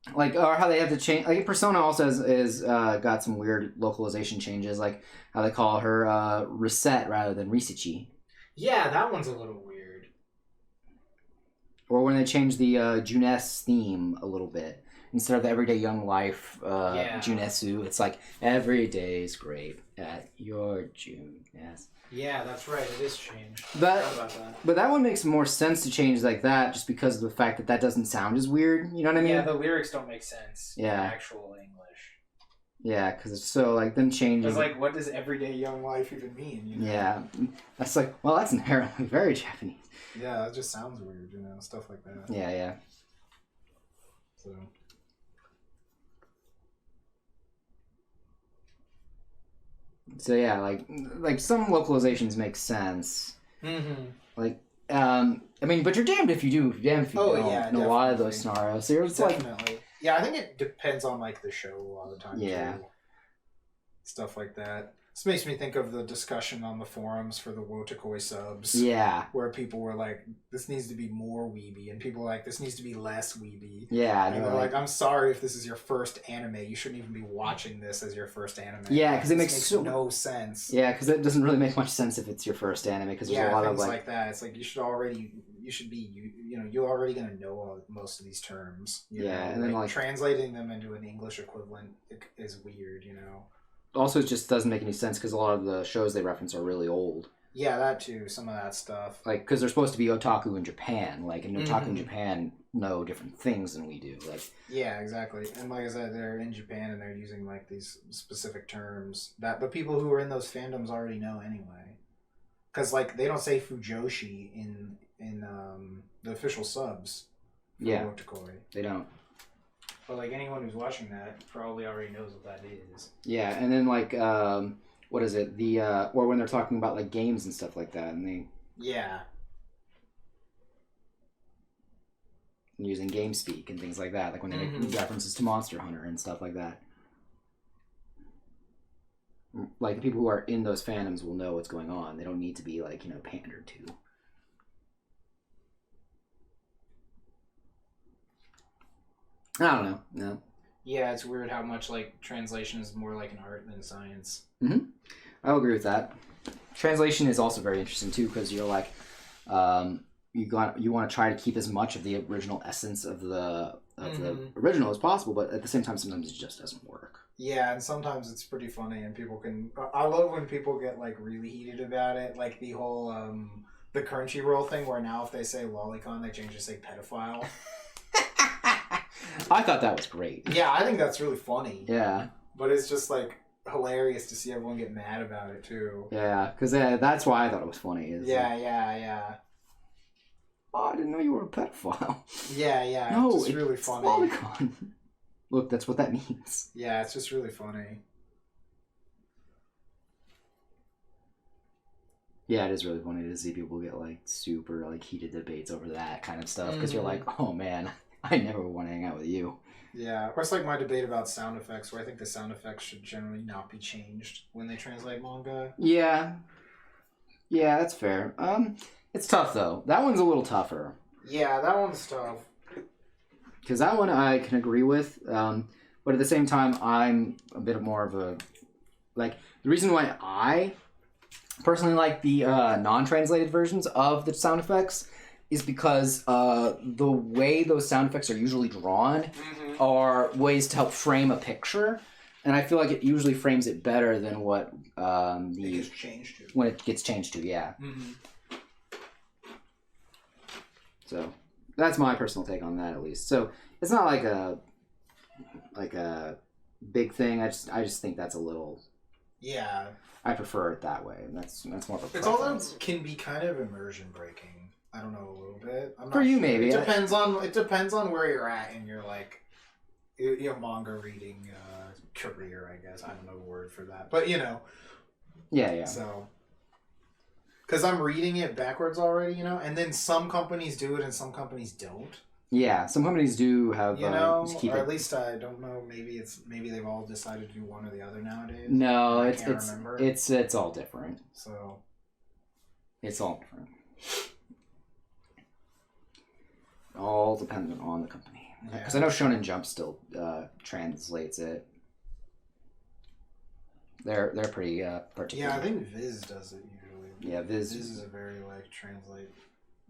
that. Like or how they have to change. Like Persona also is got some weird localization changes, like how they call her Reset rather than Risachi. Yeah, that one's a little weird. Or when they change the Junes theme a little bit. Instead of the Everyday Young Life Junesu, it's like, every day is great at your June. Yes. Yeah, that's right. It is changed. But that one makes more sense to change like that just because of the fact that that doesn't sound as weird. You know what I mean? Yeah, the lyrics don't make sense in actual English. Yeah, because it's so, like, them changing... It's like, what does Everyday Young Life even mean? You know? Yeah. That's like, well, that's inherently very Japanese. Yeah, it just sounds weird, stuff like that. Yeah. So yeah, like some localizations make sense. Mm-hmm. Like, I mean, but you're damned if you do, damned if you don't. Yeah, in a lot of those scenarios, so it's definitely. Yeah, I think it depends on like the show a lot of the time. Yeah. Too. Stuff like that. This makes me think of the discussion on the forums for the Wotakoi subs. Yeah. Where people were like, this needs to be more weeby. And people were like, this needs to be less weeby. Yeah. And they're like, I'm sorry if this is your first anime. You shouldn't even be watching this as your first anime. Yeah, because it makes no sense. Yeah, because it doesn't really make much sense if it's your first anime. Because there's a lot of like that. It's like you're already going to know most of these terms. You know? And then like translating them into an English equivalent is weird, Also, it just doesn't make any sense because a lot of the shows they reference are really old. Yeah, that too. Some of that stuff. Like, because they're supposed to be otaku in Japan. Like, and otaku in Japan know different things than we do. Like. Yeah, exactly. And like I said, they're in Japan and they're using like these specific terms that the people who are in those fandoms already know anyway. Because like they don't say fujoshi in the official subs. For Wotakoi. They don't. But like anyone who's watching that probably already knows what that is. Yeah, and then like what is it? Or when they're talking about like games and stuff like that, and they using game speak and things like that, like when they make references to Monster Hunter and stuff like that. Like the people who are in those fandoms will know what's going on. They don't need to be like pandered to. I don't know. No. Yeah, it's weird how much like translation is more like an art than science. I will agree with that. Translation is also very interesting too because you're like, you want to try to keep as much of the original essence of the original as possible, but at the same time, sometimes it just doesn't work. Yeah, and sometimes it's pretty funny, and people can. I love when people get like really heated about it, like the whole the Crunchyroll thing, where now if they say lolicon, they change to say pedophile. I thought that was great. Yeah, I think that's really funny. Yeah. But it's just like hilarious to see everyone get mad about it too. Yeah, because that's why I thought it was funny. Yeah. Oh, I didn't know you were a pedophile. Yeah. No, it's just really funny. Lolicon. Look, that's what that means. Yeah, it's just really funny. Yeah, it is really funny to see people get like super like heated debates over that kind of stuff because you're like, oh man, I never want to hang out with you. Yeah, or it's like my debate about sound effects, where I think the sound effects should generally not be changed when they translate manga. Yeah, that's fair. It's tough though. That one's a little tougher. Yeah, that one's tough. Because that one I can agree with, but at the same time, I'm a bit more of a like the reason why I personally like the non-translated versions of the sound effects is because the way those sound effects are usually drawn are ways to help frame a picture, and I feel like it usually frames it better than what it gets changed to. When it gets changed to, yeah. So that's my personal take on that, at least. So it's not like a big thing. I just think that's a little. Yeah. I prefer it that way. That's more of a preference. It's all that can be kind of immersion breaking. I don't know, a little bit. I'm not For you, sure. maybe. It depends on where you're at in your like manga reading career, I guess. I don't know the word for that, but Yeah. So, because I'm reading it backwards already, and then some companies do it and some companies don't. Yeah, some companies do have or at least I don't know. Maybe they've all decided to do one or the other nowadays. No, remember. It's all different. So, it's all different. All dependent on the company. Because I know Shonen Jump still translates it. They're pretty particular. Yeah, I think Viz does it usually. Yeah, Viz is a very like translate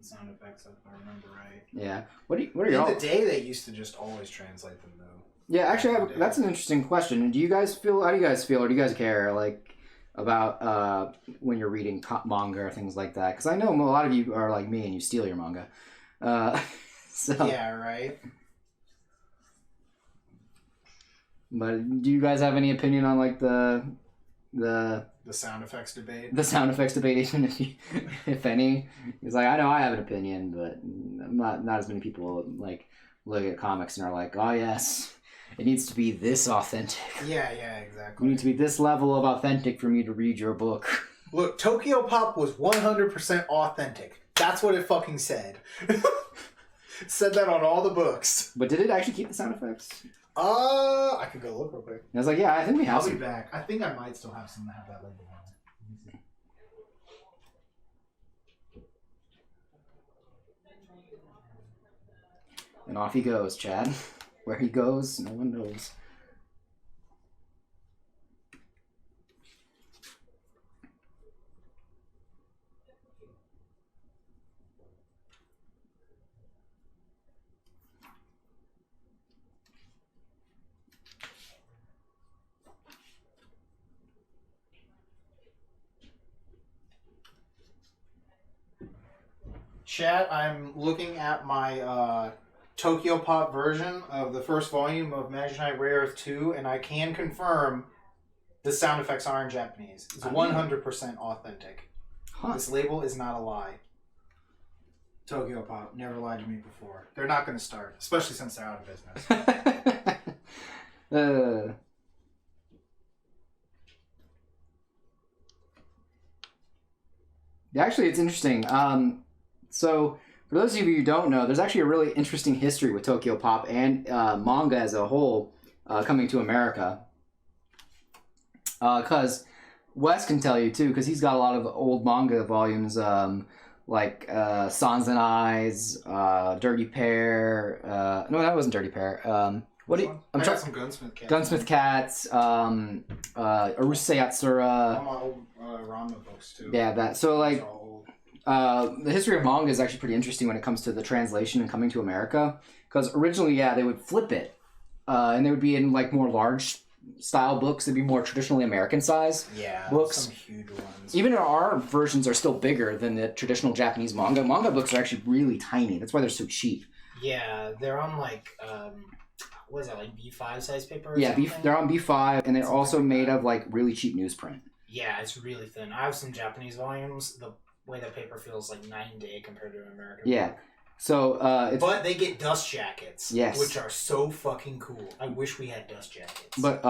sound effects, if I remember right. Yeah. What are your? In the day, they used to just always translate them though. Yeah, actually, that's an interesting question. How do you guys feel, or do you guys care like about when you're reading manga or things like that? Because I know a lot of you are like me and you steal your manga. So yeah, right. But do you guys have any opinion on like the sound effects debate? The sound effects debate, even if any. It's like I know I have an opinion, but not as many people like look at comics and are like, oh yes, it needs to be this authentic. Yeah, exactly. You need to be this level of authentic for me to read your book. Look, Tokyo Pop was 100% authentic. That's what it fucking said. Said that on all the books. But did it actually keep the sound effects? I could go look real quick. I was like, yeah, I think we have I'll be some. back. I think I might still have some that have that label on it. Let me see. And off he goes, Chad. Where he goes, no one knows. Chat, I'm looking at my Tokyo Pop version of the first volume of Magic Knight Rare Earth 2, and I can confirm the sound effects are in Japanese. It's 100% authentic. Huh. This label is not a lie. Tokyo Pop never lied to me before. They're not going to start, especially since they're out of business. Actually, it's interesting. So, for those of you who don't know, there's actually a really interesting history with Tokyo Pop and manga as a whole coming to America. Because Wes can tell you, too, because he's got a lot of old manga volumes, like Sans and Eyes, Dirty Pair. No, that wasn't Dirty Pair. I'm got some Gunsmith Cats. Gunsmith Cats, Urusei Yatsura. All my old Ranma books, too. Yeah, that. So, like, the history of manga is actually pretty interesting when it comes to the translation and coming to America. Because originally, yeah, they would flip it. And they would be in, like, more large style books. They'd be more traditionally American size books. Some huge ones. Even our versions are still bigger than the traditional Japanese manga. Manga books are actually really tiny. That's why they're so cheap. Yeah, they're on, like, what is that, like B5 size paper? Yeah, they're on B5, and they're also made of, like, really cheap newsprint. Yeah, it's really thin. I have some Japanese volumes. The way the paper feels like night and day compared to an American. Yeah. So, but they get dust jackets, yes, which are so fucking cool. I wish we had dust jackets. But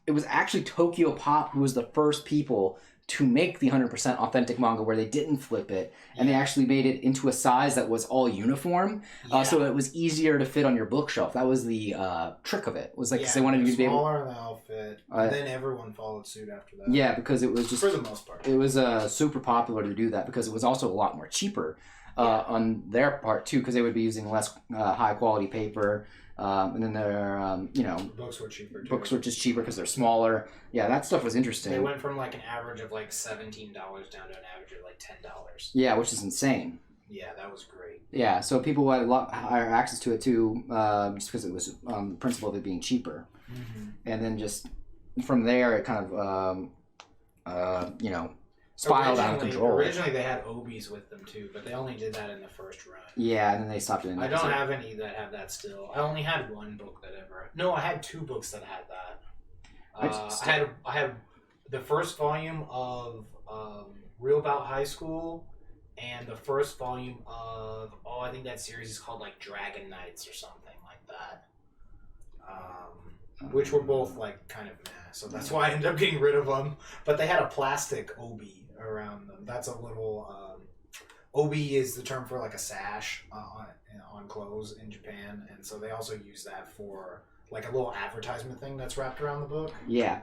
it was actually Tokyo Pop who was the first people to make the 100% authentic manga where they didn't flip it, and they actually made it into a size that was all uniform, so it was easier to fit on your bookshelf. That was the trick of it. Was like, 'cause they wanted you to be able smaller in the outfit, and then everyone followed suit after that. Yeah, because it was just for the most part. It was super popular to do that because it was also a lot more cheaper on their part too, because they would be using less high quality paper. And then their, books were cheaper too. Books were just cheaper because they're smaller. Yeah, that stuff was interesting. They went from like an average of like $17 down to an average of like $10. Yeah, which is insane. Yeah, that was great. Yeah, so people had a lot higher access to it too, just because it was the principle of it being cheaper. Mm-hmm. And then just from there, it kind of, spiraled out of control. Originally, they had obies with them too, but they only did that in the first run. Yeah, and then they stopped doing that. I don't have any that have that still. I only had one book that ever. No, I had two books that had that. I had the first volume of Real About High School, and the first volume of I think that series is called like Dragon Knights or something like that. Which were both like kind of meh, so that's why I ended up getting rid of them. But they had a plastic obi around them. That's a little obi is the term for like a sash on clothes in Japan, and so they also use that for like a little advertisement thing that's wrapped around the book. Yeah.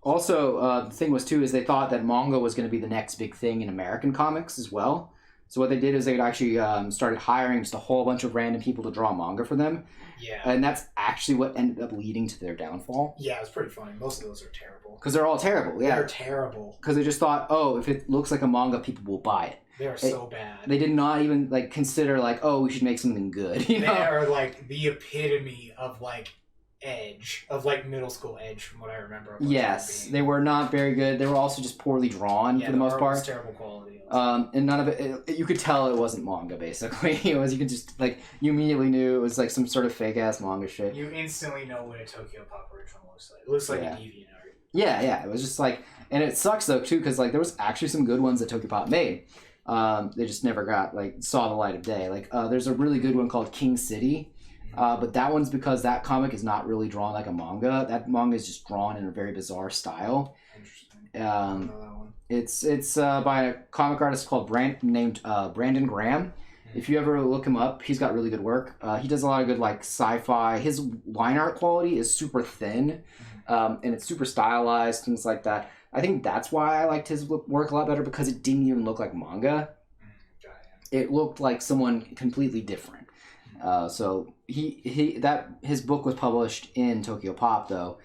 Also, the thing was too is they thought that manga was going to be the next big thing in American comics as well. So what they did is they actually started hiring just a whole bunch of random people to draw manga for them. Yeah. And that's actually what ended up leading to their downfall. Yeah, it's pretty funny. Most of those are terrible. Because they're all terrible, yeah. They're terrible. Because they just thought, if it looks like a manga, people will buy it. They're so bad. They did not even like consider like, we should make something good. You know? They are like the epitome of like edge, of like middle school edge from what I remember. Yes, they were not very good. They were also just poorly drawn for the most part. Terrible quality. And none of it, you could tell it wasn't manga basically. It was, you could just like, you immediately knew it was like some sort of fake ass manga shit. You instantly know what a Tokyo Pop original looks like. It looks like a DeviantArt. Yeah, it was just like, and it sucks though too, because like there was actually some good ones that Tokyo Pop made. They just never saw the light of day. Like there's a really good one called King City. But that one's because that comic is not really drawn like a manga. That manga is just drawn in a very bizarre style. Interesting. I don't know that one. It's by a comic artist called named Brandon Graham, If you ever look him up, he's got really good work. He does a lot of good like sci-fi. His line art quality is super thin, and it's super stylized, things like that. I think that's why I liked his work a lot better, because it didn't even look like manga. It looked like someone completely different. So his book was published in Tokyo Pop though,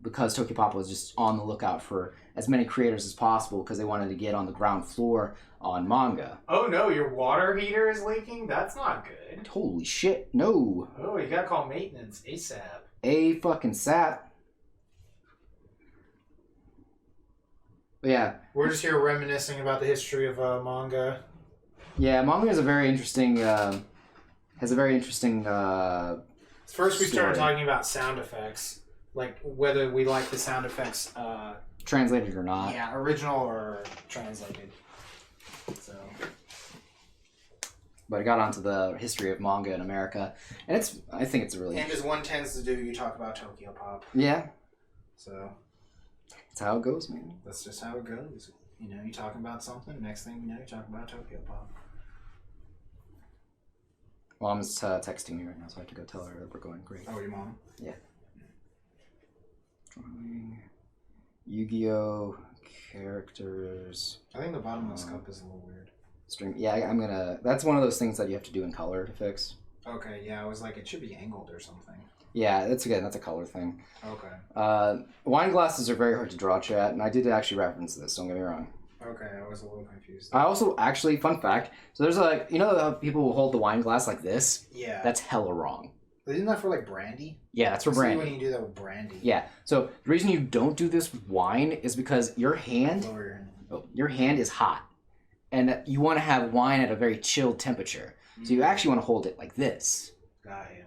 because Tokyo Pop was just on the lookout for as many creators as possible, because they wanted to get on the ground floor on manga. Oh no, your water heater is leaking? That's not good. Holy shit, no. Oh, you gotta call maintenance ASAP. A fucking sap. But yeah. We're just here reminiscing about the history of manga. Yeah, manga is a very interesting, has a very interesting, First we started story. talking about sound effects. Like, whether we like the sound effects, translated or not. yeah, original or translated. So... But I got onto the history of manga in America, and I think it's a really... And as one tends to do, you talk about Tokyo Pop. Yeah. So... That's how it goes, man. That's just how it goes. You know, you're talking about something, next thing you know, you're talking about Tokyo Pop. Mom's texting me right now, so I have to go tell her that we're going. Great. Oh, your mom? Yeah. Drawing Yu-Gi-Oh! Characters. I think the bottom of this cup is a little weird. Stream. Yeah, I'm gonna... That's one of those things that you have to do in color to fix. Okay, yeah, I was like, it should be angled or something. Yeah, that's a color thing. Okay. Wine glasses are very hard to draw, chat, and I did actually reference this, don't get me wrong. Okay, I was a little confused. I also, actually, fun fact, so there's like, you know how people will hold the wine glass like this? Yeah. That's hella wrong. Isn't that for, like, brandy? Yeah, that's for I see brandy. when you do that with brandy. Yeah, so the reason you don't do this with wine is because your hand is hot, and you want to have wine at a very chilled temperature. So you actually want to hold it like this. Got you.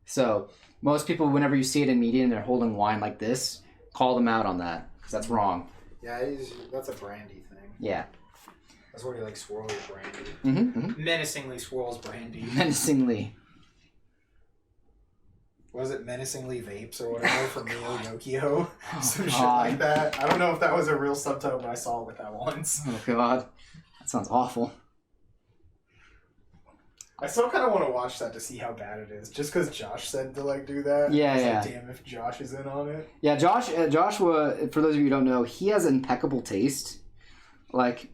So most people, whenever you see it in media and they're holding wine like this, call them out on that, because that's wrong. Yeah, that's a brandy thing. Yeah. That's where you, like, swirl your brandy. Mm-hmm. Menacingly swirls brandy. Menacingly. Was it menacingly vapes or whatever from Neo Yokio? Some shit God. like that. I don't know if that was a real subtitle, but I saw it with that once. Oh, God. That sounds awful. I still kind of want to watch that to see how bad it is, just because Josh said to like do that. Yeah, I was yeah. Like, damn, if Josh is in on it. Yeah, Joshua, for those of you who don't know, he has impeccable taste. In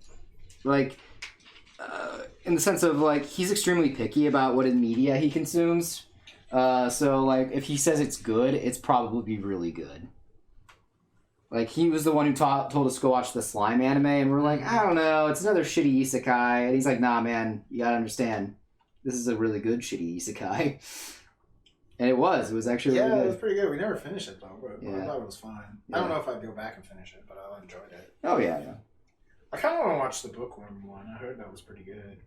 the sense of, like, he's extremely picky about what in media he consumes. So, like, if he says it's good, it's probably really good. Like, he was the one who told us to go watch the Slime anime, and we're like, I don't know, it's another shitty isekai. And he's like, nah, man, you gotta understand. This is a really good shitty isekai. And it was actually really Yeah, good. it was pretty good. We never finished it, though, but Yeah. I thought it was fine. Yeah. I don't know if I'd go back and finish it, but I enjoyed it. Oh, yeah. I kind of want to watch the bookworm one. I heard that was pretty good.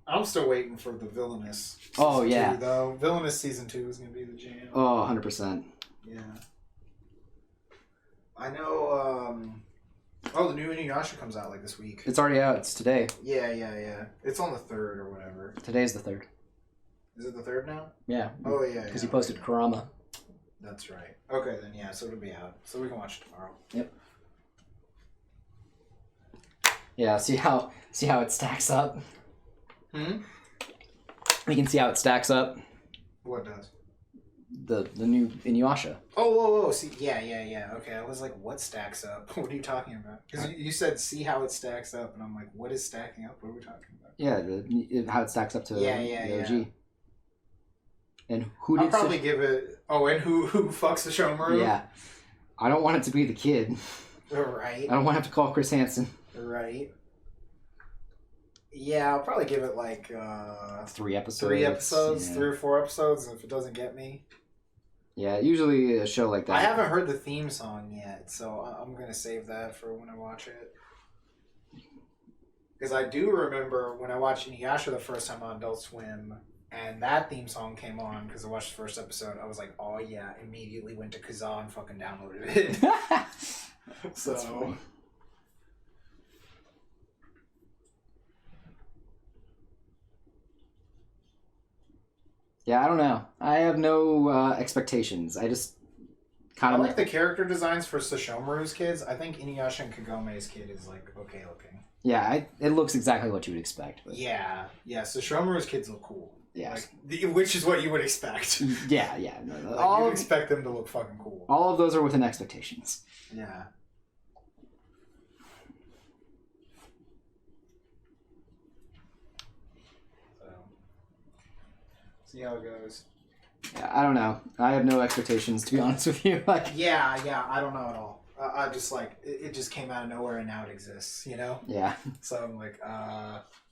I'm still waiting for the Villainous Oh, season yeah. 2, though. Villainous Season 2 is going to be the jam. Oh, 100%. Yeah. I know, the new Inuyasha comes out, like, this week. It's already out. It's today. Yeah. It's on the 3rd or whatever. Today's the 3rd. Is it the 3rd now? Yeah. Oh, yeah. Because he posted Kurama. That's right. Okay, then, yeah, so it'll be out. So we can watch it tomorrow. Yep. Yeah, see how it stacks up? We can see how it stacks up. What does? The new Inuyasha. Oh, see, yeah. Okay, I was like, what stacks up? What are you talking about? Because you said, see how it stacks up, and I'm like, what is stacking up? What are we talking about? Yeah, how it stacks up to the OG. Yeah. And who I'll did probably give it... Oh, and who fucks the Shomaru? Yeah. I don't want it to be the kid. Right. I don't want to have to call Chris Hansen. Right. Yeah, I'll probably give it like 3 episodes. 3 episodes, Yeah. 3 or 4 episodes, and if it doesn't get me. Yeah, usually a show like that. I haven't heard the theme song yet, so I'm going to save that for when I watch it. Because I do remember when I watched Inuyasha the first time on Adult Swim, and that theme song came on because I watched the first episode, I was like, oh yeah, immediately went to Kazaa and fucking downloaded it. That's So... funny. Yeah, I don't know. I have no expectations. I just kind I of like the character designs for Sesshomaru's kids. I think Inuyasha and Kagome's kid is like okay looking. Yeah, it looks exactly what you would expect. But... Yeah. So Shomuru's kids look cool. Yeah. Which is what you would expect. Yeah. No, you'd expect them to look fucking cool. All of those are within expectations. Yeah. See how it goes. Yeah, I don't know. I have no expectations, to be honest with you. Yeah, I don't know at all. I just it just came out of nowhere and now it exists, you know? Yeah. So I'm like,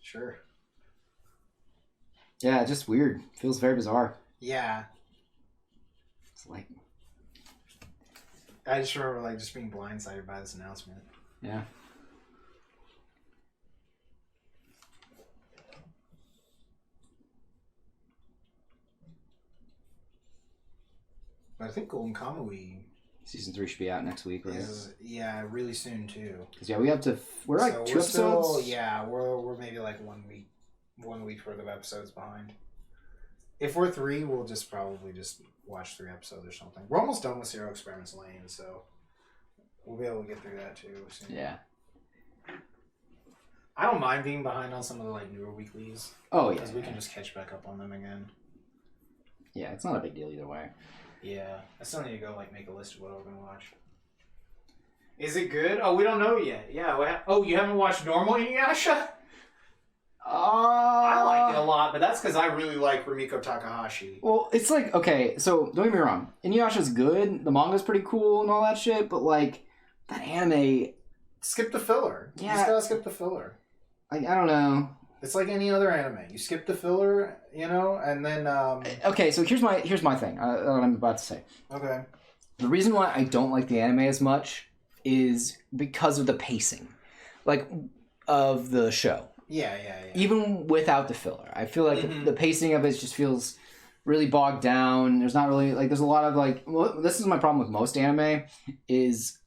sure. Yeah, just weird. Feels very bizarre. Yeah. It's like... I just remember just being blindsided by this announcement. Yeah. But I think Golden Kamui Season 3 should be out next week, right? Really soon too. Because we have to. We're like 2 episodes. We're maybe 1 week worth of episodes behind. If we're 3, we'll just probably watch 3 episodes or something. We're almost done with Zero Experiments Lane, so we'll be able to get through that too soon. Yeah. I don't mind being behind on some of the newer weeklies. Oh yeah. Because we can just catch back up on them again. Yeah, it's not a big deal either way. Yeah, I still need to go make a list of what I'm gonna watch. Is it good? Oh, we don't know yet. Yeah. You haven't watched normal Inuyasha? I like it a lot, but that's because I really like Rumiko Takahashi. Well, it's okay, so don't get me wrong. Inuyasha's good, the manga's pretty cool and all that shit, but that anime... Skip the filler. Yeah. You just gotta skip the filler. I don't know. It's like any other anime. You skip the filler, and then... Okay, so here's my thing, what I'm about to say. Okay. The reason why I don't like the anime as much is because of the pacing, of the show. Yeah. Even without the filler, I feel like the pacing of it just feels really bogged down. There's not really there's a lot of this is my problem with most anime is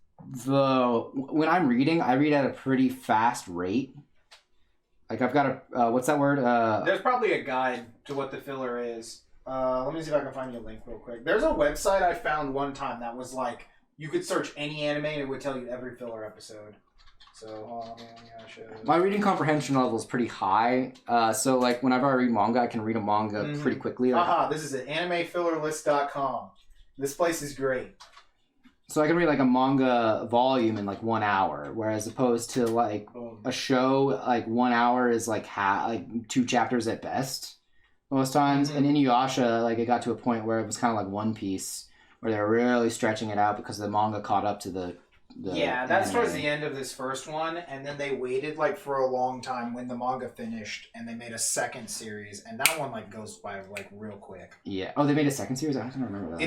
when I'm reading, I read at a pretty fast rate. I've got a what's that word? There's probably a guide to what the filler is. Let me see if I can find you a link real quick. There's a website I found one time that was you could search any anime and it would tell you every filler episode. So, my reading comprehension level is pretty high. So, whenever I read manga, I can read a manga pretty quickly. This is at animefillerlist.com. This place is great. So I can read a manga volume in 1 hour, whereas opposed to a show, 1 hour is 2 chapters at best most times. And Inuyasha, it got to a point where it was kind of like One Piece, where they were really stretching it out because the manga caught up to the that's towards the end of this first one, and then they waited for a long time when the manga finished, and they made a second series, and that one goes by real quick. Yeah. Oh, they made a second series? I don't remember that.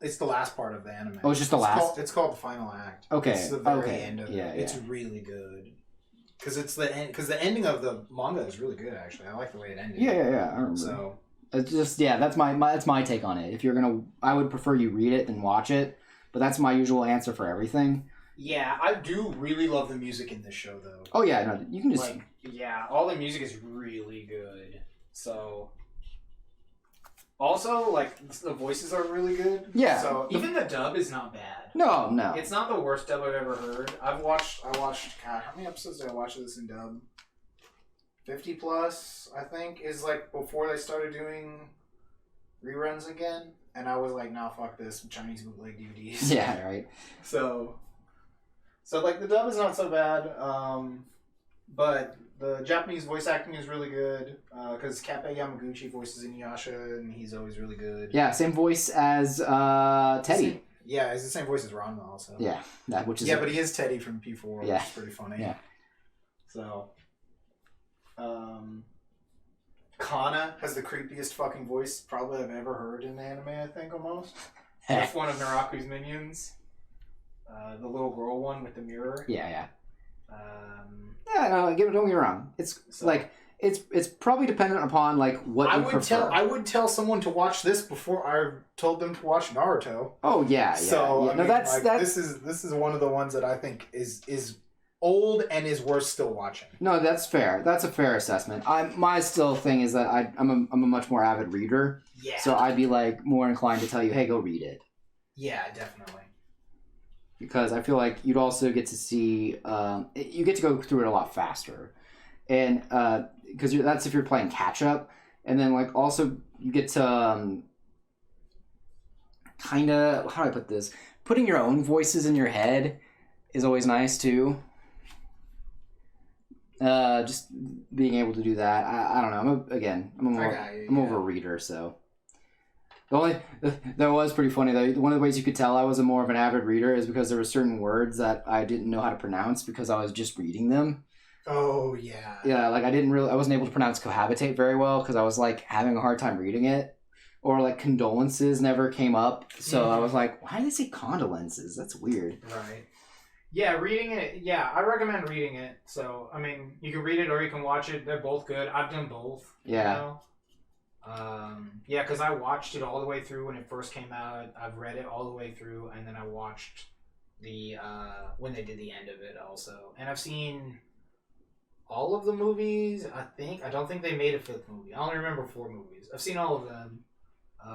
It's the last part of the anime. Oh, it's just the last? It's called the final act. Okay. It's the very end of it. It's really good. Because it's the end. Because the ending of the manga is really good. Actually, I like the way it ended. Yeah. I remember. So it's just that's my take on it. If you're gonna, I would prefer you read it than watch it. But that's my usual answer for everything. Yeah, I do really love the music in this show, though. Oh yeah, no, you can just all the music is really good. So. Also, the voices are really good. Yeah. So even the dub is not bad. No. It's not the worst dub I've ever heard. I watched. God, how many episodes did I watch of this in dub? 50 plus, I think, is before they started doing reruns again, and I was like, nah, fuck this, Chinese bootleg DVDs. Yeah, right. So the dub is not so bad, but the Japanese voice acting is really good, because Kappei Yamaguchi voices Inuyasha, and he's always really good. Yeah, same voice as Teddy. It's the same voice as Ranma also. Yeah, but he is Teddy from P4, which is pretty funny. Yeah. So, Kana has the creepiest fucking voice probably I've ever heard in anime, I think, almost. That's one of Naraku's minions. The little girl one with the mirror. Yeah. No, don't get me wrong. It's it's probably dependent upon what you prefer. I would tell someone to watch this before I told them to watch Naruto. Oh yeah. So no, that's this is one of the ones that I think is old and is worth still watching. No, that's fair. That's a fair assessment. My still thing is that I'm a much more avid reader. Yeah. So I'd be more inclined to tell you, hey, go read it. Yeah, definitely. because I feel like you'd also get to see you get to go through it a lot faster, and because that's if you're playing catch up, and then like also you get to kind of, how do I put this? Putting your own voices in your head is always nice too. Just being able to do that. I don't know. I'm more of a reader, so. That was pretty funny though. One of the ways you could tell I was more of an avid reader is because there were certain words that I didn't know how to pronounce because I was just reading them. Oh yeah. Yeah, like I wasn't able to pronounce cohabitate very well because I was like having a hard time reading it. Or like condolences never came up, so I was like, why do they say condolences? That's weird. Right. Yeah, reading it. Yeah, I recommend reading it. So I mean, you can read it or you can watch it. They're both good. I've done both. Yeah. You know? Yeah, because I watched it all the way through when it first came out. I've read it all the way through, and then I watched the when they did the end of it also. And I've seen all of the movies. I don't think they made a fifth movie. I only remember 4 movies. I've seen all of them.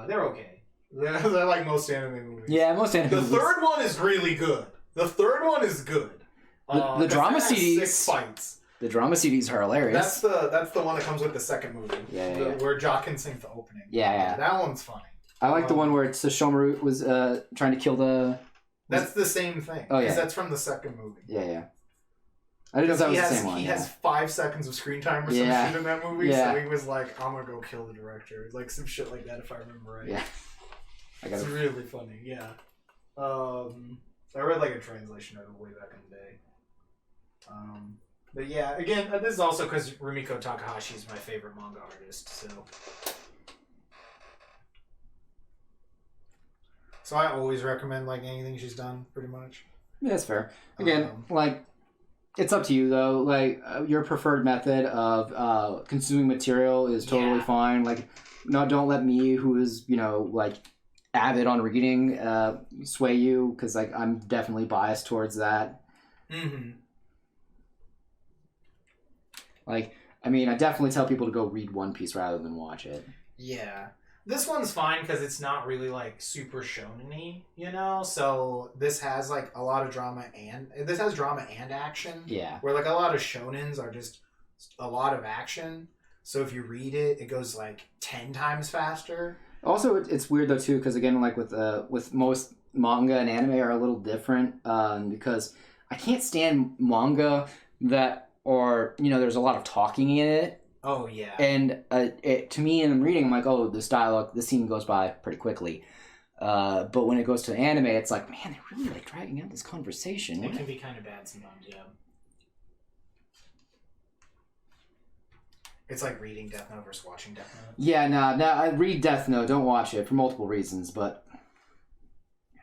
They're okay. They're like most anime movies. Yeah, most anime movies. The third one is really good. The third one is good. The drama CDs. 6 fights. The drama CDs are hilarious. That's the one that comes with the second movie. Yeah. Where Jockin sings the opening. Yeah. That one's funny. I like the one where Sesshomaru was trying to kill the. That's the same thing. Oh yeah. Because that's from the second movie. Yeah. I didn't know that was the same one. He has 5 seconds of screen time or some shit in that movie, so he was like, I'm gonna go kill the director. Like some shit like that, if I remember right. Yeah. It's really funny, yeah. I read like a translation of it way back in the day. But yeah, again, this is also because Rumiko Takahashi is my favorite manga artist, so I always recommend like anything she's done, pretty much. Yeah, that's fair. Again, like, it's up to you though. Like, your preferred method of consuming material is totally fine. Like, don't let me, who is like avid on reading, sway you, because like I'm definitely biased towards that. Mm-hmm. Like, I mean, I definitely tell people to go read One Piece rather than watch it. Yeah. This one's fine because it's not really like super shonen-y, so this has like a lot of drama and action. Yeah. Where like a lot of shonens are just a lot of action. So if you read it, it goes like 10 times faster. Also, it's weird though too, because again, like with most manga and anime are a little different, because I can't stand manga that or there's a lot of talking in it. Oh yeah. And to me, and I'm reading, I'm like, oh, this dialogue, this scene goes by pretty quickly. But when it goes to anime, it's like, man, they're really like dragging out this conversation. It can be kind of bad sometimes, yeah. It's like reading Death Note versus watching Death Note. Yeah, no, I read Death Note. Don't watch it for multiple reasons, but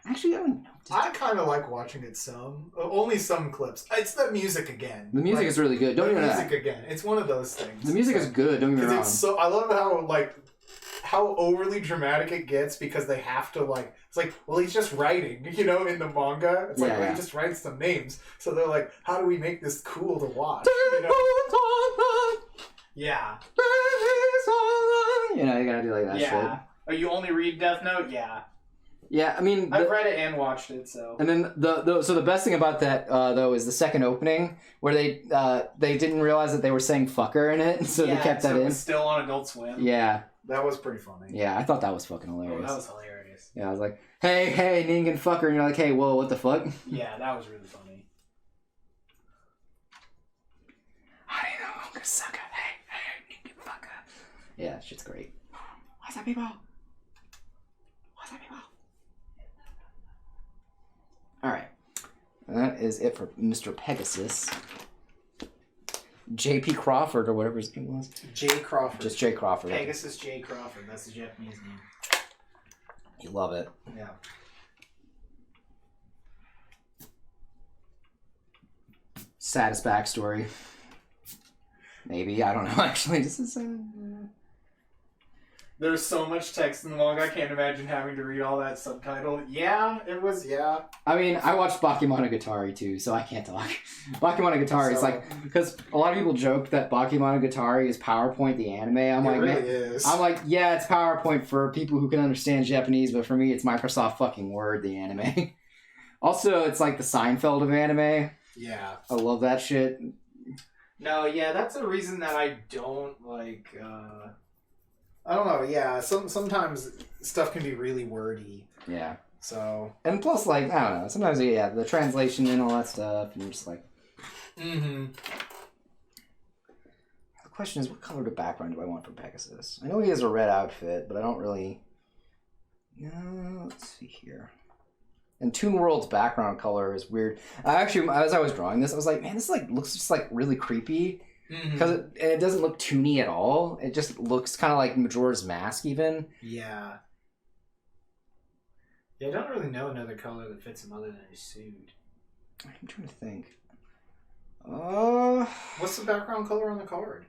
actually, I don't know. I kind of like watching it only some clips. It's the music again. The music is really good. Don't even know that. The music again. It's one of those things. The music is good. Don't get me wrong. I love how overly dramatic it gets because they have to it's like, well, he's just writing, in the manga. It's like, well, he just writes some names. So they're like, how do we make this cool to watch? Yeah. You gotta do like that shit. Oh, you only read Death Note? Yeah. Yeah, I mean... I've read it and watched it, so... And then, the best thing about that, though, is the second opening, where they didn't realize that they were saying fucker in it, so they kept that in. It was still on Adult Swim. Yeah. That was pretty funny. Yeah, I thought that was fucking hilarious. Oh, that was hilarious. Yeah, I was like, hey, Ningen fucker, and you're like, hey, whoa, what the fuck? Yeah, that was really funny. Sucker. Hey, Ningen fucker. Yeah, shit's great. What's up, people? Alright. That is it for Mr. Pegasus. J.P. Crawford, or whatever his name was. J. Crawford. Just J. Crawford. Pegasus J. Crawford. That's the Japanese name. You love it. Yeah. Saddest backstory. Maybe. I don't know, actually. This is... There's so much text in the manga, I can't imagine having to read all that subtitle. Yeah, it was, yeah. I mean, I watched Bakemonogatari too, so I can't talk. Bakemonogatari is like, because a lot of people joke that Bakemonogatari is PowerPoint the anime. I'm like, really man, is. I'm like, yeah, it's PowerPoint for people who can understand Japanese, but for me, it's Microsoft fucking Word the anime. Also, it's like the Seinfeld of anime. Yeah. I love that shit. No, yeah, that's the reason that I don't like. I don't know. Yeah, sometimes stuff can be really wordy. Yeah. So. And plus, like, I don't know. Sometimes, yeah, the translation and all that stuff, and you're just like. Mm-hmm. The question is, what color to background do I want for Pegasus? I know he has a red outfit, but I don't really. No, let's see here. And Toon World's background color is weird. Actually, as I was drawing this, I was like, man, this like looks just like really creepy because it doesn't look toony at all. It just looks kind of like Majora's Mask, even. Yeah. Yeah, I don't really know another color that fits him other than his suit. I'm trying to think. What's the background color on the card?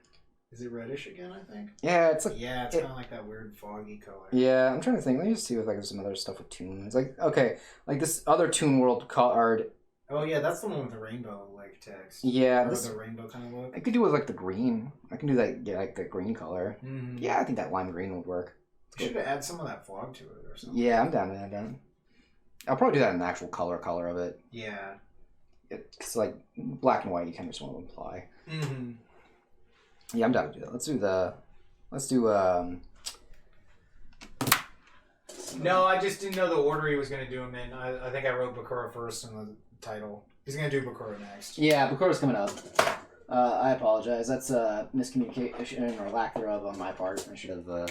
Is it reddish again, I think? Yeah, it's like... Yeah, it's kind of like that weird foggy color. Yeah, I'm trying to think. Let me just see if like, there's some other stuff with Toon. It's like, okay, like this other Toon World card. Oh, yeah, that's the one with the rainbow, like, text. Yeah. Or the rainbow kind of look. I could do with, like, the green. I can do that, yeah, like the green color. Mm-hmm. Yeah, I think that lime green would work. You should add some of that fog to it or something. Yeah, I'm down with that, down. I'll probably do that in the actual color of it. Yeah. Because, like, black and white, you kind of just want to imply. Mm-hmm. Yeah, I'm down to do that. Let's do, No, I just didn't know the order he was going to do them in. I think I wrote Bakura first in the title. He's going to do Bakura next. Yeah, Bakura's coming up. I apologize. That's miscommunication or lack thereof on my part. I should have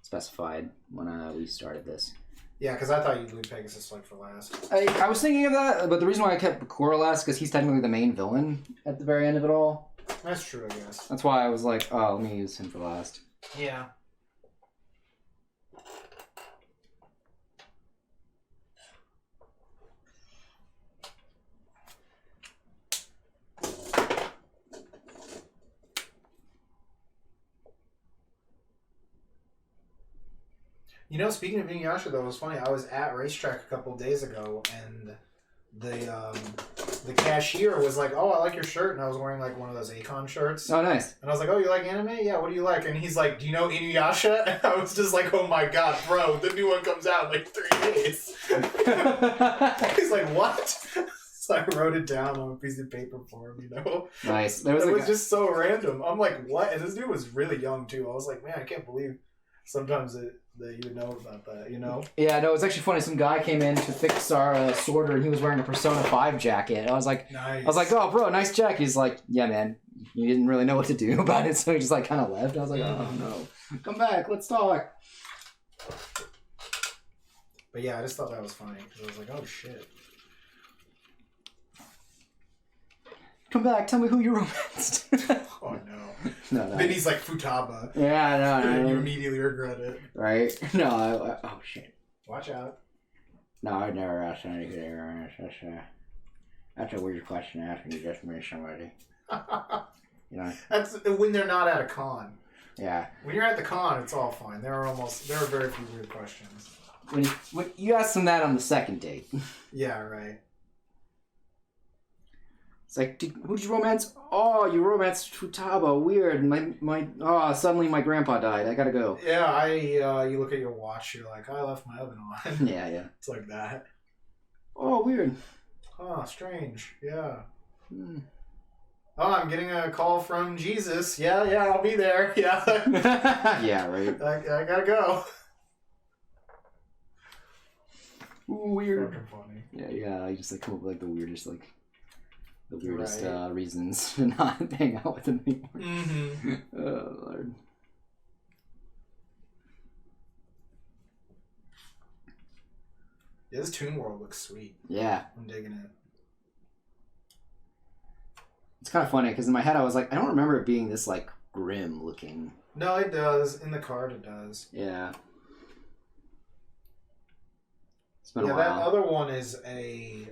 specified when we started this. Yeah, because I thought you'd leave Pegasus like for last. I was thinking of that, but the reason why I kept Bakura last is because he's technically the main villain at the very end of it all. That's true, I guess. That's why I was like, oh, let me use him for last. Yeah. You know, speaking of Inuyasha, though, it was funny. I was at Racetrack a couple days ago, and the cashier was like, "Oh, I like your shirt," and I was wearing like one of those Akon shirts. Oh, nice. And I was like, "Oh, you like anime? Yeah, what do you like?" And he's like, "Do you know Inuyasha?" And I was just like, "Oh my god, bro, the new one comes out in like 3 days." He's like, "What?" So I wrote it down on a piece of paper for him, you know? Nice. It was just so random. I'm like, what? And this dude was really young, too. I was like, man, I can't believe sometimes that you would know about that, you know? Yeah, no, it was actually funny. Some guy came in to fix our sorter, and he was wearing a Persona 5 jacket. I was like, nice. "Oh, bro, nice jacket." He's like, "Yeah, man, you didn't really know what to do about it," so he just like kind of left. I was like, "Oh no, come back, let's talk." But yeah, I just thought that was funny because I was like, oh shit. Come back, tell me who you romanced. Oh no. No. Then he's like Futaba. Yeah, no. And you immediately regret it. Right? No, oh shit. Watch out. No, I'd never asked anybody who they romanced. That's a weird question to ask when you just meet somebody. You know? That's when they're not at a con. Yeah. When you're at the con, it's all fine. There are very few weird questions. When you ask them that on the second date. Yeah, right. It's like, who did you romance? Oh, you romanced Futaba. Weird. Suddenly my grandpa died. I gotta go. Yeah, you look at your watch, you're like, I left my oven on. Yeah. It's like that. Oh, weird. Oh, strange. Yeah. Hmm. Oh, I'm getting a call from Jesus. Yeah, I'll be there. Yeah. Yeah, right. I gotta go. Ooh, weird. Fucking funny. Yeah. I just like come up with like the weirdest Right. reasons to not hang out with him anymore. Mm-hmm. Oh, Lord. Yeah, this Toon World looks sweet. Yeah. I'm digging it. It's kind of funny because in my head I was like, I don't remember it being this like grim looking. No, it does. In the card, it does. Yeah. It's been a That while. other one is a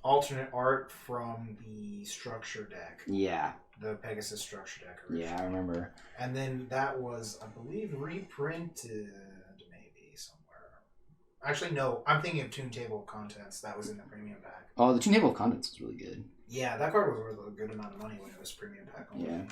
alternate art from the structure deck. Yeah. The Pegasus structure deck. Originally. Yeah, I remember. And then that was, I believe, reprinted maybe somewhere. Actually, no. I'm thinking of Toon Table of Contents. That was in the premium pack. Oh, the Toon Table of Contents was really good. Yeah, that card was worth a good amount of money when it was premium pack only. Yeah.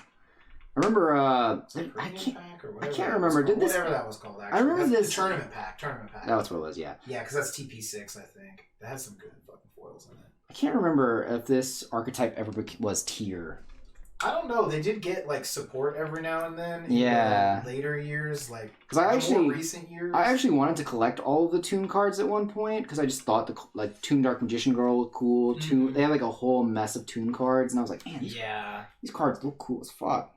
I remember. Is it premium pack or whatever? can't remember. Did this? Whatever that was called. Actually, I remember that's this the tournament pack. Tournament pack. That's what it was. Yeah. Yeah, because that's TP6, I think. That has some good fucking foils in it. I can't remember if this archetype ever was tier. I don't know. They did get like support every now and then. Yeah. In the later years, like Because more recent years. I actually wanted to collect all of the Toon cards at one point because I just thought the like Toon Dark Magician Girl looked cool. Toon, they had like a whole mess of Toon cards, and I was like, man, these cards look cool as fuck.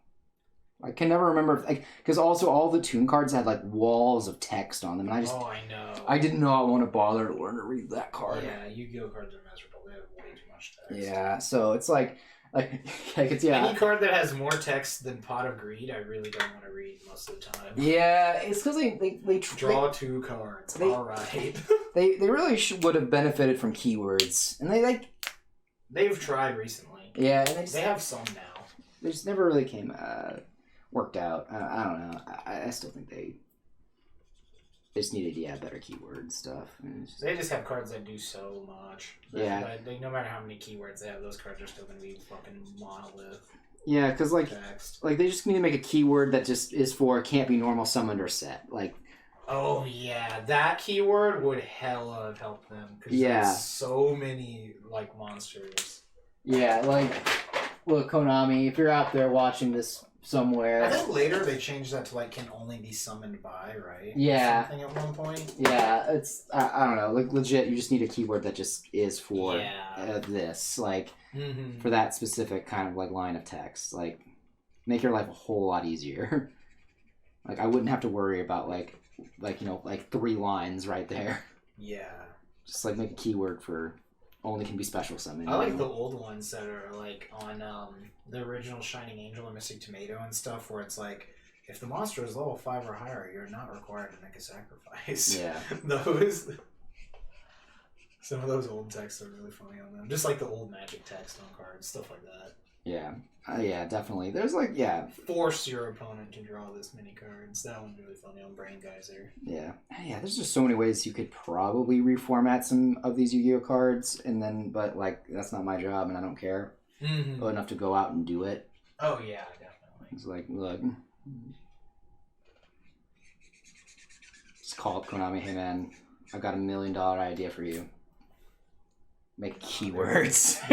I can never remember if, like, because also all the Toon cards had like walls of text on them, and I know. I did not want to bother to learn to read that card. Yeah, Yu-Gi-Oh cards are miserable. They have way too much text. Yeah, so it's like it's any card that has more text than Pot of Greed, I really don't want to read most of the time. Yeah, it's because they draw 2 cards. All right. they really would have benefited from keywords, and they've tried recently. Yeah, and they have some now. They just never really came worked out. I don't know. I still think they just needed better keyword stuff. They just have cards that do so much. Yeah. No matter how many keywords they have, those cards are still going to be fucking monolith. Yeah, because like they just need to make a keyword that just is for can't be normal, summoned, or set. Like. Oh yeah, that keyword would hella have helped them. Cause there's so many like monsters. Yeah, like look, Konami, if you're out there watching this somewhere. I think later they changed that to like can only be summoned by, right? Yeah. Something at one point. Yeah, it's I don't know. Like legit, you just need a keyword that just is for this, like for that specific kind of like line of text. Like make your life a whole lot easier. Like I wouldn't have to worry about like 3 lines right there. Yeah. Just like make a keyword for only can be special summoned. I like the old ones that are like on the original Shining Angel and Mystic Tomato and stuff, where it's like, if the monster is level 5 or higher, you're not required to make a sacrifice. Yeah. Some of those old texts are really funny on them. Just like the old Magic text on cards, stuff like that. Yeah. Yeah, definitely. There's force your opponent to draw this many cards. That one's really funny on Brain Geyser. Yeah. Yeah, there's just so many ways you could probably reformat some of these Yu-Gi-Oh cards, but like that's not my job and I don't care enough to go out and do it. Oh yeah, definitely. It's like, look, just call up Konami, hey man, I've got $1 million idea for you. Make keywords.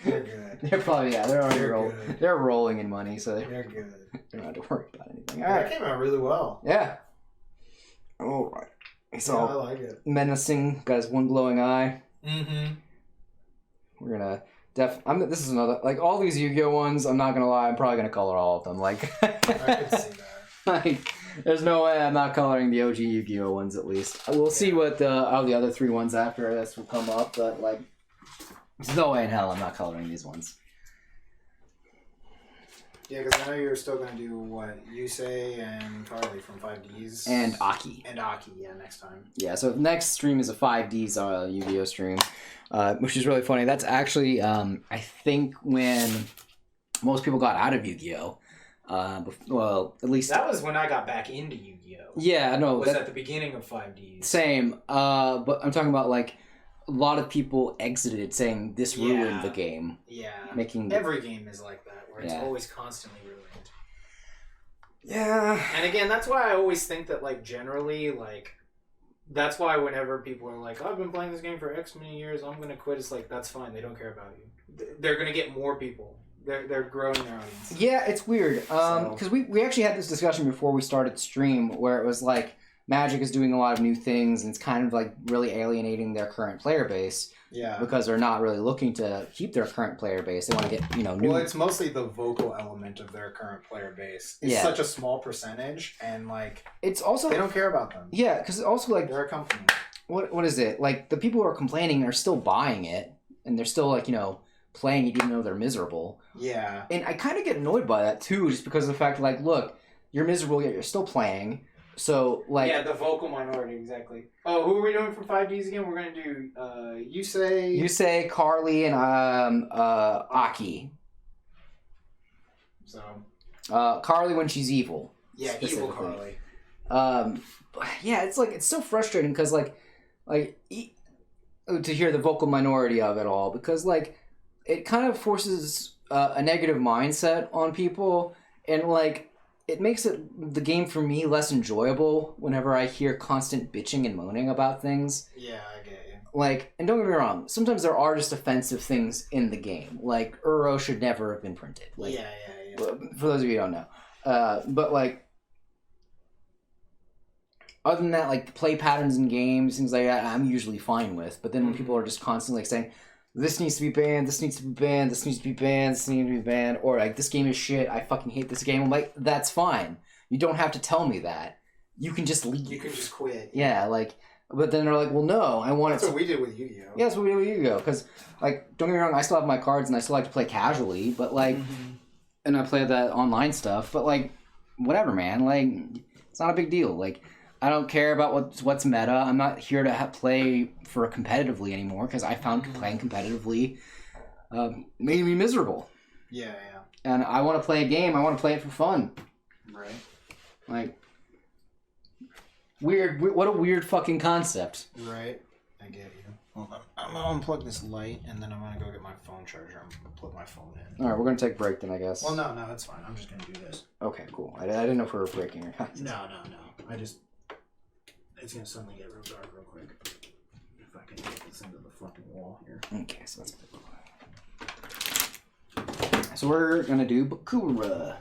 They're good. They're probably they're already they're rolling in money, so they're good. They don't have to worry about anything. All right, that came out really well. Yeah. All right. It's all I like it. menacing. Got his one glowing eye. Mm-hmm. We're gonna this is another like all these Yu-Gi-Oh ones. I'm not gonna lie. I'm probably gonna color all of them. Like I could see that. Like, there's no way I'm not coloring the OG Yu-Gi-Oh ones at least. We'll see what the other 3 ones after this will come up, but like. There's no way in hell I'm not coloring these ones. Yeah, because I know you're still going to do, Yusei and Carly from 5Ds. And Aki. Next time. Yeah, so next stream is a 5Ds Yu-Gi-Oh stream, which is really funny. That's actually, I think, when most people got out of Yu-Gi-Oh! Well, at least... That was when I got back into Yu-Gi-Oh! Yeah, no. Was at the beginning of 5Ds. Same, but I'm talking about, like... A lot of people exited saying this ruined the game. Yeah. Every game is like that, where it's always constantly ruined. Yeah. And again, that's why I always think that, like, generally, like, that's why whenever people are like, oh, I've been playing this game for X many years, I'm going to quit, it's like, that's fine, they don't care about you. They're going to get more people. They're growing their audience. Yeah, it's weird. Because we actually had this discussion before we started the stream, where it was like, Magic is doing a lot of new things, and it's kind of like really alienating their current player base. Yeah. Because they're not really looking to keep their current player base. They want to get, new... Well, it's mostly the vocal element of their current player base. It's such a small percentage, and like... It's also... They don't care about them. Yeah, because also like... They're a company. What is it? Like, the people who are complaining are still buying it, and they're still like, playing it even though they're miserable. Yeah. And I kind of get annoyed by that too, just because of the fact like, look, you're miserable yet you're still playing. So, like... Yeah, the vocal minority, exactly. Oh, who are we doing from 5Ds again? We're going to do Yusei, Carly, and Aki. So... Carly when she's evil. Yeah, evil Carly. Yeah, it's like, it's so frustrating because, to hear the vocal minority of it all, because, like, it kind of forces a negative mindset on people. And like, it makes the game for me less enjoyable whenever I hear constant bitching and moaning about things. Yeah, I get you. Like, and don't get me wrong, sometimes there are just offensive things in the game. Like, Uro should never have been printed. Like, yeah. For those of you who don't know. But like, other than that, like the play patterns in games, things like that, I'm usually fine with. But then when people are just constantly like saying, this needs to be banned, this needs to be banned, this needs to be banned, this needs to be banned, or like, this game is shit, I fucking hate this game, I'm like, that's fine. You don't have to tell me that. You can just leave. You can just quit. Yeah, like, but then they're like, well, no, I want That's it what we did with Yu-Gi-Oh! Yeah, that's what we did with Yu-Gi-Oh! Because, like, don't get me wrong, I still have my cards and I still like to play casually, but like, and I play that online stuff, but like, whatever, man. Like, it's not a big deal. Like, I don't care about what's meta. I'm not here to play for competitively anymore because I found playing competitively made me miserable. Yeah. And I want to play a game. I want to play it for fun. Right. Like, weird. What a weird fucking concept. Right. I get you. Hold on. I'm gonna unplug this light and then I'm gonna go get my phone charger and plug my phone in. All right, we're gonna take a break then, I guess. Well, no, it's fine. I'm just gonna do this. Okay, cool. I didn't know if we were breaking or not. No. It's gonna suddenly get real dark real quick. If I can get this into the fucking wall here. Okay, so that's so we're gonna do Bakura.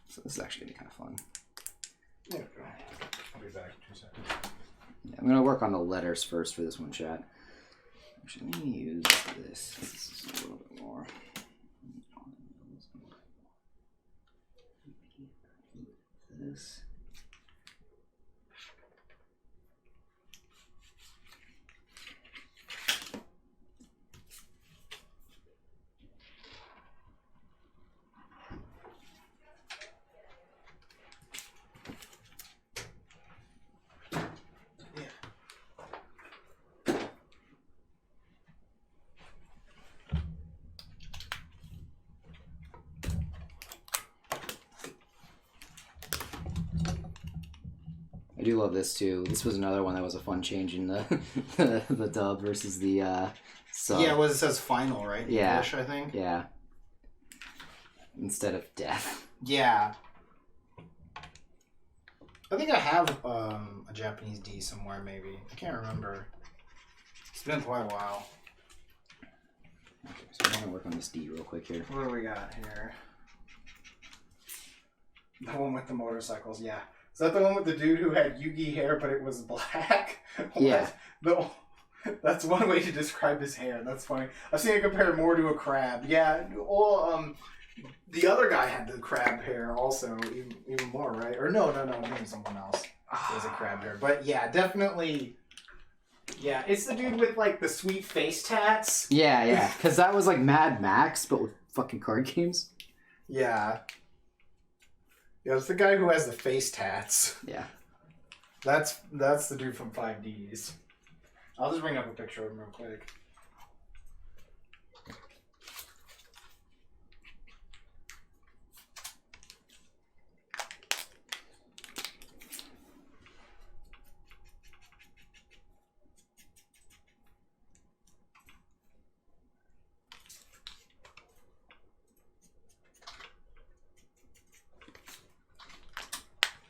So this is actually gonna be kind of fun. There we go. I'll be back in 2 seconds. Yeah, I'm gonna work on the letters first for this one, chat. Actually, let me use this. This is a little bit more. This. I do love this too. This was another one that was a fun change in the the dub versus the sub. Yeah, it says final, right? Yeah. English, I think. Yeah. Instead of death. Yeah. I think I have a Japanese D somewhere, maybe. I can't remember. It's been quite a while. Okay, so I'm gonna work on this D real quick here. What do we got here? The one with the motorcycles, yeah. Is that the one with the dude who had Yugi hair, but it was black? Yeah. That's one way to describe his hair. That's funny. I've seen it compared more to a crab. Yeah. Well, the other guy had the crab hair also, even more, right? Or no, maybe someone else has a crab hair. But yeah, definitely. Yeah, it's the dude with like the sweet face tats. Yeah, because that was like Mad Max, but with fucking card games. Yeah. Yeah, it's the guy who has the face tats. Yeah. That's the dude from 5Ds. I'll just bring up a picture of him real quick.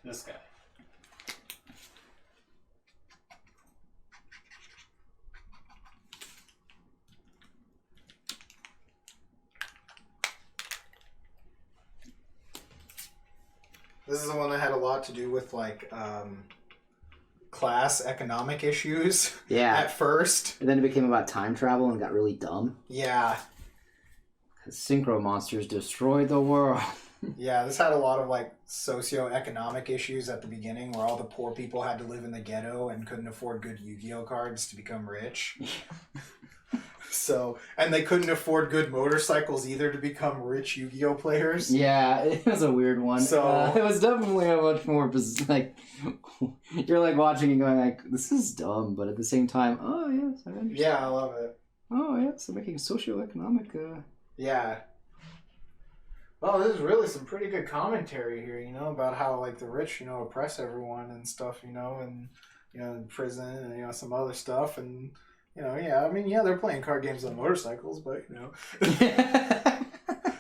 This guy. This is the one that had a lot to do with like class economic issues. Yeah. At first. And then it became about time travel and got really dumb. Yeah. Because synchro monsters destroyed the world. Yeah, this had a lot of like socio-economic issues at the beginning where all the poor people had to live in the ghetto and couldn't afford good Yu-Gi-Oh cards to become rich. So, and they couldn't afford good motorcycles either to become rich Yu-Gi-Oh players. Yeah, it was a weird one. So it was definitely a much more like you're like watching and going like, this is dumb, but at the same time, oh yes, I understand. Yeah, I love it. Oh yes, I'm making socio-economic. Yeah. Well, there's really some pretty good commentary here, you know, about how like the rich, you know, oppress everyone and stuff, you know, and in prison and some other stuff, and Yeah. I mean, yeah, they're playing card games on motorcycles, but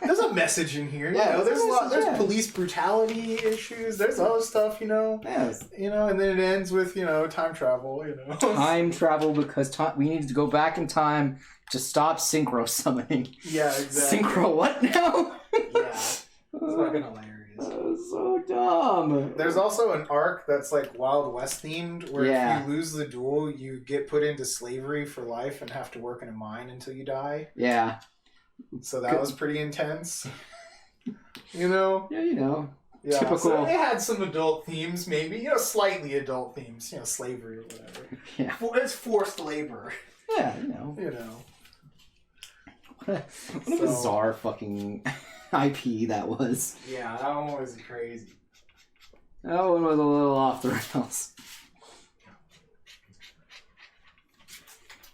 there's a message in here. Yeah, There's police brutality issues. There's other stuff. Yes. And then it ends with time travel. Time travel because we need to go back in time to stop synchro summoning. Yeah, exactly. Synchro what now? Yeah, it's fucking hilarious. That was so dumb. There's also an arc that's like Wild West themed, where if you lose the duel, you get put into slavery for life and have to work in a mine until you die. Yeah. So that was pretty intense. Yeah, Yeah, typical. So it had some adult themes, maybe. Slightly adult themes. Slavery or whatever. Yeah. It's forced labor. Yeah, What a bizarre fucking IP that was. Yeah, that one was crazy. That one was a little off the rails.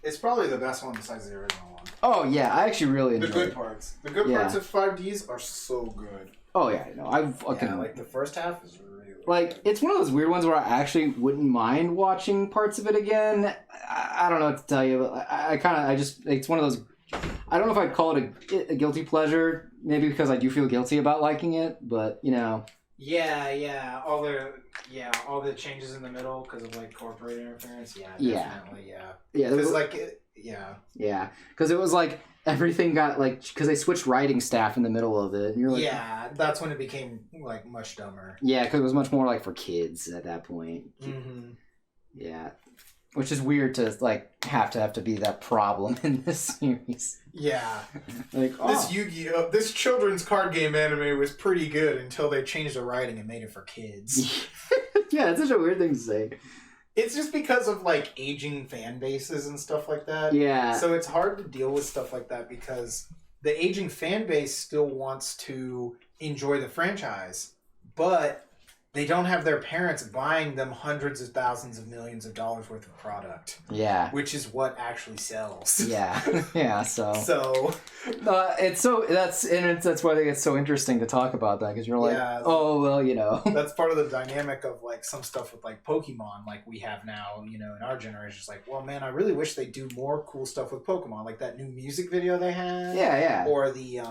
It's probably the best one besides the original one. Oh yeah, I actually really enjoyed the good parts. The good parts of 5Ds are so good. Oh yeah, I fucking like the first half is really like good. It's one of those weird ones where I actually wouldn't mind watching parts of it again. I don't know what to tell you, but it's one of those. I don't know if I'd call it a guilty pleasure. Maybe because I do feel guilty about liking it, but Yeah, all the changes in the middle because of like corporate interference. Yeah, definitely. Yeah. Yeah. Because it was like everything got because they switched writing staff in the middle of it, and you're like, yeah, that's when it became like much dumber. Yeah, because it was much more like for kids at that point. Mm-hmm. Yeah, which is weird to have to be that problem in this series. Yeah, this Yu-Gi-Oh! This children's card game anime was pretty good until they changed the writing and made it for kids. Yeah, it's such a weird thing to say. It's just because of aging fan bases and stuff like that. Yeah. So it's hard to deal with stuff like that because the aging fan base still wants to enjoy the franchise, but they don't have their parents buying them hundreds of thousands of millions of dollars worth of product. Yeah. Which is what actually sells. Yeah. Yeah. So. It's that's why I think it's so interesting to talk about that, because you're like, oh well, That's part of the dynamic of some stuff with Pokemon, like we have now, in our generation. It's like, well, man, I really wish they do more cool stuff with Pokemon, like that new music video they had. Yeah. Or the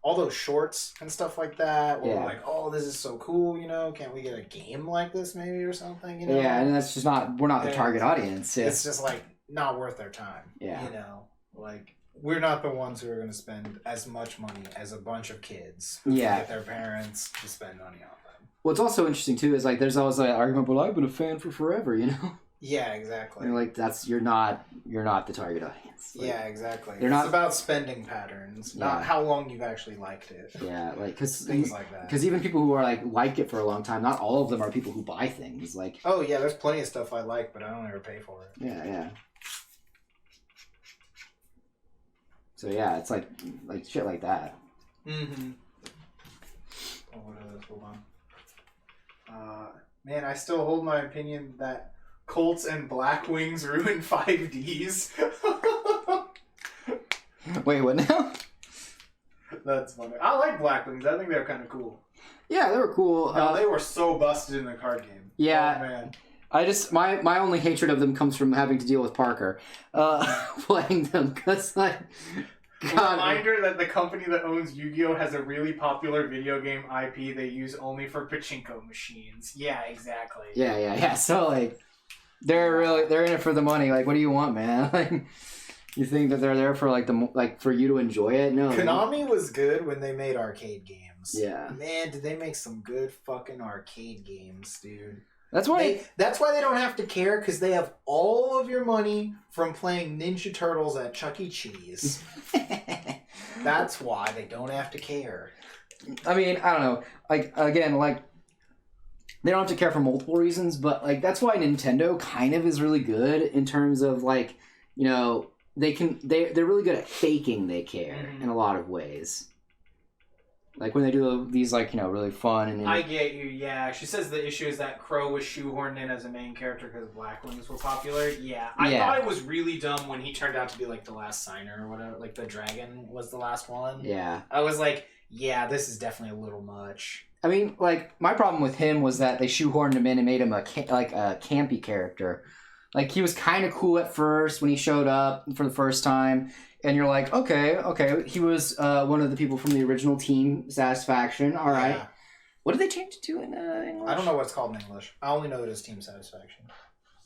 all those shorts and stuff like that. Where we're like, oh, this is so cool, can't we get a game like this maybe or something, Yeah, and that's just we're not the target audience. It's just not worth their time. Yeah. We're not the ones who are going to spend as much money as a bunch of kids who get their parents to spend money on them. What's also interesting too is there's always that argument, but I've been a fan for forever, Yeah, exactly. And you're not the target audience. Yeah, exactly. It's about spending patterns, not how long you've actually liked it. Yeah, because things like that. Because even people who are like it for a long time, not all of them are people who buy things. Oh yeah, there's plenty of stuff I like, but I don't ever pay for it. Yeah. So yeah, it's like shit like that. Mm-hmm. Oh, what are those? Hold on. Man, I still hold my opinion that Colts and Black Wings ruined 5Ds. Wait, what now? That's funny. I like Black Wings. I think they're kind of cool. Yeah, they were cool. They were so busted in the card game. Yeah. Oh, man. I just my only hatred of them comes from having to deal with Parker playing them, because Reminder that the company that owns Yu-Gi-Oh has a really popular video game IP they use only for pachinko machines. Yeah, exactly. Yeah. So they're in it for the money. What do you want, man? You think that they're there for for you to enjoy it? No. Konami was good when they made arcade games. Yeah. Man, did they make some good fucking arcade games, dude. That's why they don't have to care, because they have all of your money from playing Ninja Turtles at Chuck E. Cheese. That's why they don't have to care. I mean, I don't know. Again, they don't have to care for multiple reasons, but that's why Nintendo kind of is really good in terms of they're really good at faking they care in a lot of ways. When they do these really fun and I get you. Yeah, she says the issue is that Crow was shoehorned in as a main character because Black Wings were popular. Yeah, I thought it was really dumb when he turned out to be the last signer or whatever. The dragon was the last one. Yeah, I was like, yeah, this is definitely a little much. I mean, my problem with him was that they shoehorned him in and made him a campy character. Like, he was kind of cool at first when he showed up for the first time, and you're like, okay, he was one of the people from the original Team Satisfaction. All right. Yeah. What did they change it to in English? I don't know what it's called in English. I only know it as Team Satisfaction.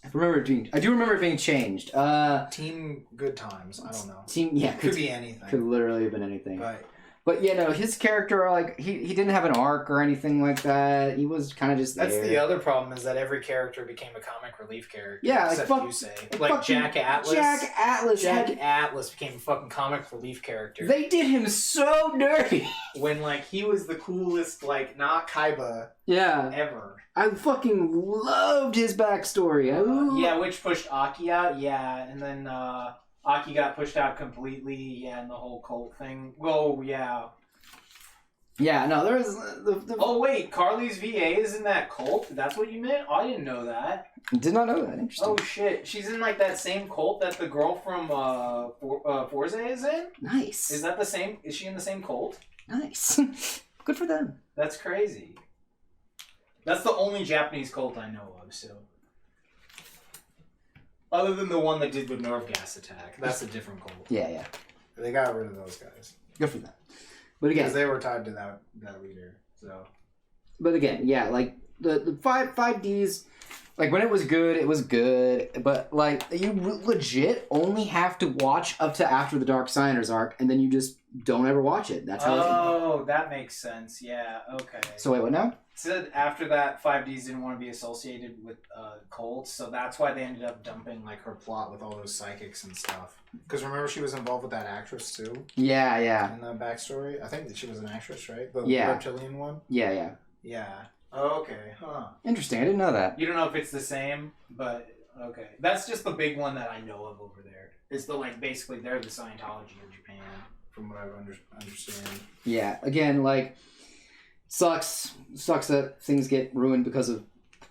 I do remember it being changed. Team Good Times. I don't know. Could be anything. Could literally have been anything. But yeah, no, his character, like, he didn't have an arc or anything like that. He was kind of just that's there. the other problem is that every character became a comic relief character. Yeah, like, except you say. Like Jack Atlas. Jack Atlas became a fucking comic relief character. They did him so dirty. When, like, he was the coolest, like, not Kaiba ever. I fucking loved his backstory. Yeah, which pushed Aki out. Yeah, and then Aki got pushed out completely. Yeah, and the whole cult thing. Oh, yeah. Yeah, no, there was... Oh, wait, Carly's VA is in that cult? That's what you meant? I didn't know that. Did not know that. Interesting. Oh, shit. She's in, like, that same cult that the girl from Forza is in? Nice. Is that the same? Is she in the same cult? Nice. Good for them. That's crazy. That's the only Japanese cult I know of, so... Other than the one that did the nerve gas attack. That's a different cult. Yeah. They got rid of those guys. Good for them. But again... Because they were tied to that leader, so... But again, yeah, like, the 5Ds... Like, when it was good, but, like, you legit only have to watch up to after the Darksiders arc, and then you just don't ever watch it. That's how Oh, that makes sense. Yeah, okay. So wait, what now? Said after that, 5Ds didn't want to be associated with cults, so that's why they ended up dumping, like, her plot with all those psychics and stuff. Because remember she was involved with that actress, too? Yeah. In the backstory? I think that she was an actress, right? The Yeah. reptilian one? Yeah. Yeah. Oh, okay. Huh. Interesting, I didn't know that. You don't know if it's the same, but okay. That's just the big one that I know of over there. It's the, like, basically they're the Scientology of Japan, from what I understand. Yeah, again, like, sucks that things get ruined because of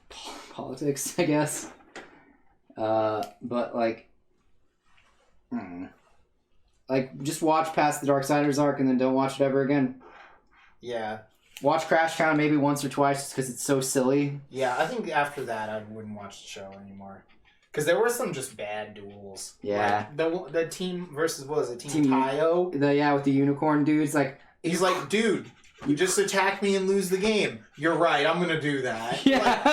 politics, I guess. But, like, like, just watch past the Darksiders arc and then don't watch it ever again. Yeah. Watch Crash Town maybe once or twice just because it's so silly. Yeah, I think after that I wouldn't watch the show anymore. Because there were some just bad duels. Yeah. Like, the team versus, what was it? Team Tayo? With the unicorn dudes. Like, he's like, dude, you just attack me and lose the game. You're right, I'm going to do that. Yeah. Like,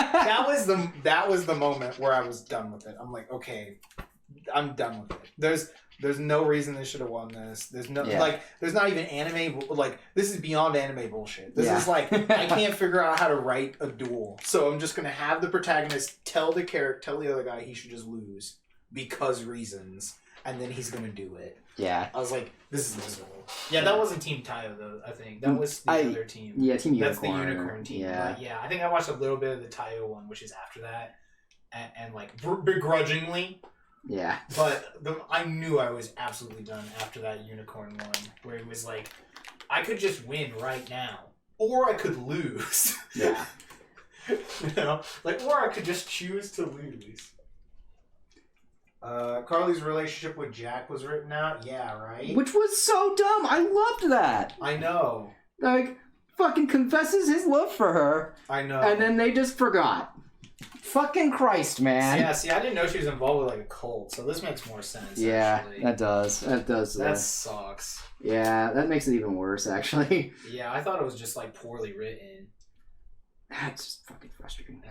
that was the moment where I was done with it. I'm like, okay, I'm done with it. There's no reason they should have won this. There's no there's not even anime. Like, this is beyond anime bullshit. This is like, I can't figure out how to write a duel, so I'm just gonna have the protagonist tell the other guy he should just lose because reasons, and then he's gonna do it. Yeah. I was like, this is miserable. Yeah, that wasn't Team Tayo though. I think that was the other team. Yeah, Team Unicorn. That's the Unicorn team. Yeah. But yeah, I think I watched a little bit of the Tayo one, which is after that, and like begrudgingly. Yeah. But I knew I was absolutely done after that Unicorn one, where it was like, I could just win right now, or I could lose. Yeah. You know? Like, or I could just choose to lose. Carly's relationship with Jack was written out. Yeah, right? Which was so dumb. I loved that. I know. Like, fucking confesses his love for her. I know. And then they just forgot. Fucking Christ, man. Yeah, see, I didn't know she was involved with, like, a cult, so this makes more sense, Yeah, actually. that does. That sucks. Yeah, that makes it even worse, actually. Yeah, I thought it was just, like, poorly written. That's just fucking frustrating.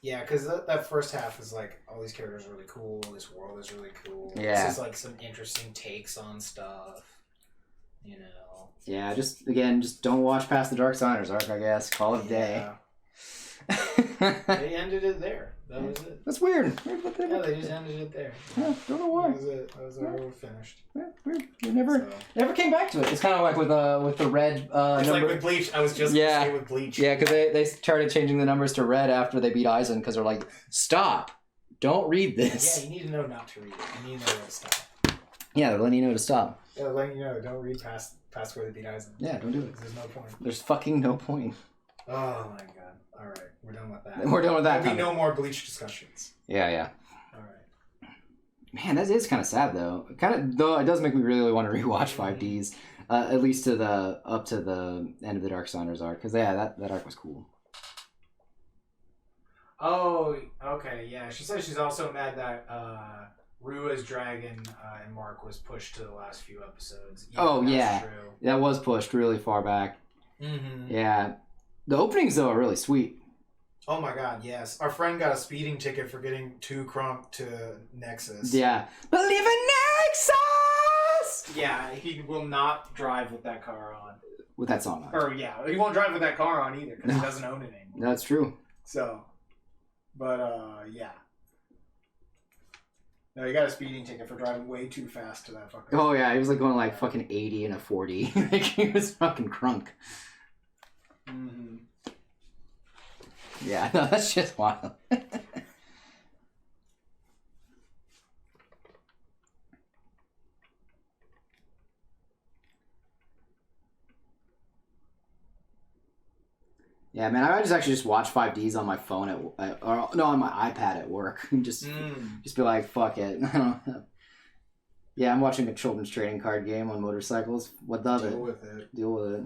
Yeah, because that first half is, like, all these characters are really cool, this world is really cool. Yeah. This is, like, some interesting takes on stuff, you know. Yeah, just don't watch past the Darksiders arc, I guess. Call it a day. They ended it there. That was it. That's weird. Yeah, they just ended it there. Yeah, don't know why. That was it. That was where we finished. Yeah, weird. We never came back to it. It's kind of like with the red it's number. like with Bleach. I was just going to say with Bleach. Yeah, because they started changing the numbers to red after they beat Aizen because they're like, stop. Don't read this. Yeah, you need to know not to read it. You need to know where to stop. Yeah, they're letting you know to stop. Yeah, they're letting you know. Don't read past where they beat Aizen. Yeah, don't do it. There's no point. There's fucking no point. Oh my god. Alright, we're done with that. We're done with that. There'll be no more Bleach discussions. Yeah. Alright. Man, that is kind of sad though. Though it does make me really want to rewatch 5Ds, at least up to the end of the Darksiders arc, because that arc was cool. Oh, okay, yeah. She says she's also mad that Rua's dragon and Mark was pushed to the last few episodes. Yeah, True. that was pushed really far back. Mm-hmm. Yeah, the openings though are really sweet. Oh my god, yes. Our friend got a speeding ticket for getting too crunk to Nexus. Yeah, believe in Nexus Yeah, he will not drive with that car on. with that song on. Or yeah, he won't drive with that car on either because he doesn't own it anymore. That's true. So, but yeah. No, he got a speeding ticket for driving way too fast to that fucking. Oh yeah, he was like going like fucking 80 and a 40. Like he was fucking crunk. Mm-hmm. Yeah, no, that's just wild. Yeah, man, I just actually just watch 5Ds on my phone or no, on my iPad at work. Just be like, fuck it. I don't know. Yeah, I'm watching a children's trading card game on motorcycles. What does it? Deal with it.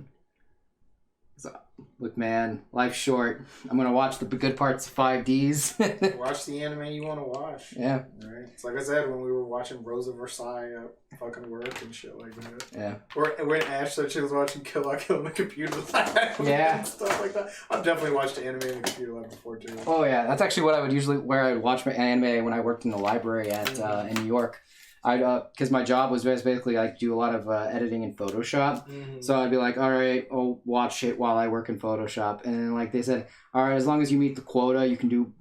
So, look, man, life's short. I'm gonna watch the good parts of 5Ds. Watch the anime you want to watch. Yeah. Right. It's like I said when we were watching Rosa Versailles at fucking work and shit like that. Yeah. Or when Ash said she was watching Kill La Kill on the computer lab. Yeah. And stuff like that. I've definitely watched anime in the computer lab before too. Oh yeah, that's actually what I would usually where I would watch my anime when I worked in the library at in New York. I'd because my job was basically like do a lot of editing in Photoshop, so I'd be like, all right, I'll watch it while I work in Photoshop, and then like they said, all right, as long as you meet the quota, you can do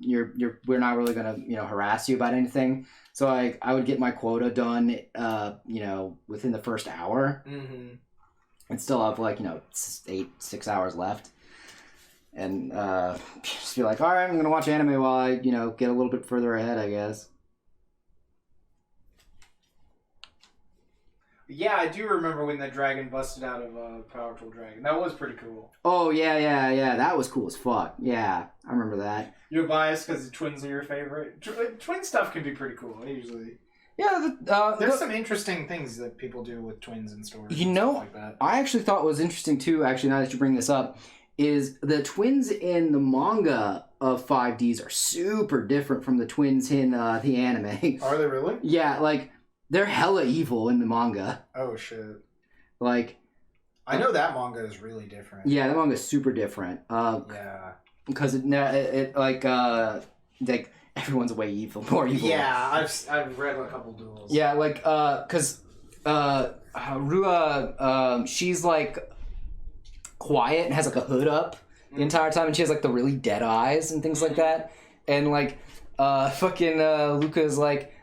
we're not really gonna harass you about anything. So I would get my quota done, within the first hour, and still have like 6 hours left, and just be like, all right, I'm gonna watch anime while I get a little bit further ahead, I guess. Yeah, I do remember when the dragon busted out of Powerful Dragon. That was pretty cool. Oh, yeah. That was cool as fuck. Yeah, I remember that. You're biased because the twins are your favorite? Twin stuff can be pretty cool, usually. Yeah, there's some interesting things that people do with twins in stories. Like that. I actually thought was interesting too, actually, now that you bring this up, is the twins in the manga of 5Ds are super different from the twins in the anime. Are they really? Yeah, like... They're hella evil in the manga. Oh, shit. Like... I know that manga is really different. Yeah, the manga is super different. Yeah. Because like everyone's way more evil. Yeah, I've read a couple duels. Yeah, like, because Rua, she's, like, quiet and has, like, a hood up the entire time, and she has, like, the really dead eyes and things like that. And, like, fucking Luca's, like...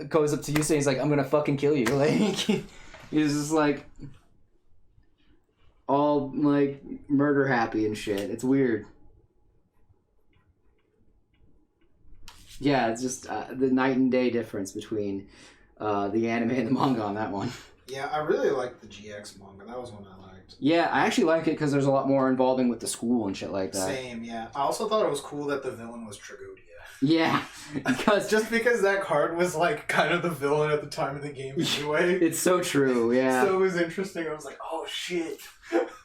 goes up to Yusei and he's like, I'm gonna fucking kill you. Like, he's just like all like murder happy and shit. It's weird. Yeah, it's just the night and day difference between the anime and the manga on that one. Yeah, I really liked the GX manga. That was one I liked. Yeah, I actually like it because there's a lot more involving with the school and shit like that. Same, yeah. I also thought it was cool that the villain was Tragodia. Yeah, because just because that card was like kind of the villain at the time of the game anyway. It's so true, yeah. So it was interesting. I was like, oh shit.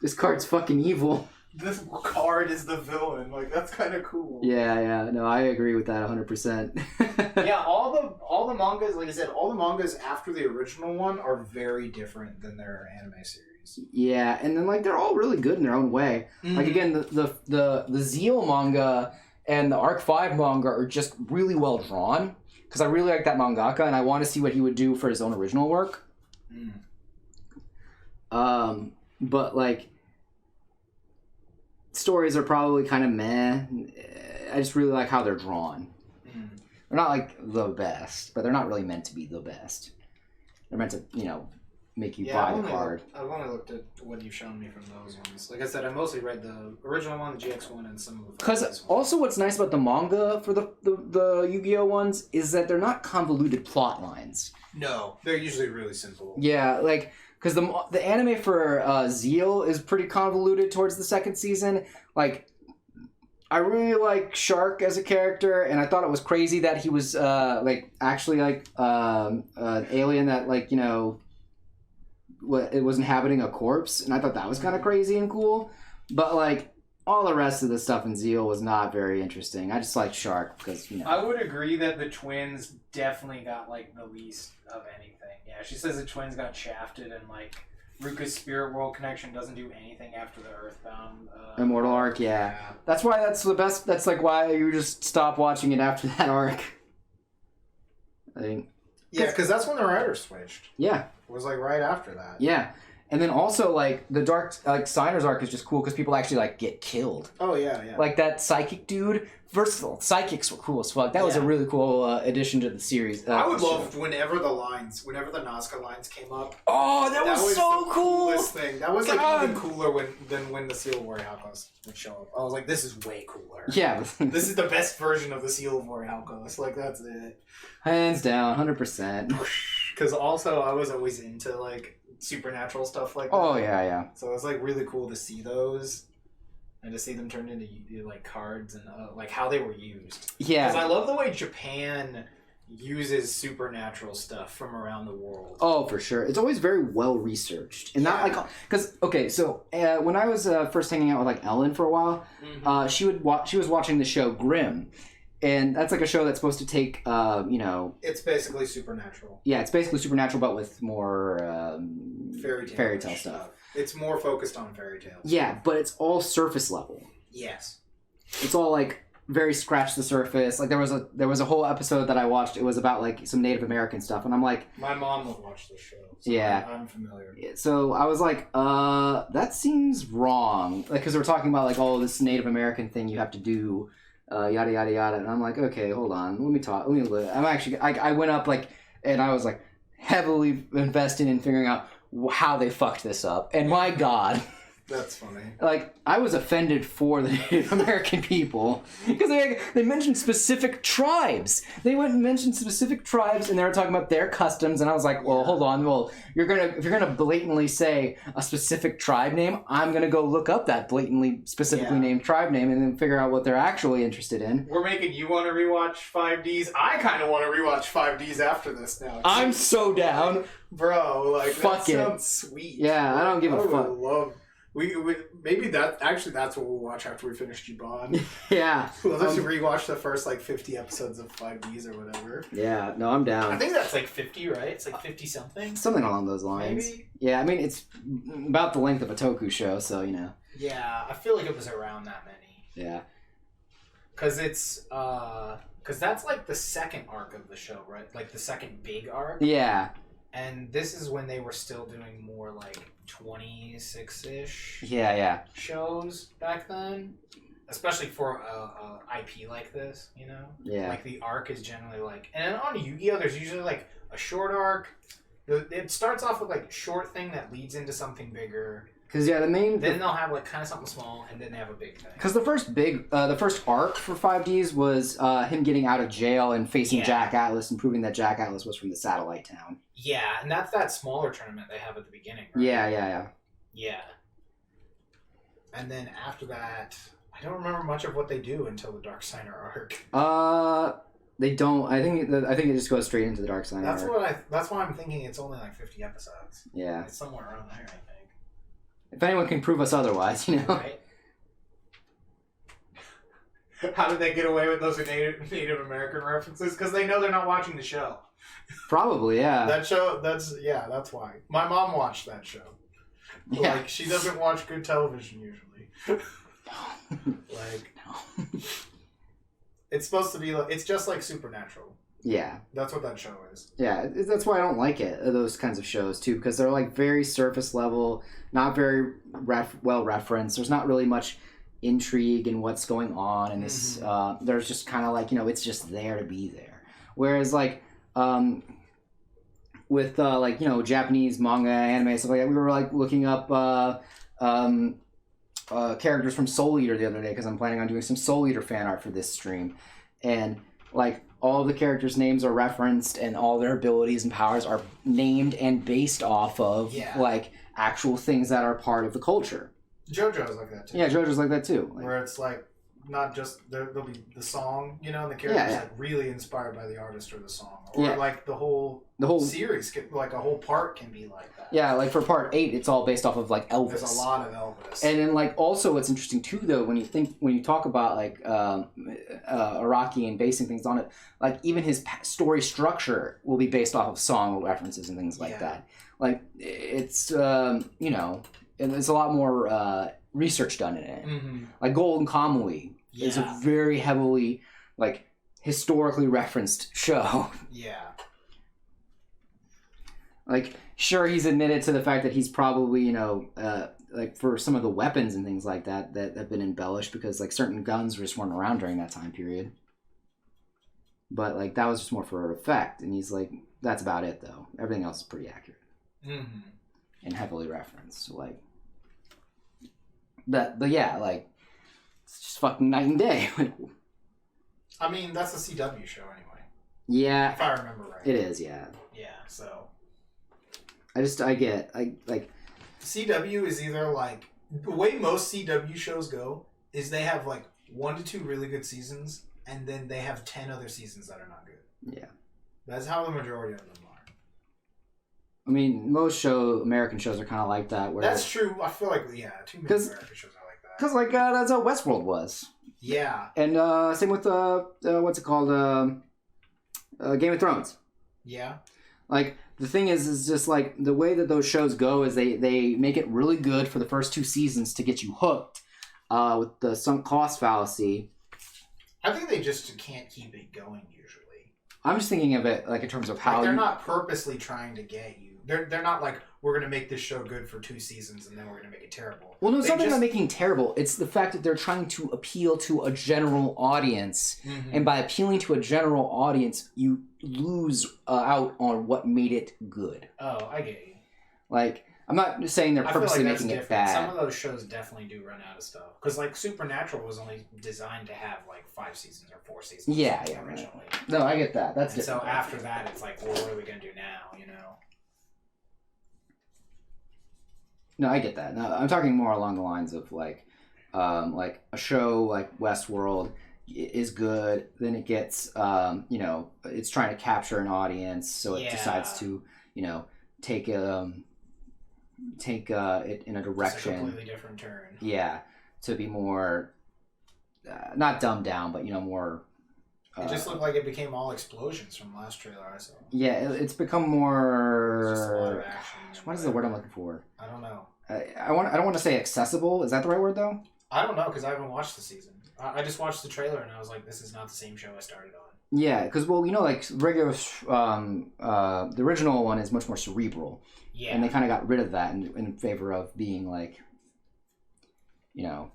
This card's fucking evil. This card is the villain. Like, that's kind of cool. Yeah. No, I agree with that 100%. Yeah, all the mangas, like I said, all the mangas after the original one are very different than their anime series. Yeah, and then like they're all really good in their own way. Mm-hmm. Like again, the Zeal manga and the Arc 5 manga are just really well drawn because I really like that mangaka and I want to see what he would do for his own original work. But like stories are probably kind of meh. I just really like how they're drawn. They're not like the best, but they're not really meant to be the best. They're meant to, make you buy the card. I've only looked at what you've shown me from those ones. Like I said, I mostly read the original one, the GX one, and some of the... Because also what's nice about the manga for the Yu-Gi-Oh! Ones is that they're not convoluted plot lines. No, they're usually really simple. Yeah, like... Because the anime for Zeal is pretty convoluted towards the second season. Like, I really like Shark as a character, and I thought it was crazy that he was, actually, an alien that, it was inhabiting a corpse, and I thought that was kind of crazy and cool. But, like, all the rest of the stuff in Zeal was not very interesting. I just liked Shark because, you know. I would agree that the twins definitely got like the least of anything. Yeah, she says the twins got shafted, and like Ruka's Spirit World connection doesn't do anything after the Earthbound Immortal arc, yeah. That's why that's the best. That's like why you just stop watching it after that arc. I think. Yeah, because that's when the writers switched. Yeah. It was like right after that. Yeah. And then also, like, the Dark, like, Signer's arc is just cool because people actually, like, get killed. Oh, yeah. Like, that psychic dude, versatile. Psychics were cool as fuck. That was a really cool addition to the series. I would love whenever the Nazca lines came up. Oh, that was so the cool! Coolest thing. That was, like, even cooler than when the Seal of Warrior would show up. I was like, this is way cooler. Yeah. This is the best version of the Seal of Warrior. Like, that's it. Hands down, 100%. Because also, I was always into, like, supernatural stuff like that. Oh, yeah. So it was, like, really cool to see those. And to see them turned into, like, cards and, like, how they were used. Yeah. Because I love the way Japan uses supernatural stuff from around the world. Oh, for sure. It's always very well researched. And not like... Because, okay, so when I was first hanging out with, like, Ellen for a while, she was watching the show Grimm. And that's like a show that's supposed to take, It's basically supernatural. Yeah, it's basically supernatural, but with more fairy tale stuff. It's more focused on fairy tales. Yeah, but it's all surface level. Yes. It's all like very scratch the surface. Like there was a whole episode that I watched. It was about like some Native American stuff, and I'm like, my mom would watch this show. So yeah, I'm familiar. So I was like, that seems wrong. Like because we're talking about like this Native American thing you have to do. Yada yada yada, and I'm like, okay, hold on, let me talk. I'm actually, I went up like, and I was like, heavily invested in figuring out how they fucked this up. And my God, that's funny. Like, I was offended for the Native American people because they mentioned specific tribes. They went and mentioned specific tribes, and they were talking about their customs. And I was like, well, hold on. Well, if you're gonna blatantly say a specific tribe name, I'm gonna go look up that specifically named tribe name and then figure out what they're actually interested in. We're making you want to rewatch 5Ds. I kind of want to rewatch 5Ds after this now. I'm so down, bro. Like, fuck that it. sounds sweet. Yeah, I don't give a fuck. We maybe that's what we'll watch after we finish Juban. Yeah. We'll just rewatch the first like 50 episodes of 5Ds or whatever. Yeah, no, I'm down. I think that's like 50, right? It's like 50 something. Something along those lines. Maybe. Yeah, I mean it's about the length of a Toku show, so you know. Yeah, I feel like it was around that many. Yeah. Cause that's like the second arc of the show, right? Like the second big arc. Yeah. And this is when they were still doing more like 26-ish shows back then. Especially for a IP like this, you know? Yeah. Like the arc is generally like... And on Yu-Gi-Oh! There's usually like a short arc. It starts off with like a short thing that leads into something bigger. Because Then they'll have like kind of something small, and then they have a big thing. Because the first arc for 5Ds was him getting out of jail and facing Jack Atlas and proving that Jack Atlas was from the satellite town. Yeah, and that's that smaller tournament they have at the beginning, right? Yeah. And then after that, I don't remember much of what they do until the Dark Signer arc. They don't. I think it just goes straight into the Dark Signer arc. That's why I'm thinking it's only like 50 episodes. Yeah. It's somewhere around there, I think. If anyone can prove us otherwise, you know. Right. How did they get away with those Native American references? Because they know they're not watching the show. Probably, yeah. That's why. My mom watched that show. Yeah. Like, she doesn't watch good television usually. It's supposed to be like, it's just like Supernatural. Yeah. That's what that show is. Yeah, that's why I don't like it, those kinds of shows, too, because they're, like, very surface level, not very well referenced. There's not really much intrigue in what's going on, and this, there's just kind of, like, you know, it's just there to be there. Whereas, like, with, like, you know, Japanese manga, anime, stuff like that, we were, like, looking up, characters from Soul Eater the other day, because I'm planning on doing some Soul Eater fan art for this stream, and, like, all the characters' names are referenced, and all their abilities and powers are named and based off of like actual things that are part of the culture. JoJo's like that too. Yeah, JoJo's like that too. Where it's like not just there'll be the song, you know, and the character's Yeah. like really inspired by the artist or the song, or Yeah. like the whole series, like a whole part can be like that. Yeah, like for part 8, it's all based off of like Elvis. There's a lot of Elvis. And then, like, also what's interesting too, though, when you talk about like Iraqi and basing things on it, like even his story structure will be based off of song references and things like that. Like it's you know, and there's a lot more research done in it. Mm-hmm. Like Golden Kamuy is a very heavily like historically referenced show. Yeah. Like, sure, he's admitted to the fact that he's probably, you know, like for some of the weapons and things like that that have been embellished because like certain guns just weren't around during that time period. But like that was just more for effect, and he's like, that's about it though. Everything else is pretty accurate and heavily referenced. So, like, but yeah, like it's just fucking night and day. I mean, that's a CW show anyway. Yeah, If I remember right. it is. Yeah, Yeah. So. I like. CW is either like the way most CW shows go is they have like 1 to 2 really good seasons, and then they have 10 other seasons that are not good. Yeah, that's how the majority of them are. I mean, most American shows are kind of like that. Where That's true. I feel like too many American shows are like that. Because like that's how Westworld was. Yeah. And same with what's it called? Game of Thrones. Yeah. Like the thing is just like the way that those shows go is they make it really good for the first 2 seasons to get you hooked with the sunk cost fallacy. I think they just can't keep it going usually. I'm just thinking of it like in terms of how they're not purposely trying to get you. They're not like, we're going to make this show good for 2 seasons and then we're going to make it terrible. Well, no, it's not about making terrible. It's the fact that they're trying to appeal to a general audience. Mm-hmm. And by appealing to a general audience, you lose out on what made it good. Oh, I get you. Like, I'm not saying they're purposely making it bad. Some of those shows definitely do run out of stuff. Because, like, Supernatural was only designed to have, like, 5 seasons or 4 seasons. Yeah, originally. Right. No, I get that. That's different. So after that, it's like, well, what are we going to do now, you know? No, I get that. No, I'm talking more along the lines of like a show like Westworld is good, then it gets you know, it's trying to capture an audience, so it decides to, you know, take it in a direction. It's a completely different turn. Yeah, to be more not dumbed down, but you know, more. It just looked like it became all explosions from the last trailer I saw. Yeah, it's become more. It's just a lot of action. What is the word I'm looking for? I don't know. I don't want to say accessible. Is that the right word though? I don't know because I haven't watched the season. I just watched the trailer and I was like, this is not the same show I started on. Yeah, because well, you know, like regular, the original one is much more cerebral. Yeah. And they kind of got rid of that in favor of being like, you know,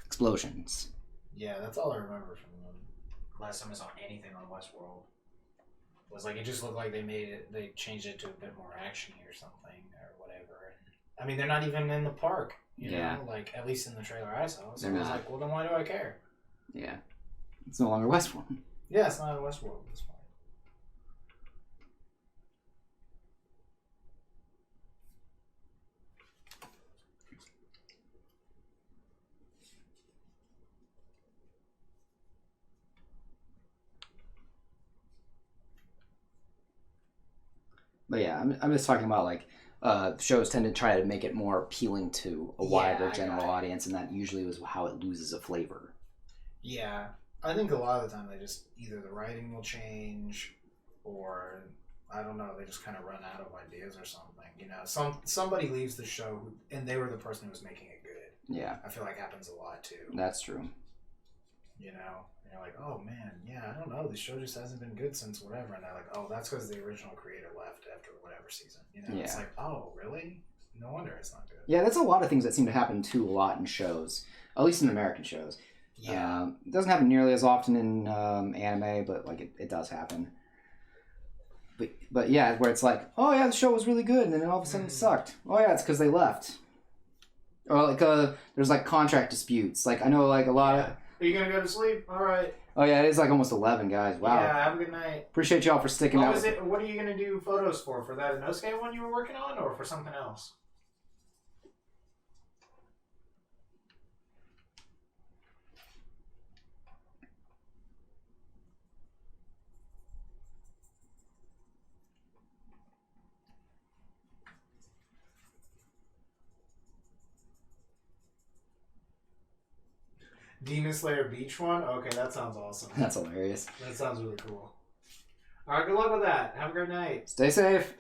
explosions. Yeah, that's all I remember from them. Last time I saw anything on Westworld was like, it just looked like they changed it to a bit more actiony or something or whatever. And, I mean, they're not even in the park, you know, like at least in the trailer I saw. So I was like, well, then why do I care? Yeah, it's no longer Westworld. Yeah, it's not in Westworld at this point. But yeah, I'm just talking about like shows tend to try to make it more appealing to a wider general audience, and that usually was how it loses a flavor. Yeah, I think a lot of the time they just either the writing will change, or I don't know, they just kind of run out of ideas or something. You know, somebody leaves the show and they were the person who was making it good. Yeah, I feel like happens a lot too. That's true. You know, and you're like, oh man, yeah, I don't know, this show just hasn't been good since whatever, and they're like, oh, that's because the original creator left after whatever season. You know, it's like, oh, really? No wonder it's not good. Yeah, that's a lot of things that seem to happen too a lot in shows, at least in American shows. Yeah, it doesn't happen nearly as often in anime, but like it does happen. But yeah, where it's like, oh yeah, the show was really good, and then all of a sudden it sucked. Oh yeah, it's because they left. Or like there's like contract disputes. Like I know like a lot of. Are you gonna go to sleep? All right. Oh yeah, it is like almost 11, guys. Wow. Yeah, have a good night. Appreciate y'all for sticking out. What are you gonna do photos for that Inosuke one you were working on, or for something else? Demon Slayer Beach one? Okay, that sounds awesome. That's hilarious. That sounds really cool. Alright, good luck with that. Have a great night. Stay safe.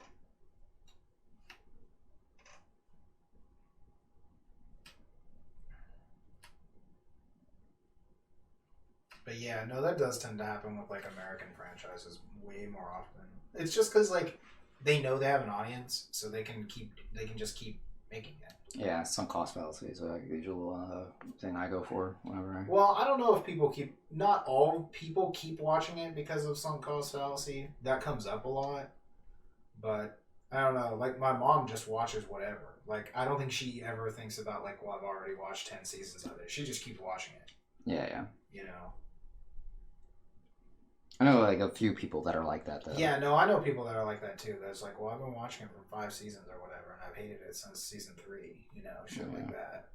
But yeah, no, that does tend to happen with like American franchises way more often. It's just because like they know they have an audience, so they can just keep making it. Yeah, sunk cost fallacy is like the usual thing I go for whenever. Well, I don't know if not all people keep watching it because of sunk cost fallacy. That comes up a lot, but I don't know. Like my mom just watches whatever. Like I don't think she ever thinks about like, well, I've already watched 10 seasons of it. She just keeps watching it. Yeah. You know. I know like a few people that are like that though. Yeah, no, I know people that are like that too. That's like, well, I've been watching it for 5 seasons or whatever, and I've hated it since season 3. You know, shit like that.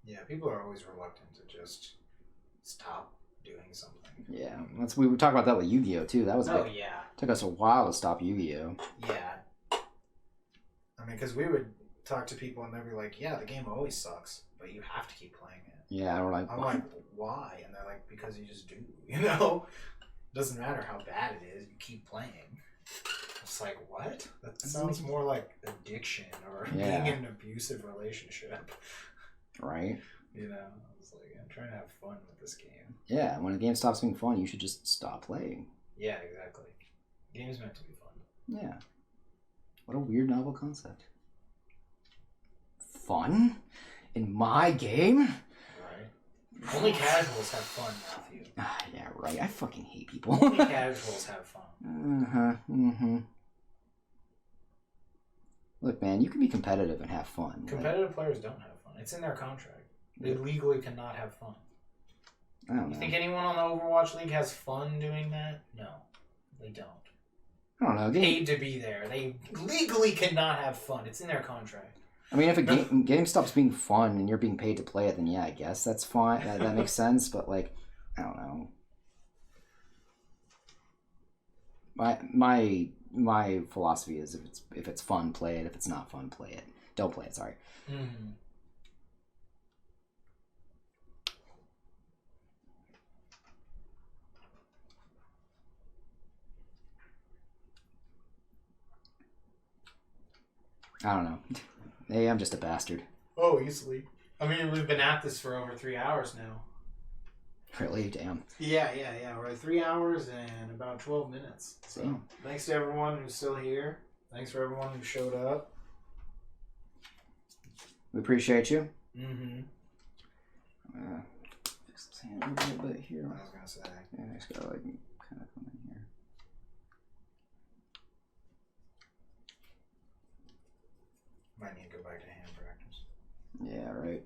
Yeah, people are always reluctant to just stop doing something. Yeah, we would talk about that with Yu-Gi-Oh too. That was yeah. Took us a while to stop Yu-Gi-Oh. Yeah. I mean, because we would talk to people and they'd be like, yeah, the game always sucks, but you have to keep playing it. Yeah, I'm like, why? And they're like, because you just do, you know? Doesn't matter how bad it is, you keep playing. It's like, what? That sounds more like addiction or being in an abusive relationship. Right? You know, I was like, I'm trying to have fun with this game. Yeah, when a game stops being fun, you should just stop playing. Yeah, exactly. The game's meant to be fun. Yeah. What a weird novel concept. Fun? In my game? Right. Only casuals have fun, Matthew. Yeah, right. I fucking hate people. Only casuals have fun. Look, man, you can be competitive and have fun. Competitive players don't have fun. It's in their contract. They legally cannot have fun. I don't know. You think anyone on the Overwatch League has fun doing that? No, they don't. I don't know. Paid to be there. They legally cannot have fun. It's in their contract. I mean, if a game stops being fun and you're being paid to play it, then yeah, I guess that's fine. That makes sense. But like, I don't know. My philosophy is if it's fun, play it. If it's not fun, play it. Don't play it. Sorry. Mm-hmm. I don't know. Hey, I'm just a bastard. Oh, easily. I mean, we've been at this for over 3 hours now. Really? Damn. Yeah. We're at 3 hours and about 12 minutes. So, Damn. Thanks to everyone who's still here. Thanks for everyone who showed up. We appreciate you. Mm-hmm. Fix this hand a little bit here. I was gonna say. Yeah, I just gotta like kind of come in here. Might need to go back to hand practice. Yeah, right.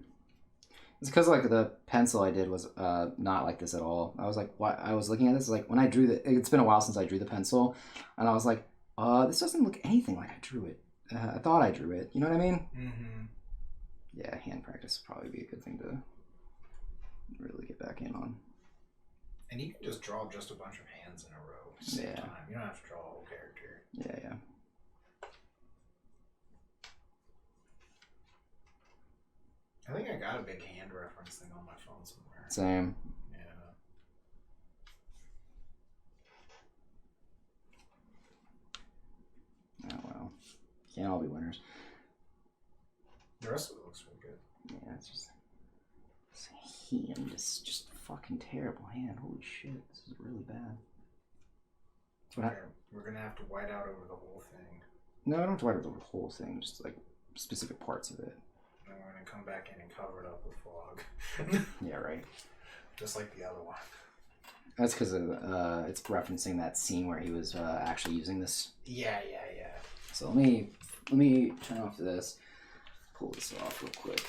It's because like the pencil I did was not like this at all. I was like, what? I was looking at this like when I drew it's been a while since I drew the pencil, and I was like, this doesn't look anything like I drew it. I thought I drew it. You know what I mean? Mm-hmm. Yeah, hand practice would probably be a good thing to really get back in on. And you can just draw just a bunch of hands in a row at the same time. You don't have to draw a whole character. Yeah. I think I got a big hand reference thing on my phone somewhere. Same. Yeah. Oh well. Can't all be winners. The rest of it looks really good. Yeah, it's just this hand is just fucking terrible hand. Holy shit, this is really bad. We're gonna have to white out over the whole thing. No, I don't have to white out the whole thing, just like specific parts of it. And we're gonna come back in and cover it up with fog. Yeah, right. Just like the other one. That's because it's referencing that scene where he was actually using this. Yeah. So let me turn off this. Pull this off real quick.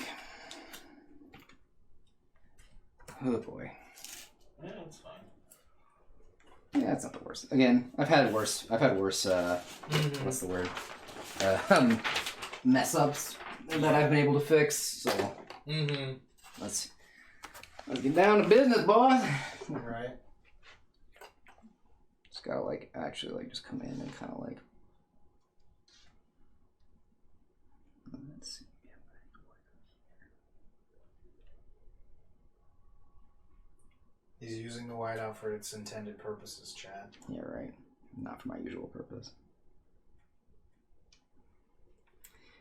Oh boy. Yeah, it's fine. Yeah, that's not the worst. Again, I've had worse. What's the word? Mess ups that I've been able to fix. So let's get down to business, boys. Right. Just gotta like actually like just come in and kind of like. Let's see. He's using the whiteout for its intended purposes, Chad. Yeah, right. Not for my usual purpose.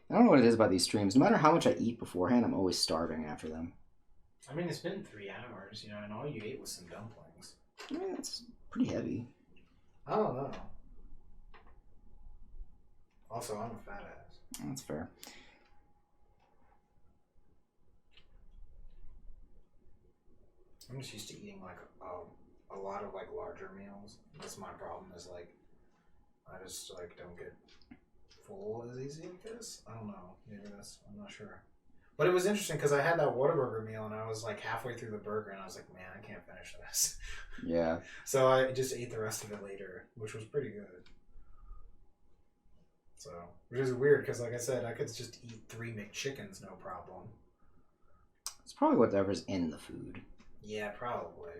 I don't know what it is about these streams. No matter how much I eat beforehand, I'm always starving after them. I mean, it's been 3 hours, you know, and all you ate was some dumplings. I mean, it's pretty heavy. I don't know. Also, I'm a fat ass. That's fair. I'm just used to eating like a lot of like larger meals. That's my problem. Is like I just like don't get full as easy. I guess I don't know. Maybe that's I'm not sure. But it was interesting because I had that Whataburger meal and I was like halfway through the burger and I was like, man, I can't finish this. Yeah. So I just ate the rest of it later, which was pretty good. So, which is weird because, like I said, I could just eat 3 McChickens, no problem. It's probably whatever's in the food. Yeah, probably.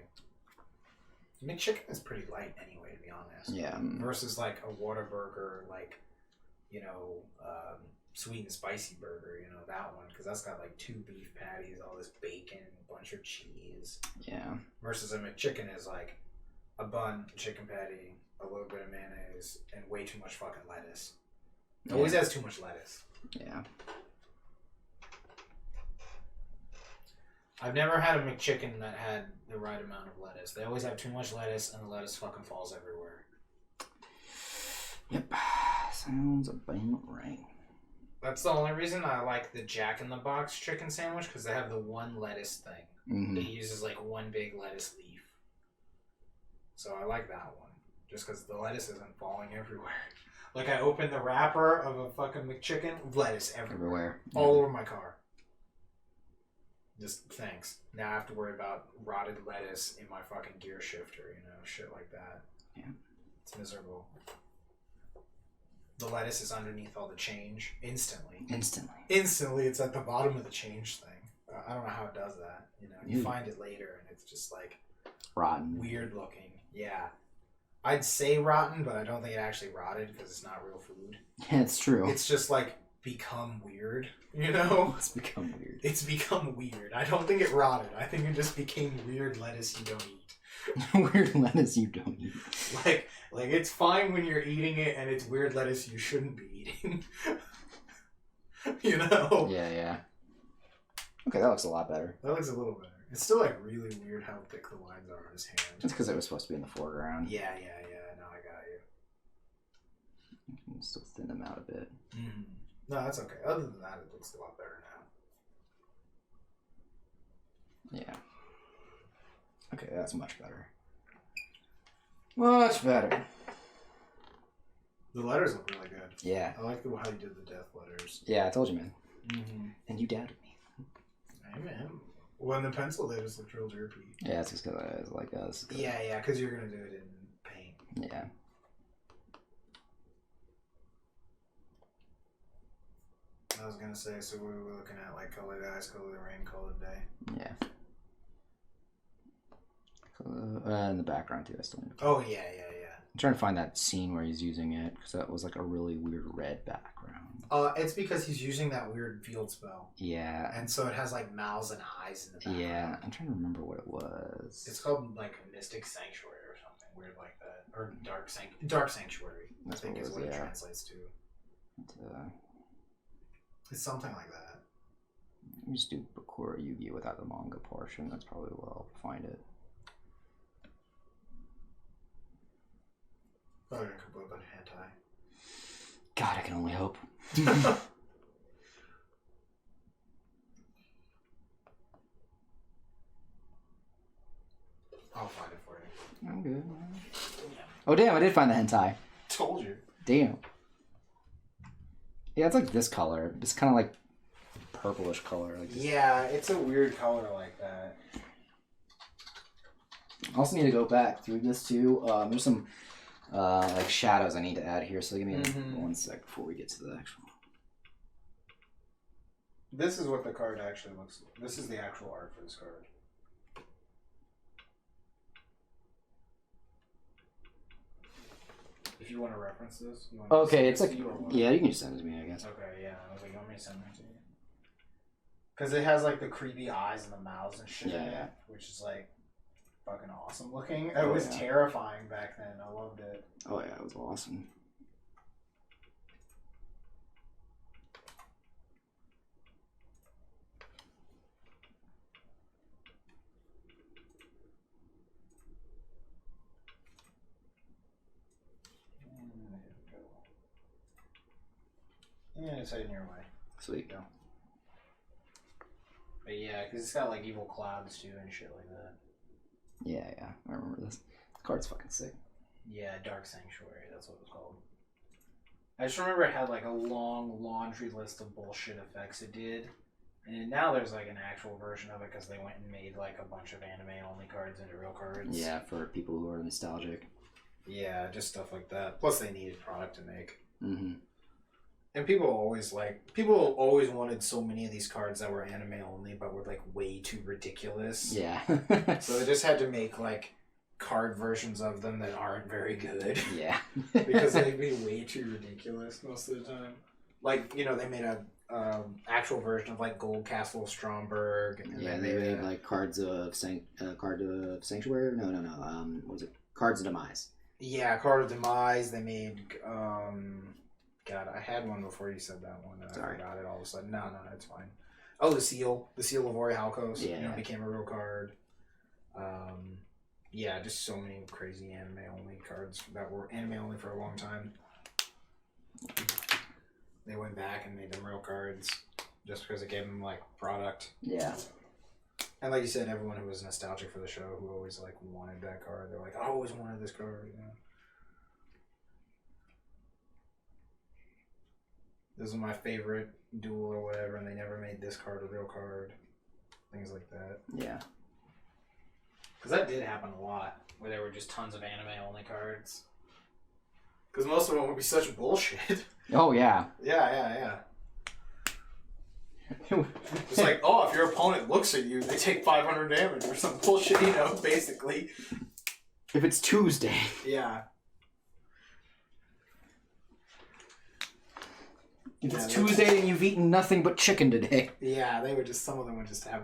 McChicken is pretty light anyway, to be honest. Yeah. Versus like a Whataburger, like, you know, sweet and spicy burger, you know, that one, because that's got like 2 beef patties, all this bacon, a bunch of cheese. Yeah. Versus a McChicken is like a bun, a chicken patty, a little bit of mayonnaise, and way too much fucking lettuce. It always has too much lettuce. Yeah. I've never had a McChicken that had the right amount of lettuce. They always have too much lettuce, and the lettuce fucking falls everywhere. Yep. Sounds about right. That's the only reason I like the Jack in the Box chicken sandwich, because they have the one lettuce thing. Mm-hmm. It uses like one big lettuce leaf. So I like that one, just because the lettuce isn't falling everywhere. Like I opened the wrapper of a fucking McChicken, lettuce everywhere. All over my car. Just thanks. Now I have to worry about rotted lettuce in my fucking gear shifter, you know, shit like that. Yeah. It's miserable. The lettuce is underneath all the change instantly. Instantly, it's at the bottom of the change thing. I don't know how it does that. You know, you find it later and it's just like rotten, weird looking. Yeah, I'd say rotten, but I don't think it actually rotted because it's not real food. Yeah, it's true. It's just like become weird. You know, It's become weird. it's become weird. I don't think it rotted. I think it just became weird lettuce you don't eat. Weird lettuce you don't eat. Like it's fine when you're eating it, and it's weird lettuce you shouldn't be eating. You know? Yeah. Okay, that looks a lot better. That looks a little better. It's still like really weird how thick the lines are on his hand. It's because it was supposed to be in the foreground. Yeah. No, I got you. You can still thin them out a bit. Mm-hmm. No, that's okay. Other than that, it looks a lot better now. Yeah. Okay, that's much better. Much better. The letters look really good. Yeah. I like how you did the death letters. Yeah, I told you, man. Mm-hmm. And you doubted me. Amen. Well, in the pencil, they just looked real derpy. Yeah, it's just because I was like, this is good. Yeah, because you're going to do it in paint. Yeah. I was going to say, so we were looking at like colored eyes, colored rain, colored day. Yeah. In the background, too. I still need to... Oh, yeah. I'm trying to find that scene where he's using it, because that was like a really weird red background. It's because he's using that weird field spell. Yeah. And so it has like mouths and eyes in the background. Yeah, I'm trying to remember what it was. It's called like Mystic Sanctuary or something weird like that. Or Dark Sanctuary. That's I think what it is was, what it yeah. translates to. It's something like that. Let me just do Bakura Yugi without the manga portion. That's probably where I'll find it. Probably gonna come up with hentai. God, I can only hope. I'll find it for you. I'm good. Oh, damn, I did find the hentai. Told you. Damn. Yeah, it's like this color. It's kind of like purplish color. Like this. Yeah, it's a weird color like that. I also need to go back through this too. There's some like shadows I need to add here, so give me 1 sec before we get to the actual. This is what the card actually looks like. This is the actual art for this card. you want to reference this. You want Okay, it's send like it to you or what? yeah, you can just send it to me, I guess. Okay, yeah. I was like, you want me to send it to you? Because it has like the creepy eyes and the mouths and shit in Yeah. it, which is like fucking awesome looking. It was terrifying back then. I loved it. Oh yeah, it was awesome. Yeah, it's heading your way. Sweet. Go. But yeah, because it's got like evil clouds too and shit like that. Yeah, yeah, I remember this. The card's fucking sick. Yeah, Dark Sanctuary, that's what it was called. I just remember it had like a long laundry list of bullshit effects it did. And now there's like an actual version of it because they went and made like a bunch of anime only cards into real cards. Yeah, for people who are nostalgic. Yeah, just stuff like that. Plus, they needed product to make. Mm-hmm. And people always wanted so many of these cards that were anime only, but were like way too ridiculous. Yeah. So they just had to make like card versions of them that aren't very good. Yeah. Because they'd be way too ridiculous most of the time. Like, you know, they made a actual version of like Gold Castle Stromberg. And Yeah, they made like cards of Sanctuary. No. What was it? Cards of Demise. Yeah, Card of Demise. They made. God, I had one before you said that one. And Sorry. I forgot it all of a sudden. No, it's fine. Oh, the seal of Ori Halkos. Yeah. You know, became a real card. Yeah, just so many crazy anime only cards that were anime only for a long time. They went back and made them real cards just because it gave them like product. Yeah. And like you said, everyone who was nostalgic for the show, who always like wanted that card, they're like, I always wanted this card. You know? This is my favorite duel or whatever, and they never made this card a real card. Things like that. Yeah. Because that did happen a lot, where there were just tons of anime only cards. Because most of them would be such bullshit. Oh yeah. Yeah. It's like, oh, if your opponent looks at you, they take 500 damage or some bullshit, you know, basically. If it's Tuesday. Yeah. If it's Tuesday and you've eaten nothing but chicken today. Yeah, they would just, some of them would just have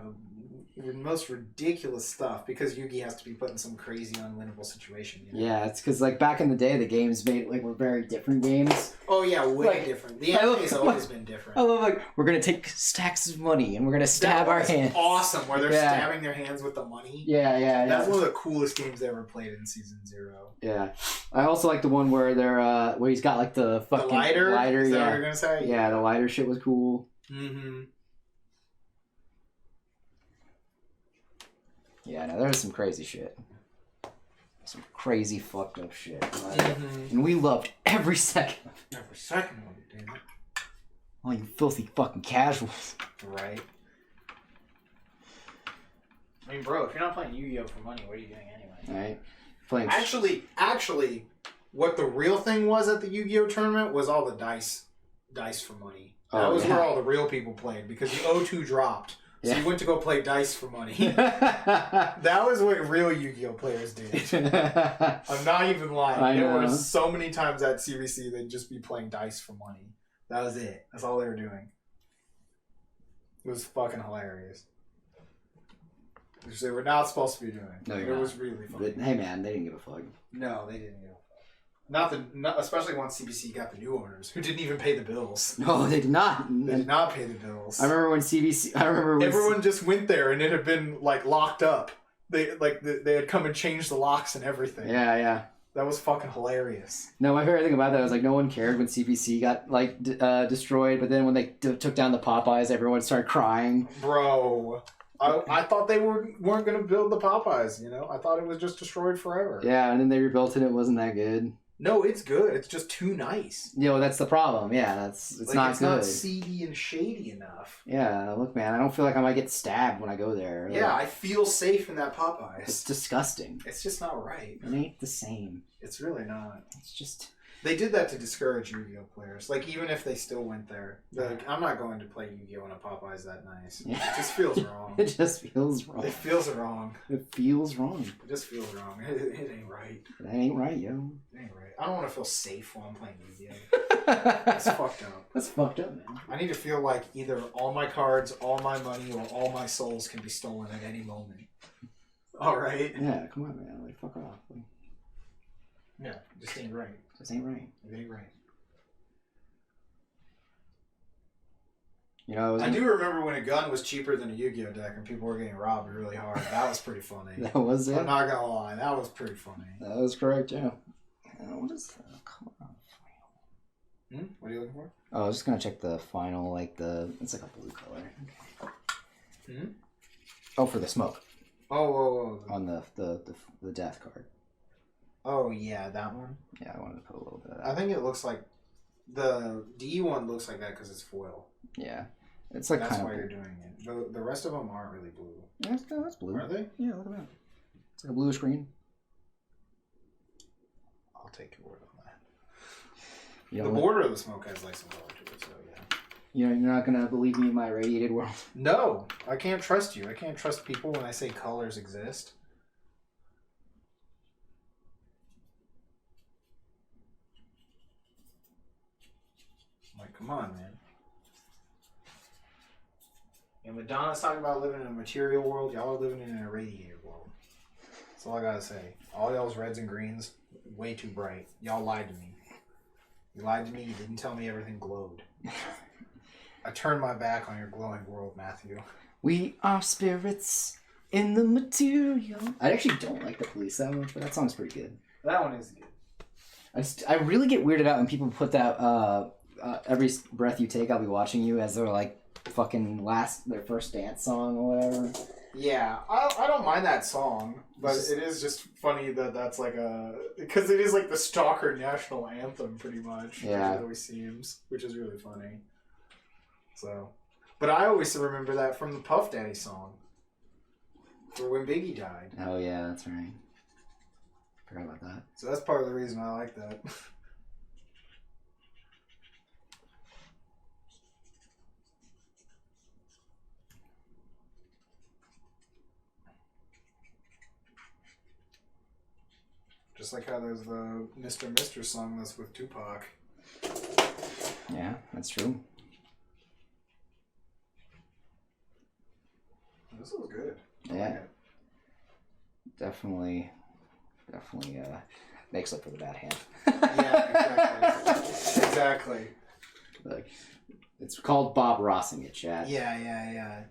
the most ridiculous stuff because Yugi has to be put in some crazy unwinnable situation. You know? Yeah, it's because like back in the day, the games were very different games. Oh yeah, way Like, different. The anime's always been different. I love we're gonna take stacks of money and we're gonna stab our hands. Awesome, where they're Yeah. stabbing their hands with the money. Yeah. That's one of the coolest games I ever played in Season 0. Yeah, I also like the one where they're where he's got like the fucking The lighter? Is that yeah, what you're gonna say? yeah, the lighter shit was cool. Mm-hmm. Yeah, no, there was some crazy shit, some crazy fucked up shit, Mm-hmm. and we loved every second of it. Every second of it, damn it. Oh, you filthy fucking casuals! Right. I mean, bro, if you're not playing Yu-Gi-Oh for money, what are you doing anyway? Right? Playing Actually, what the real thing was at the Yu-Gi-Oh tournament was all the dice for money. That Oh, was yeah. where all the real people played because the O2 dropped. So Yeah. you went to go play dice for money. That was what real Yu-Gi-Oh players did. I'm not even lying. I There know. were so many times at CVC they'd just be playing dice for money. That was it. That's all they were doing. It was fucking hilarious. Which they were not supposed to be doing. No, it you're was really funny. But hey, man, they didn't give a fuck. No, they didn't. Especially once CBC got the new owners, who didn't even pay the bills. No, they did not. They did not pay the bills. I remember when CBC. Everyone just went there, and it had been like locked up. They had come and changed the locks and everything. Yeah. That was fucking hilarious. No, my favorite thing about that was like no one cared when CBC got like destroyed, but then when they took down the Popeyes, everyone started crying. Bro, I thought they weren't going to build the Popeyes. You know, I thought it was just destroyed forever. Yeah, and then they rebuilt it. It wasn't that good. No, it's good. It's just too nice. You know, that's the problem. Yeah, it's Like, not it's good. not seedy and shady enough. Yeah, look, man, I don't feel like I might get stabbed when I go there. Like, Yeah, I feel safe in that it's Popeyes. disgusting. It's just not right. It ain't the same. It's really not. It's just They did that to discourage Yu-Gi-Oh players. Like, even if they still went there, they're like, I'm not going to play Yu-Gi-Oh in a Popeyes that nice. Yeah. It just feels wrong. It just feels wrong. It feels wrong. It feels wrong. It just feels wrong. It ain't right. That ain't right, yo. It ain't right. I don't want to feel safe while I'm playing Yu-Gi-Oh. That's fucked up. That's fucked up, man. I need to feel like either all my cards, all my money, or all my souls can be stolen at any moment. All right. Yeah, come on, man. Like, fuck off. Like, Yeah, just ain't right. this ain't right. It ain't right. You know, I do remember when a gun was cheaper than a Yu-Gi-Oh deck and people were getting robbed really hard. That was pretty funny. that was it. I'm not gonna lie, that was pretty funny. That was correct, yeah. What is the color on the final? What are you looking for? Oh, I was just gonna check the final, like it's like a blue color. Hmm? Oh, for the smoke Oh. on the death card. Oh yeah, that one. Yeah, I wanted to put a little bit of that. I think it looks like the D one looks like that because it's foil. Yeah, it's like That's kind why of. you're doing it. The rest of them aren't really blue. Yeah, that's blue. Are they? Yeah, look at that. It's like a bluish green. I'll take your word on that. You The know, border of the smoke has like some color to it, so yeah. you're not gonna believe me in my radiated world. No, I can't trust you. I can't trust people when I say colors exist. Like, come on, man. And Madonna's talking about living in a material world. Y'all are living in a radiated world. That's all I gotta say. All y'all's reds and greens, way too bright. Y'all lied to me. You lied to me. You didn't tell me everything glowed. I turned my back on your glowing world, Matthew. We are spirits in the material. I actually don't like the Police that much, but that song's pretty good. That one is good. I really get weirded out when people put that every breath you take, I'll be watching you as their like fucking their first dance song or whatever. Yeah, I don't mind that song, but it is just funny that that's like because it is like the stalker national anthem pretty much. Yeah. It always seems, which is really funny. So, but I always remember that from the Puff Daddy song, for when Biggie died. Oh yeah, that's right. Forgot about that. So that's part of the reason I like that. Just like how there's the Mr. Mister song that's with Tupac. Yeah, that's true. This was good. Yeah. Definitely makes up for the bad hand. Yeah, exactly. Like, it's called Bob Rossing it, chat. Yeah.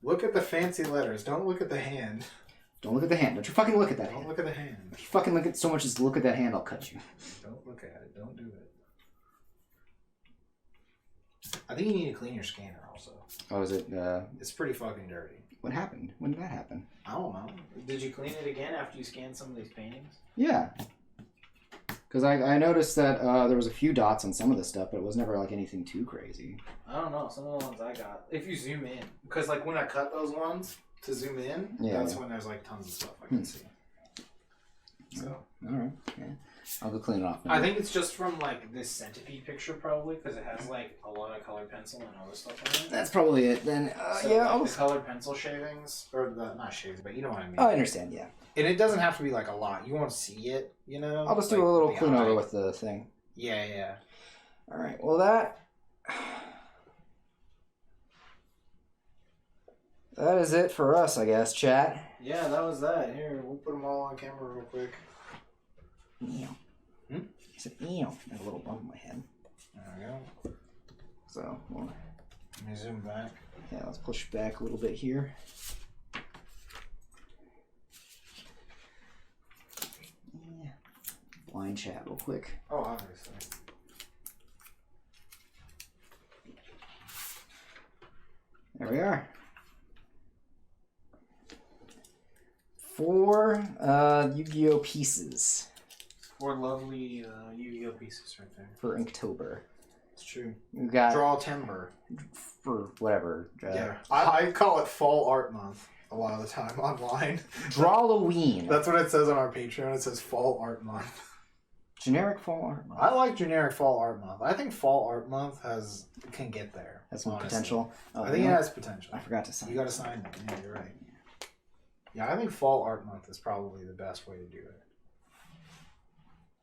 Look at the fancy letters. Don't look at the hand. Don't look at the hand. Don't you fucking look at that Don't hand. look at the hand. If you fucking look at so much as look at that hand, I'll cut you. Don't look at it. Don't do it. I think you need to clean your scanner also. Oh, is it, It's pretty fucking dirty. what happened? When did that happen? I don't know. Did you clean it again after you scanned some of these paintings? Yeah. Because I noticed that there was a few dots on some of the stuff, but it was never like anything too crazy. I don't know. Some of the ones I got. If you zoom in. Because like when I cut those ones to zoom in, that's when there's like tons of stuff I can see. So Alright. Yeah. I'll go clean it off now. I think it's just from like this centipede picture probably because it has like a lot of colored pencil and other stuff on it. That's probably it then. So, Yeah, like, I'll the colored pencil shavings. or the not shavings, but you know what I mean. I understand, yeah. And it doesn't have to be like a lot. You won't see it, you know. I'll just do Like, a little the clean eye. over with the thing. Yeah. Alright, well that is it for us, I guess, chat. Yeah, that was that. Here, we'll put them all on camera real quick. Ew. Hmm? He said, ew. I have a little bump in my head. There we go. So, well, Let me zoom back. yeah, let's push back a little bit here. Yeah. Blind chat real quick. Oh, obviously. There we are. 4 Yu-Gi-Oh pieces 4 lovely Yu-Gi-Oh pieces right there. for Inktober. It's true. We've got Drawtober. for whatever. Yeah. I call it Fall Art Month a lot of the time online. Drawloween. That's what it says on our Patreon. It says Fall Art Month. Generic fall art month. I like generic fall art month. I think fall art month can get there. Has some honestly. potential. Oh, I think it has potential. I forgot to sign. You got to sign it. Yeah, you're right. Yeah, I think fall art month is probably the best way to do it.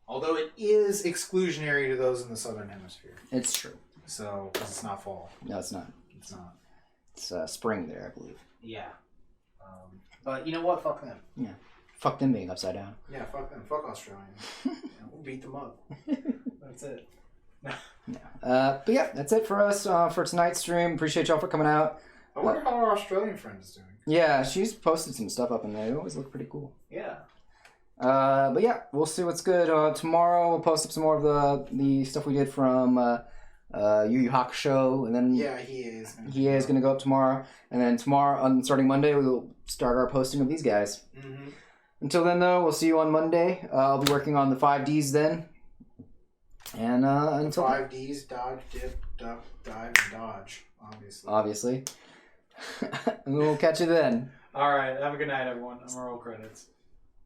Although it is exclusionary to those in the southern hemisphere. It's true. So, 'cause it's not fall. No, it's not. It's not. It's spring there, I believe. Yeah. But you know what? Fuck them. Yeah. Fuck them being upside down. Yeah, fuck them. Fuck Australians. Yeah, we'll beat them up. That's it. But yeah, that's it for us for tonight's stream. Appreciate y'all for coming out. I wonder how our Australian friend is doing. Yeah, she's posted some stuff up in there. They always look pretty cool. Yeah. But yeah, we'll see what's good. Tomorrow we'll post up some more of the stuff we did from Yu Yu Hakusho, and then Yeah, he is. he is going to go up tomorrow, and then tomorrow, starting Monday, we'll start our posting of these guys. Mm-hmm. Until then, though, we'll see you on Monday. I'll be working on the 5Ds then. And until 5Ds, dodge, dip, duck, dive, and dodge, obviously. obviously. And we'll catch you then. All right. Have a good night, everyone. I'm gonna roll credits.